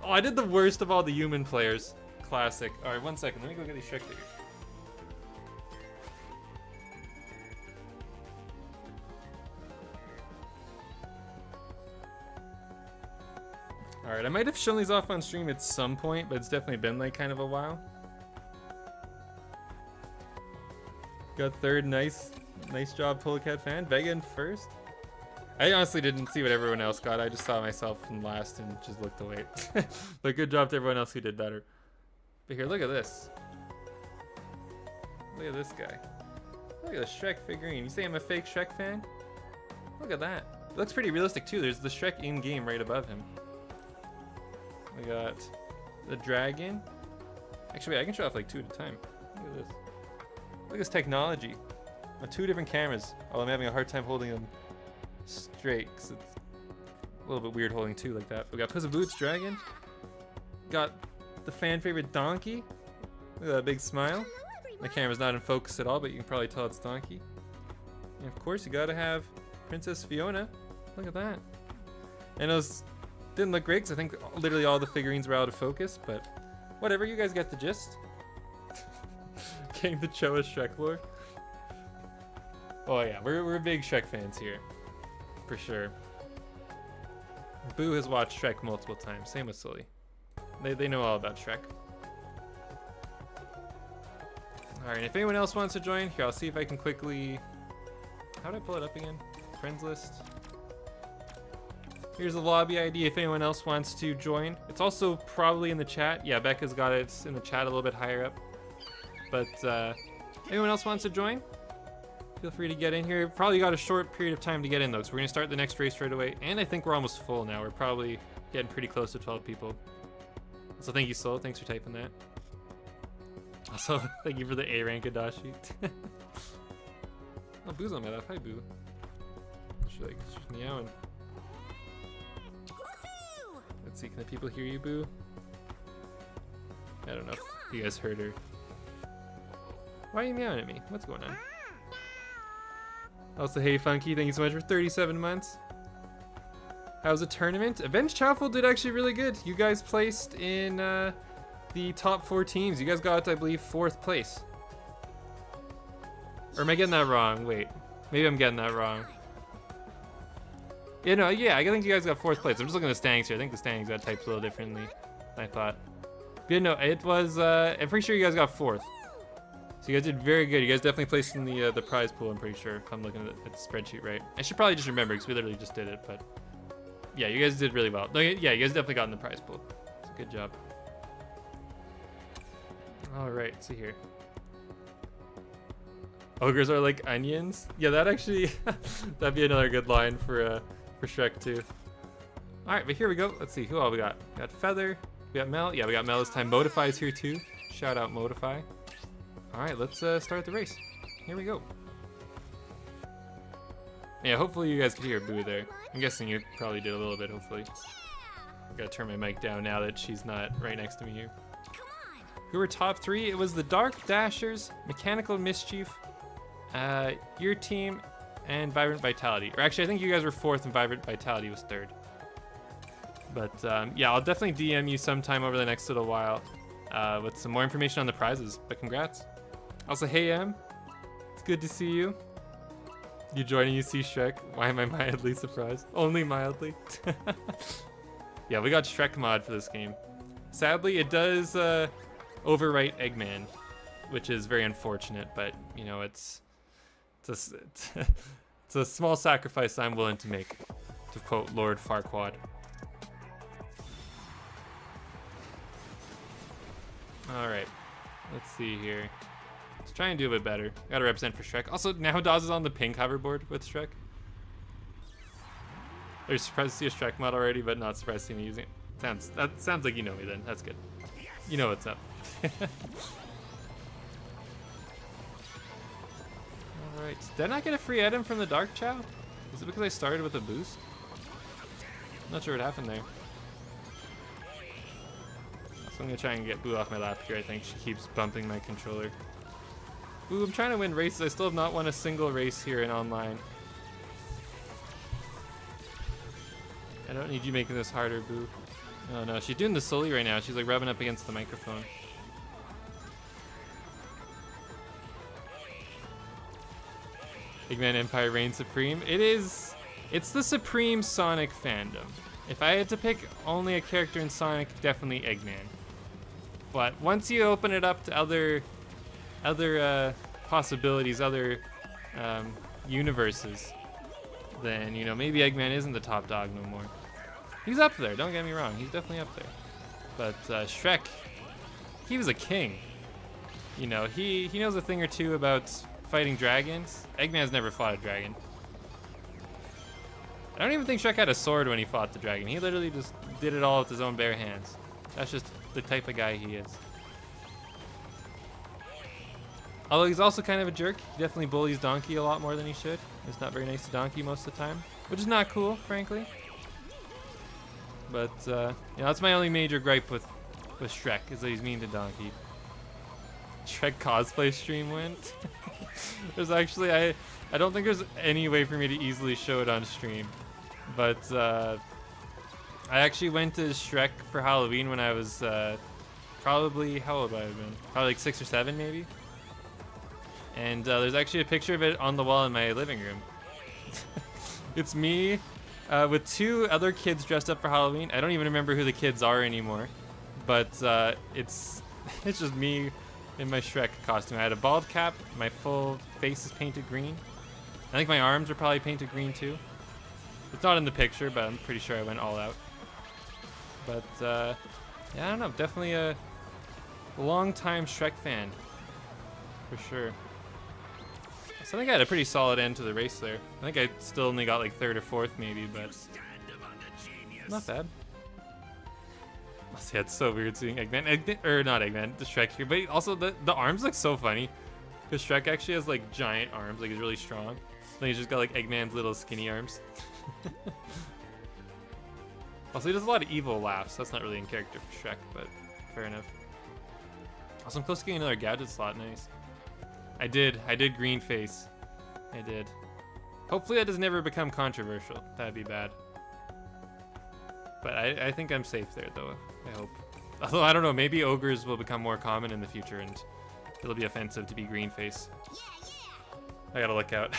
Oh, I did the worst of all the human players. Classic. All right, 1 second. Let me go get these Shrek figures. All right, I might have shown these off on stream at some point, but it's definitely been like kind of a while. Got 3rd, nice job, Polecat fan. Vega in 1st. I honestly didn't see what everyone else got. I just saw myself in last and just looked away. But good job to everyone else who did better. But here, look at this. Look at this guy. Look at the Shrek figurine. You say I'm a fake Shrek fan? Look at that. It looks pretty realistic too. There's the Shrek in-game right above him. We got the dragon. Actually, wait, I can show off like 2 at a time. Look at this. Look at this technology. On 2 different cameras. Although I'm having a hard time holding them straight because it's a little bit weird holding 2 like that. We got Puss in Boots dragon. Got the fan favorite donkey. Look at that big smile. My camera's not in focus at all, but you can probably tell it's donkey. And of course, you gotta have Princess Fiona. Look at that. And those didn't look great because I think literally all the figurines were out of focus, but whatever, you guys get the gist. Getting the Choa Shrek lore. Oh yeah, we're big Shrek fans here, for sure. Boo has watched Shrek multiple times, same with Sully. They know all about Shrek. Alright, if anyone else wants to join, here I'll see if I can quickly... How do I pull it up again? Friends list. Here's the lobby ID if anyone else wants to join. It's also probably in the chat. Yeah, Becca's got it. It's in the chat a little bit higher up. But anyone else wants to join? Feel free to get in here. Probably got a short period of time to get in though, so we're gonna start the next race right away. And I think we're almost full now. We're probably getting pretty close to 12 people. So thank you, Soul. Thanks for typing that. Also, thank you for the A rank Adashi. Oh, Boo's on my left. Hi, Boo. She's like, she's meowing. Let's see, can the people hear you, Boo? I don't know if you guys heard her. Why are you meowing at me? What's going on? Also, hey Funky, thank you so much for 37 months. How's the tournament? Adobenchā did actually really good. You guys placed in the top 4 teams. You guys got, I believe, 4th place. Or am I getting that wrong? Wait, maybe I'm getting that wrong. Yeah, no, yeah, I think you guys got 4th place. I'm just looking at the standings here. I think the standings got typed a little differently than I thought. But yeah, no, it was, I'm pretty sure you guys got 4th. So you guys did very good. You guys definitely placed in the prize pool, I'm pretty sure, if I'm looking at the spreadsheet right. I should probably just remember because we literally just did it, but yeah, you guys did really well. No, yeah, you guys definitely got in the prize pool. So good job. All right, let's see here. Ogres are like onions. Yeah, that actually, that'd be another good line for Shrek too. All right, but here we go. Let's see, who all we got? We got Feather, we got Mel. Yeah, we got Mel this time. Modify's here too. Shout out Modify. All right, let's start the race. Here we go. Yeah, hopefully you guys could hear Boo there. I'm guessing you probably did a little bit, hopefully. I gotta turn my mic down now that she's not right next to me here. Who were top 3? It was the Dark Dashers, Mechanical Mischief, your team, and Vibrant Vitality. Or actually, I think you guys were 4th and Vibrant Vitality was 3rd. But yeah, I'll definitely DM you sometime over the next little while with some more information on the prizes. But congrats. Also, hey Em, it's good to see you. You joining UC Shrek? Why am I mildly surprised? Only mildly. Yeah, we got Shrek mod for this game. Sadly, it does overwrite Eggman, which is very unfortunate, but you know, it's a small sacrifice I'm willing to make, to quote Lord Farquaad. All right, let's see here. Let's try and do a bit better. Gotta represent for Shrek. Also, now Dawes is on the pink hoverboard with Shrek. They're surprised to see a Shrek mod already, but not surprised to see me using it. That sounds like you know me then. That's good. You know what's up. Alright. Did I not get a free item from the Dark Chao? Is it because I started with a boost? I'm not sure what happened there. So I'm gonna try and get Boo off my lap here. I think she keeps bumping my controller. Boo, I'm trying to win races. I still have not won a single race here in online. I don't need you making this harder, Boo. Oh no, she's doing the Sully right now. She's like rubbing up against the microphone. Eggman Empire reigns supreme. It's the supreme Sonic fandom. If I had to pick only a character in Sonic, definitely Eggman. But once you open it up to other possibilities, other universes, then, you know, maybe Eggman isn't the top dog no more. He's up there, don't get me wrong, he's definitely up there. But Shrek, he was a king. You know, he knows a thing or two about fighting dragons. Eggman's never fought a dragon. I don't even think Shrek had a sword when he fought the dragon. He literally just did it all with his own bare hands. That's just the type of guy he is. Although he's also kind of a jerk. He definitely bullies Donkey a lot more than he should. He's not very nice to Donkey most of the time, which is not cool, frankly. But, you know, that's my only major gripe with Shrek, is that he's mean to Donkey. Shrek cosplay stream went. There's actually, I don't think there's any way for me to easily show it on stream. But, I actually went to Shrek for Halloween when I was, probably, how old would I have been? Probably like 6 or 7, maybe? And there's actually a picture of it on the wall in my living room. It's me with 2 other kids dressed up for Halloween. I don't even remember who the kids are anymore. But it's just me in my Shrek costume. I had a bald cap. My full face is painted green. I think my arms are probably painted green too. It's not in the picture, but I'm pretty sure I went all out. But yeah, I don't know. Definitely a long-time Shrek fan, for sure. So I think I had a pretty solid end to the race there. I think I still only got like 3rd or 4th maybe, but not bad. Yeah, it's so weird seeing Eggman, or not Eggman, the Shrek here. But also the arms look so funny, because Shrek actually has like giant arms, like he's really strong. Then he's just got like Eggman's little skinny arms. Also, he does a lot of evil laughs. That's not really in character for Shrek, but fair enough. Also, I'm close to getting another gadget slot. Nice. I did green face. I did. Hopefully that does never become controversial. That'd be bad. But I think I'm safe there, though. I hope. Although, I don't know. Maybe ogres will become more common in the future, and it'll be offensive to be green face. I gotta look out.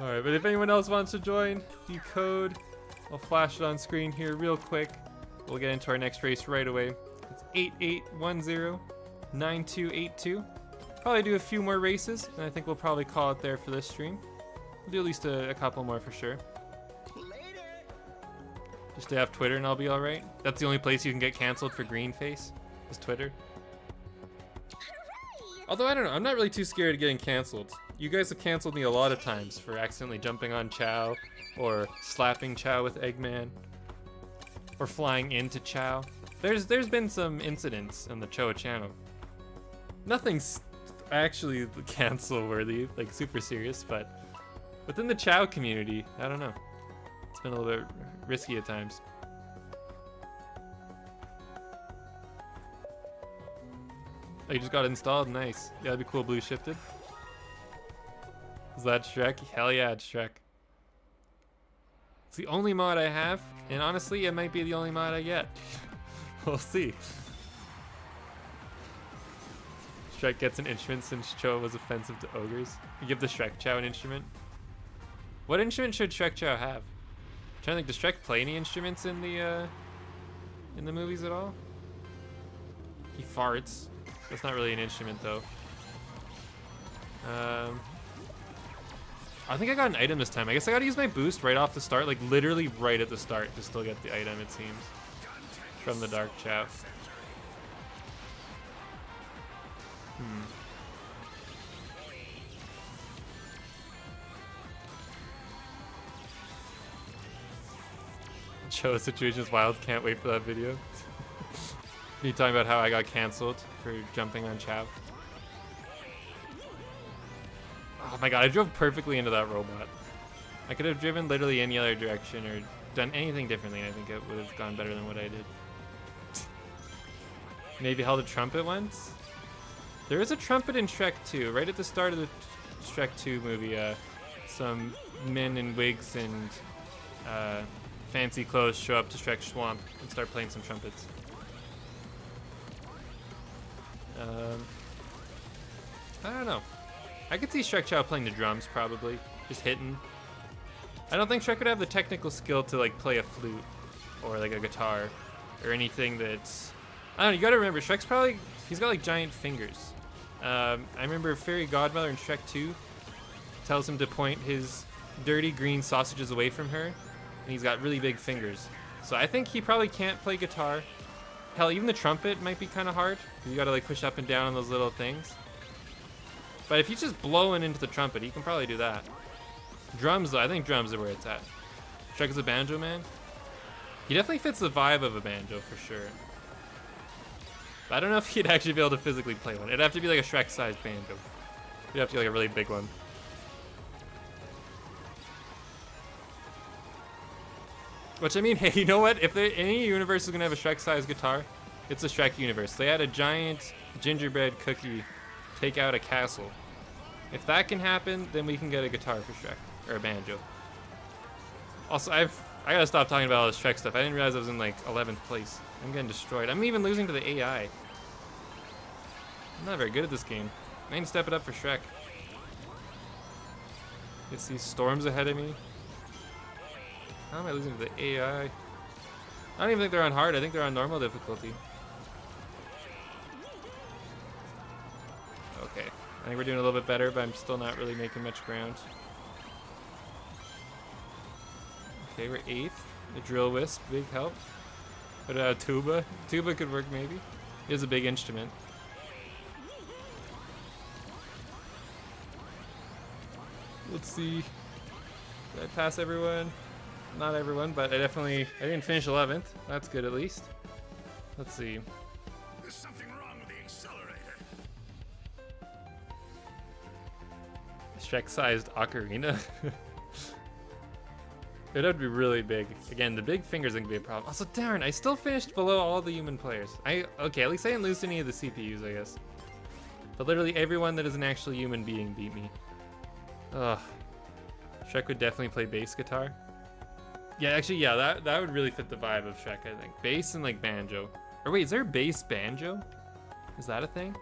Alright, but if anyone else wants to join, the code, I'll flash it on screen here real quick. We'll get into our next race right away. It's 8810-9282. Probably do a few more races, and I think we'll probably call it there for this stream. We'll do at least a couple more for sure. Just stay off Twitter and I'll be alright. That's the only place you can get canceled for green face, is Twitter. Although, I don't know, I'm not really too scared of getting canceled. You guys have canceled me a lot of times for accidentally jumping on Chao, or slapping Chao with Eggman, or flying into Chao. There's been some incidents on the Choa channel. Nothing's actually cancel worthy, like super serious, but within the Chao community, I don't know. It's been a little bit risky at times. Oh, you just got it installed? Nice. Yeah, that'd be cool. Blue shifted. Is that Shrek? Hell yeah, it's Shrek. It's the only mod I have, and honestly, it might be the only mod I get. We'll see. Shrek gets an instrument since Choa was offensive to ogres. You give the Shrek Chao an instrument? What instrument should Shrek Chao have? I'm trying to think, does Shrek play any instruments in the movies at all? He farts. That's not really an instrument though. I think I got an item this time. I guess I gotta use my boost right off the start, like literally right at the start to still get the item, it seems. From the Dark Chao. Cho situation is wild. Can't wait for that video. Me talking about how I got cancelled for jumping on Chao. Oh my god, I drove perfectly into that robot. I could have driven literally any other direction or done anything differently, and I think it would have gone better than what I did. Maybe held a trumpet once? There is a trumpet in Shrek 2. Right at the start of the Shrek 2 movie, some men in wigs and fancy clothes show up to Shrek's swamp and start playing some trumpets. I don't know. I could see Shrek Chao playing the drums, probably. Just hitting. I don't think Shrek would have the technical skill to like play a flute or like a guitar or anything that's... I don't know, you gotta remember, Shrek's probably... He's got like giant fingers. I remember Fairy Godmother in Shrek 2 tells him to point his dirty green sausages away from her, and he's got really big fingers. So I think he probably can't play guitar. Hell, even the trumpet might be kind of hard. You gotta like push up and down on those little things. But if he's just blowing into the trumpet, he can probably do that. Drums, though, I think drums are where it's at. Shrek is a banjo man. He definitely fits the vibe of a banjo for sure. But I don't know if he'd actually be able to physically play one. It'd have to be like a Shrek-sized banjo. You'd have to be like a really big one. Which, I mean, hey, you know what? If any universe is gonna have a Shrek-sized guitar, it's a Shrek universe. They had a giant gingerbread cookie take out a castle. If that can happen, then we can get a guitar for Shrek, or a banjo. Also, I gotta stop talking about all this Shrek stuff. I didn't realize I was in like 11th place. I'm getting destroyed. I'm even losing to the AI. I'm not very good at this game. I need to step it up for Shrek. It's these storms ahead of me. How am I losing to the AI? I don't even think they're on hard. I think they're on normal difficulty. Okay. I think we're doing a little bit better, but I'm still not really making much ground. Okay, we're 8th. The drill wisp, big help. But tuba. Tuba could work maybe. It is a big instrument. Let's see. Did I pass everyone? Not everyone, but I didn't finish 11th. That's good at least. Let's see. There's something wrong with the accelerator. Shrek-sized ocarina. It would be really big. Again, the big fingers can be a problem. Also, darn, I still finished below all the human players. Okay, at least I didn't lose any of the CPUs, I guess. But literally everyone that is an actual human being beat me. Ugh. Shrek would definitely play bass guitar. Yeah, actually, yeah, that would really fit the vibe of Shrek, I think. Bass and like banjo. Or wait, is there bass banjo? Is that a thing?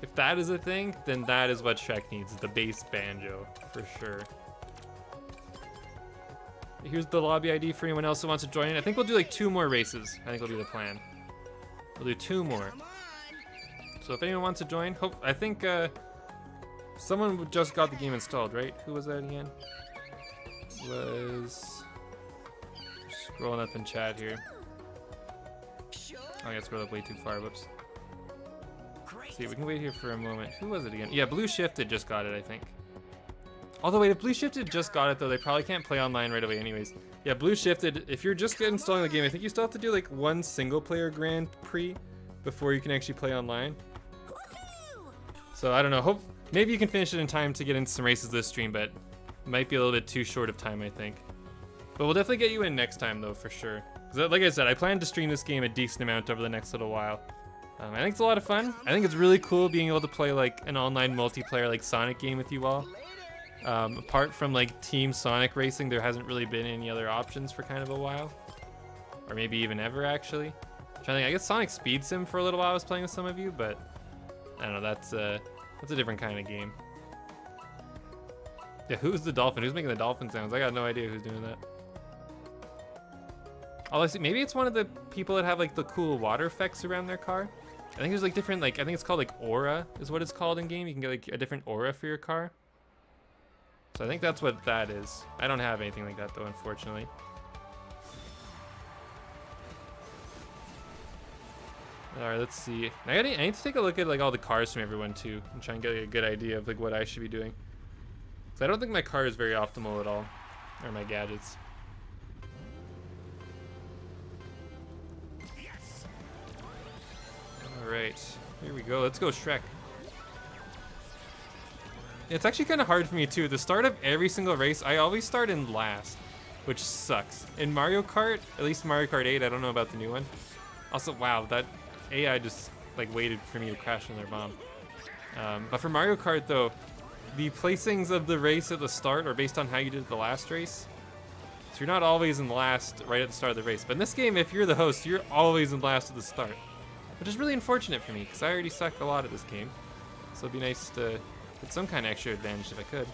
If that is a thing, then that is what Shrek needs, the bass banjo, for sure. Here's the lobby ID for anyone else who wants to join in. I think we'll do like 2 more races. I think will be the plan. We'll do 2 more. So if anyone wants to join, I think someone just got the game installed, right? Who was that again? Was scrolling up in chat here. Oh, I got scrolled up way too far. Whoops. See, we can wait here for a moment. Who was it again? Yeah, Blue Shifted just got it, I think. Although wait, if Blue Shifted just got it though, they probably can't play online right away anyways. Yeah, Blue Shifted, if you're just installing the game, I think you still have to do like 1 single player Grand Prix before you can actually play online. So I don't know, maybe you can finish it in time to get into some races this stream, but it might be a little bit too short of time, I think. But we'll definitely get you in next time though, for sure. Like I said, I plan to stream this game a decent amount over the next little while. I think it's a lot of fun. I think it's really cool being able to play like an online multiplayer like Sonic game with you all. Apart from like Team Sonic Racing, there hasn't really been any other options for kind of a while. Or maybe even ever, actually. I'm trying to think, I guess Sonic Speed Sim for a little while I was playing with some of you, but I don't know, that's a different kind of game. Yeah, who's the dolphin? Who's making the dolphin sounds? I got no idea who's doing that. Oh, I see. Maybe it's one of the people that have like the cool water effects around their car. I think there's like different, like, I think it's called like aura is what it's called in game. You can get like a different aura for your car. So I think that's what that is. I don't have anything like that though, unfortunately. All right, let's see. I need to take a look at like all the cars from everyone too and try and get like, a good idea of like what I should be doing. So I don't think my car is very optimal at all, or my gadgets. Alright, here we go. Let's go Shrek. It's actually kind of hard for me too. At the start of every single race, I always start in last, which sucks. In Mario Kart, at least Mario Kart 8, I don't know about the new one. Also, wow, that AI just like waited for me to crash in their bomb. But for Mario Kart though, the placings of the race at the start are based on how you did the last race. So you're not always in last right at the start of the race. But in this game, if you're the host, you're always in last at the start. Which is really unfortunate for me, because I already suck a lot at this game. So it'd be nice to get some kind of extra advantage if I could.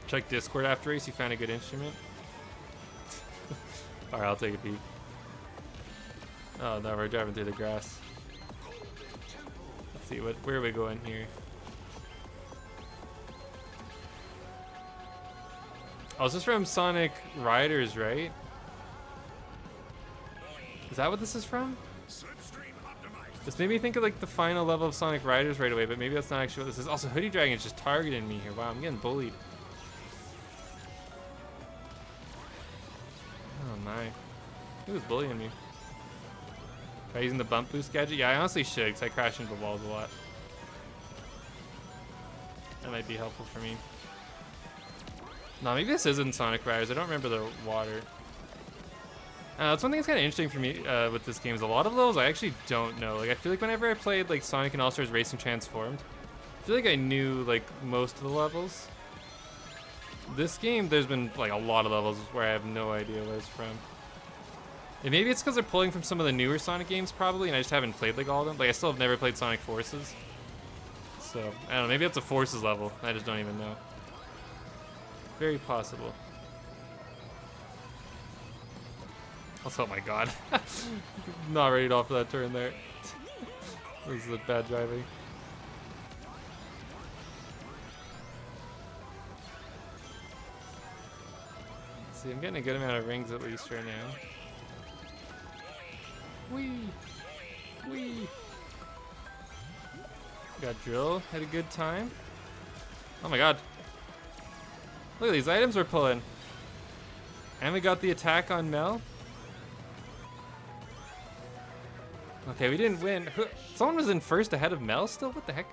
Check Discord after race, you found a good instrument. Alright, I'll take a peek. Oh no, we're driving through the grass. Let's see, where are we going here? Oh, this is from Sonic Riders, right? Is that what this is from? This made me think of like the final level of Sonic Riders right away, but maybe that's not actually what this is. Also, Hoodie Dragon is just targeting me here. Wow, I'm getting bullied. Oh my. Who was bullying me? Am I using the bump boost gadget? Yeah, I honestly should, because I crash into walls a lot. That might be helpful for me. No, maybe this isn't Sonic Riders. I don't remember the water. That's one thing that's kind of interesting for me with this game is a lot of levels I actually don't know. Like I feel like whenever I played like Sonic and All-Stars Racing Transformed, I feel like I knew like most of the levels. This game, there's been like a lot of levels where I have no idea where it's from. And maybe it's because they're pulling from some of the newer Sonic games probably, and I just haven't played like all of them. Like I still have never played Sonic Forces. So, I don't know, maybe it's a Forces level. I just don't even know. Very possible. Also, oh my god. Not ready at all for that turn there. This is bad driving. Let's see, I'm getting a good amount of rings at least right now. Whee! Whee! Got Drill, had a good time. Oh my god. Look at these items we're pulling. And we got the attack on Mel. Okay, we didn't win. Someone was in first ahead of Mel still? What the heck?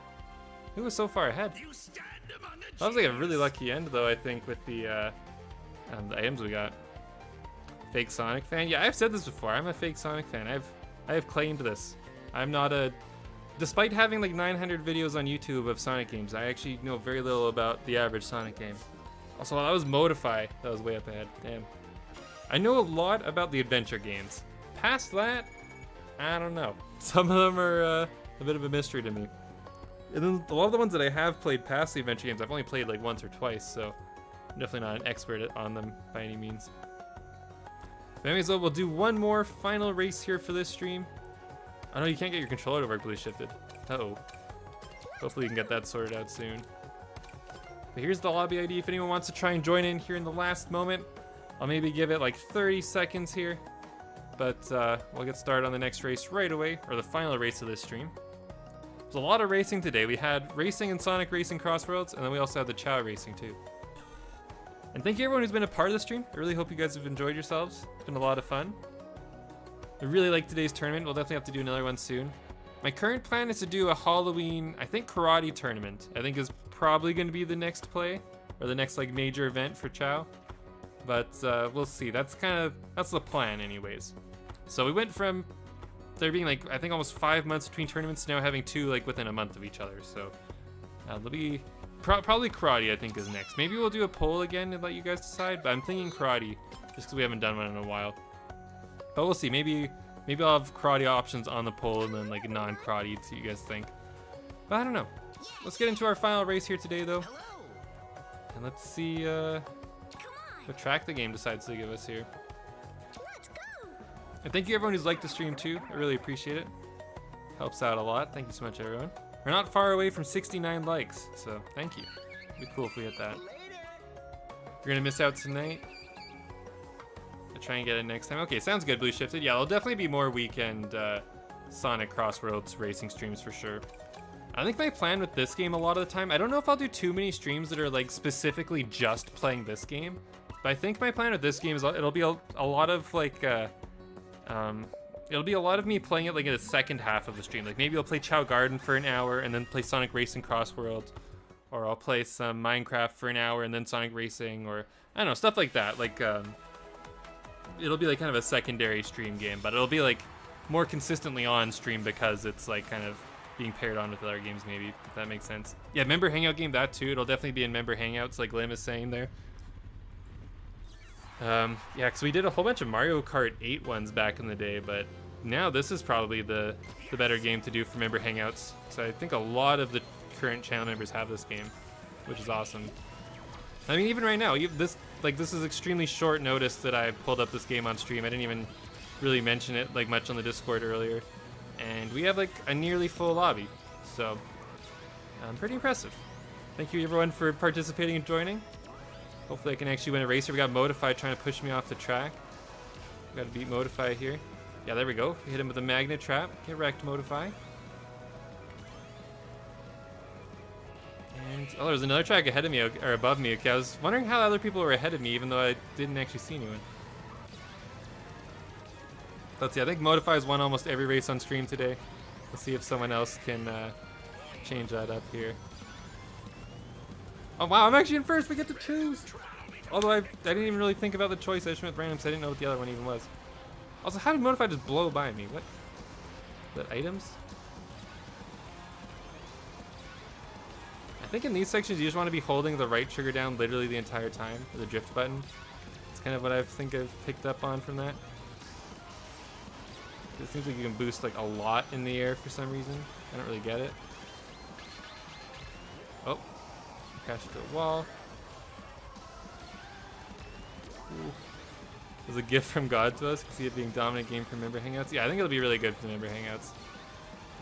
Who was so far ahead? That was like a really lucky end though, I think, with the items we got. Fake Sonic fan? Yeah, I've said this before. I'm a fake Sonic fan. I have claimed this. I'm not a... Despite having like 900 videos on YouTube of Sonic games, I actually know very little about the average Sonic game. Also, that was Modify. That was way up ahead. Damn. I know a lot about the adventure games. Past that, I don't know. Some of them are a bit of a mystery to me. And then a lot of the ones that I have played past the adventure games, I've only played like once or twice, so I'm definitely not an expert on them by any means. But anyways, though, we'll do one more final race here for this stream. I know you can't get your controller to work blue shifted. Uh-oh. Hopefully you can get that sorted out soon. But here's the lobby ID if anyone wants to try and join in here in the last moment. I'll maybe give it like 30 seconds here. But we'll get started on the next race right away, or the final race of this stream. There's a lot of racing today. We had racing and Sonic Racing Crossroads, and then we also had the Chao racing too. And thank you everyone who's been a part of the stream. I really hope you guys have enjoyed yourselves. It's been a lot of fun. I really like today's tournament. We'll definitely have to do another one soon. My current plan is to do a Halloween, I think, karate tournament. I think is probably going to be the next play, or the next like major event for Chao. But we'll see. That's the plan anyways. So we went from there being like, I think almost 5 months between tournaments to now having 2 like within a month of each other. So there'll be probably karate, I think, is next. Maybe we'll do a poll again and let you guys decide, but I'm thinking karate just because we haven't done one in a while. But we'll see. Maybe I'll have karate options on the poll and then like non-karate, see what you guys think. But I don't know. Let's get into our final race here today though. And let's see what track the game decides to give us here. And thank you everyone who's liked the stream too. I really appreciate it. Helps out a lot. Thank you so much everyone. We're not far away from 69 likes, so thank you. It'd be cool if we hit that. You're gonna miss out tonight. I'll try and get it next time. Okay, sounds good, Blue Shifted. Yeah, there'll definitely be more weekend Sonic Crossroads racing streams for sure. I think my plan with this game a lot of the time, I don't know if I'll do too many streams that are like specifically just playing this game, but I think my plan with this game is it'll be a lot of like it'll be a lot of me playing it like in the second half of the stream. Like maybe I'll play Chao Garden for an hour and then play Sonic Racing Cross World, or I'll play some Minecraft for an hour and then Sonic Racing, or I don't know, stuff like that. Like it'll be like kind of a secondary stream game, but it'll be like more consistently on stream because it's like kind of being paired on with other games, maybe, if that makes sense. Yeah, member hangout game, that too. It'll definitely be in member hangouts, like Lim is saying there. Yeah, because we did a whole bunch of Mario Kart 8 ones back in the day, but now this is probably the better game to do for member hangouts. So I think a lot of the current channel members have this game, which is awesome. I mean, even right now, this is extremely short notice that I pulled up this game on stream. I didn't even really mention it like much on the Discord earlier, and we have like a nearly full lobby, so pretty impressive. Thank you everyone for participating and joining. Hopefully I can actually win a racer. We got Modify trying to push me off the track. We got to beat Modify here. Yeah, there we go. We hit him with a magnet trap. Get wrecked, Modify. And oh, there's another track ahead of me, or above me. Okay, I was wondering how other people were ahead of me, even though I didn't actually see anyone. Let's see, I think Modify's won almost every race on stream today. Let's see if someone else can change that up here. Oh wow, I'm actually in first, we get to choose! Although I didn't even really think about the choice, I just went random, so I didn't know what the other one even was. Also, how did Modify just blow by me? What? Is that items? I think in these sections you just want to be holding the right trigger down literally the entire time, or the drift button. It's kind of what I think I've picked up on from that. It seems like you can boost like a lot in the air for some reason. I don't really get it. Oh. Crashed into a wall. Ooh. There's a gift from God to us. You can see it being dominant game for member hangouts. Yeah, I think it'll be really good for the member hangouts.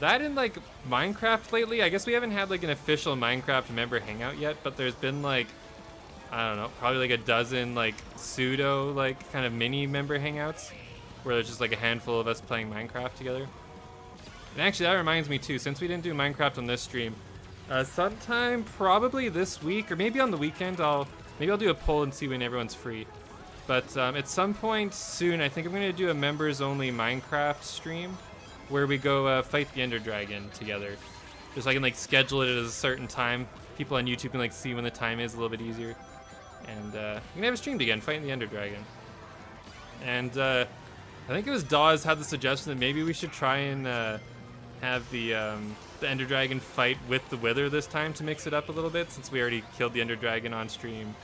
That and like Minecraft lately, I guess we haven't had like an official Minecraft member hangout yet, but there's been like, I don't know, probably like a dozen like pseudo like kind of mini member hangouts where there's just like a handful of us playing Minecraft together. And actually that reminds me too, since we didn't do Minecraft on this stream, sometime probably this week or maybe on the weekend maybe I'll do a poll and see when everyone's free. But at some point soon, I think I'm gonna do a members only Minecraft stream where we go fight the Ender Dragon together. Just so I can like schedule it at a certain time. People on YouTube can like see when the time is a little bit easier. And we're gonna have a stream again, fighting the Ender Dragon. And I think it was Dawes had the suggestion that maybe we should try and have the Ender Dragon fight with the Wither this time to mix it up a little bit, since we already killed the Ender Dragon on stream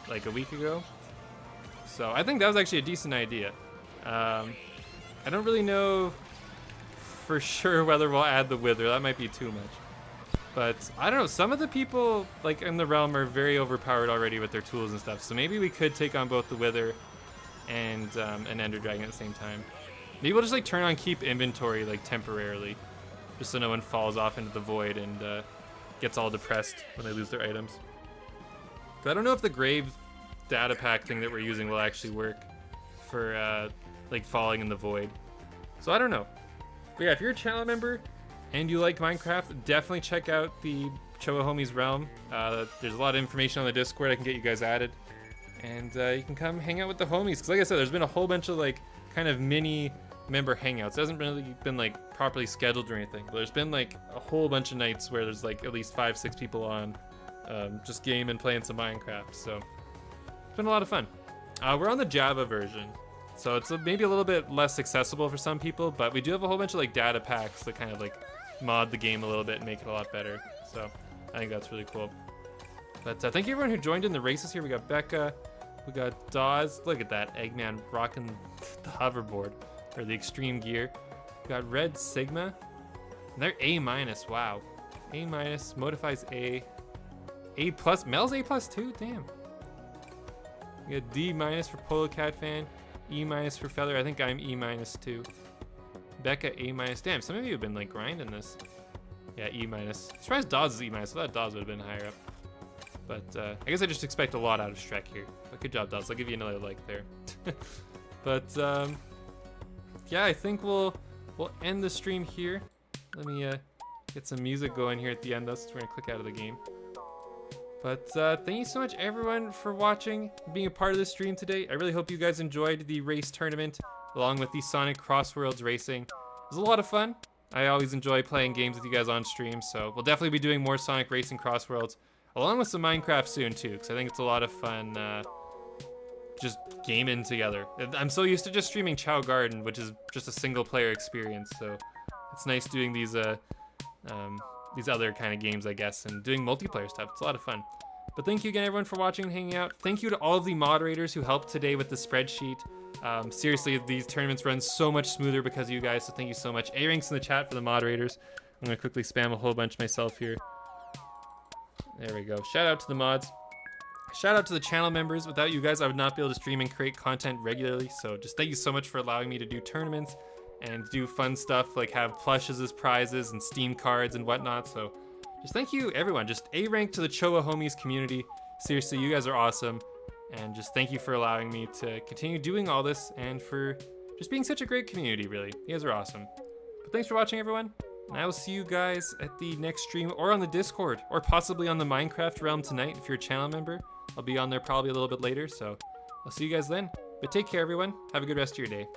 like a week ago. So I think that was actually a decent idea. I don't really know for sure whether we'll add the Wither. That might be too much. But I don't know, some of the people like in the realm are very overpowered already with their tools and stuff. So maybe we could take on both the Wither and an Ender Dragon at the same time. Maybe we'll just like turn on keep inventory like temporarily, just so no one falls off into the void and gets all depressed when they lose their items. But I don't know if the grave data pack thing that we're using will actually work for like falling in the void. So I don't know. But yeah, if you're a channel member and you like Minecraft, definitely check out the Choa Homies Realm. There's a lot of information on the Discord. I can get you guys added. And you can come hang out with the homies. Because like I said, there's been a whole bunch of like kind of mini member hangouts. It hasn't really been like properly scheduled or anything. But there's been like a whole bunch of nights where there's like at least 5-6 people on just game and playing some Minecraft. So it's been a lot of fun. We're on the Java version. So it's maybe a little bit less accessible for some people, but we do have a whole bunch of like data packs that kind of like mod the game a little bit and make it a lot better. So I think that's really cool. But thank you everyone who joined in the races here. We got Becca, we got Dawes. Look at that, Eggman rocking the hoverboard or the extreme gear. We got Red Sigma, and they're A-. Wow, A-, Modify's A, A+, Mel's A+ too. Damn. We got D- for Polo Cat Fan, E- for Feather. I think I'm E- too. Becca A-. Damn, some of you have been like grinding this. Yeah, E-. Surprised Dawes is E-. I thought Dawes would have been higher up. But I guess I just expect a lot out of Shrek here. But good job, Dawes. I'll give you another like there. But yeah, I think we'll end the stream here. Let me get some music going here at the end though, since we're gonna click out of the game. But thank you so much everyone for watching, being a part of this stream today. I really hope you guys enjoyed the race tournament. along with the Sonic Crossworlds Racing. It was a lot of fun. I always enjoy playing games with you guys on stream, so we'll definitely be doing more Sonic Racing Crossworlds, along with some Minecraft soon too, because I think it's a lot of fun just gaming together. I'm so used to just streaming Chao Garden, which is just a single player experience, so it's nice doing these other kind of games, I guess, and doing multiplayer stuff. It's a lot of fun. But thank you again, everyone, for watching and hanging out. Thank you to all of the moderators who helped today with the spreadsheet. Seriously, these tournaments run so much smoother because of you guys, so thank you so much. A-ranks in the chat for the moderators. I'm going to quickly spam a whole bunch myself here. There we go. Shout out to the mods. Shout out to the channel members. Without you guys, I would not be able to stream and create content regularly, so just thank you so much for allowing me to do tournaments and do fun stuff like have plushes as prizes and Steam cards and whatnot. So just thank you, everyone. Just A-rank to the Choa homies community. Seriously, you guys are awesome. And just thank you for allowing me to continue doing all this and for just being such a great community, really. You guys are awesome. But thanks for watching, everyone. And I will see you guys at the next stream or on the Discord or possibly on the Minecraft realm tonight if you're a channel member. I'll be on there probably a little bit later, so I'll see you guys then. But take care, everyone. Have a good rest of your day.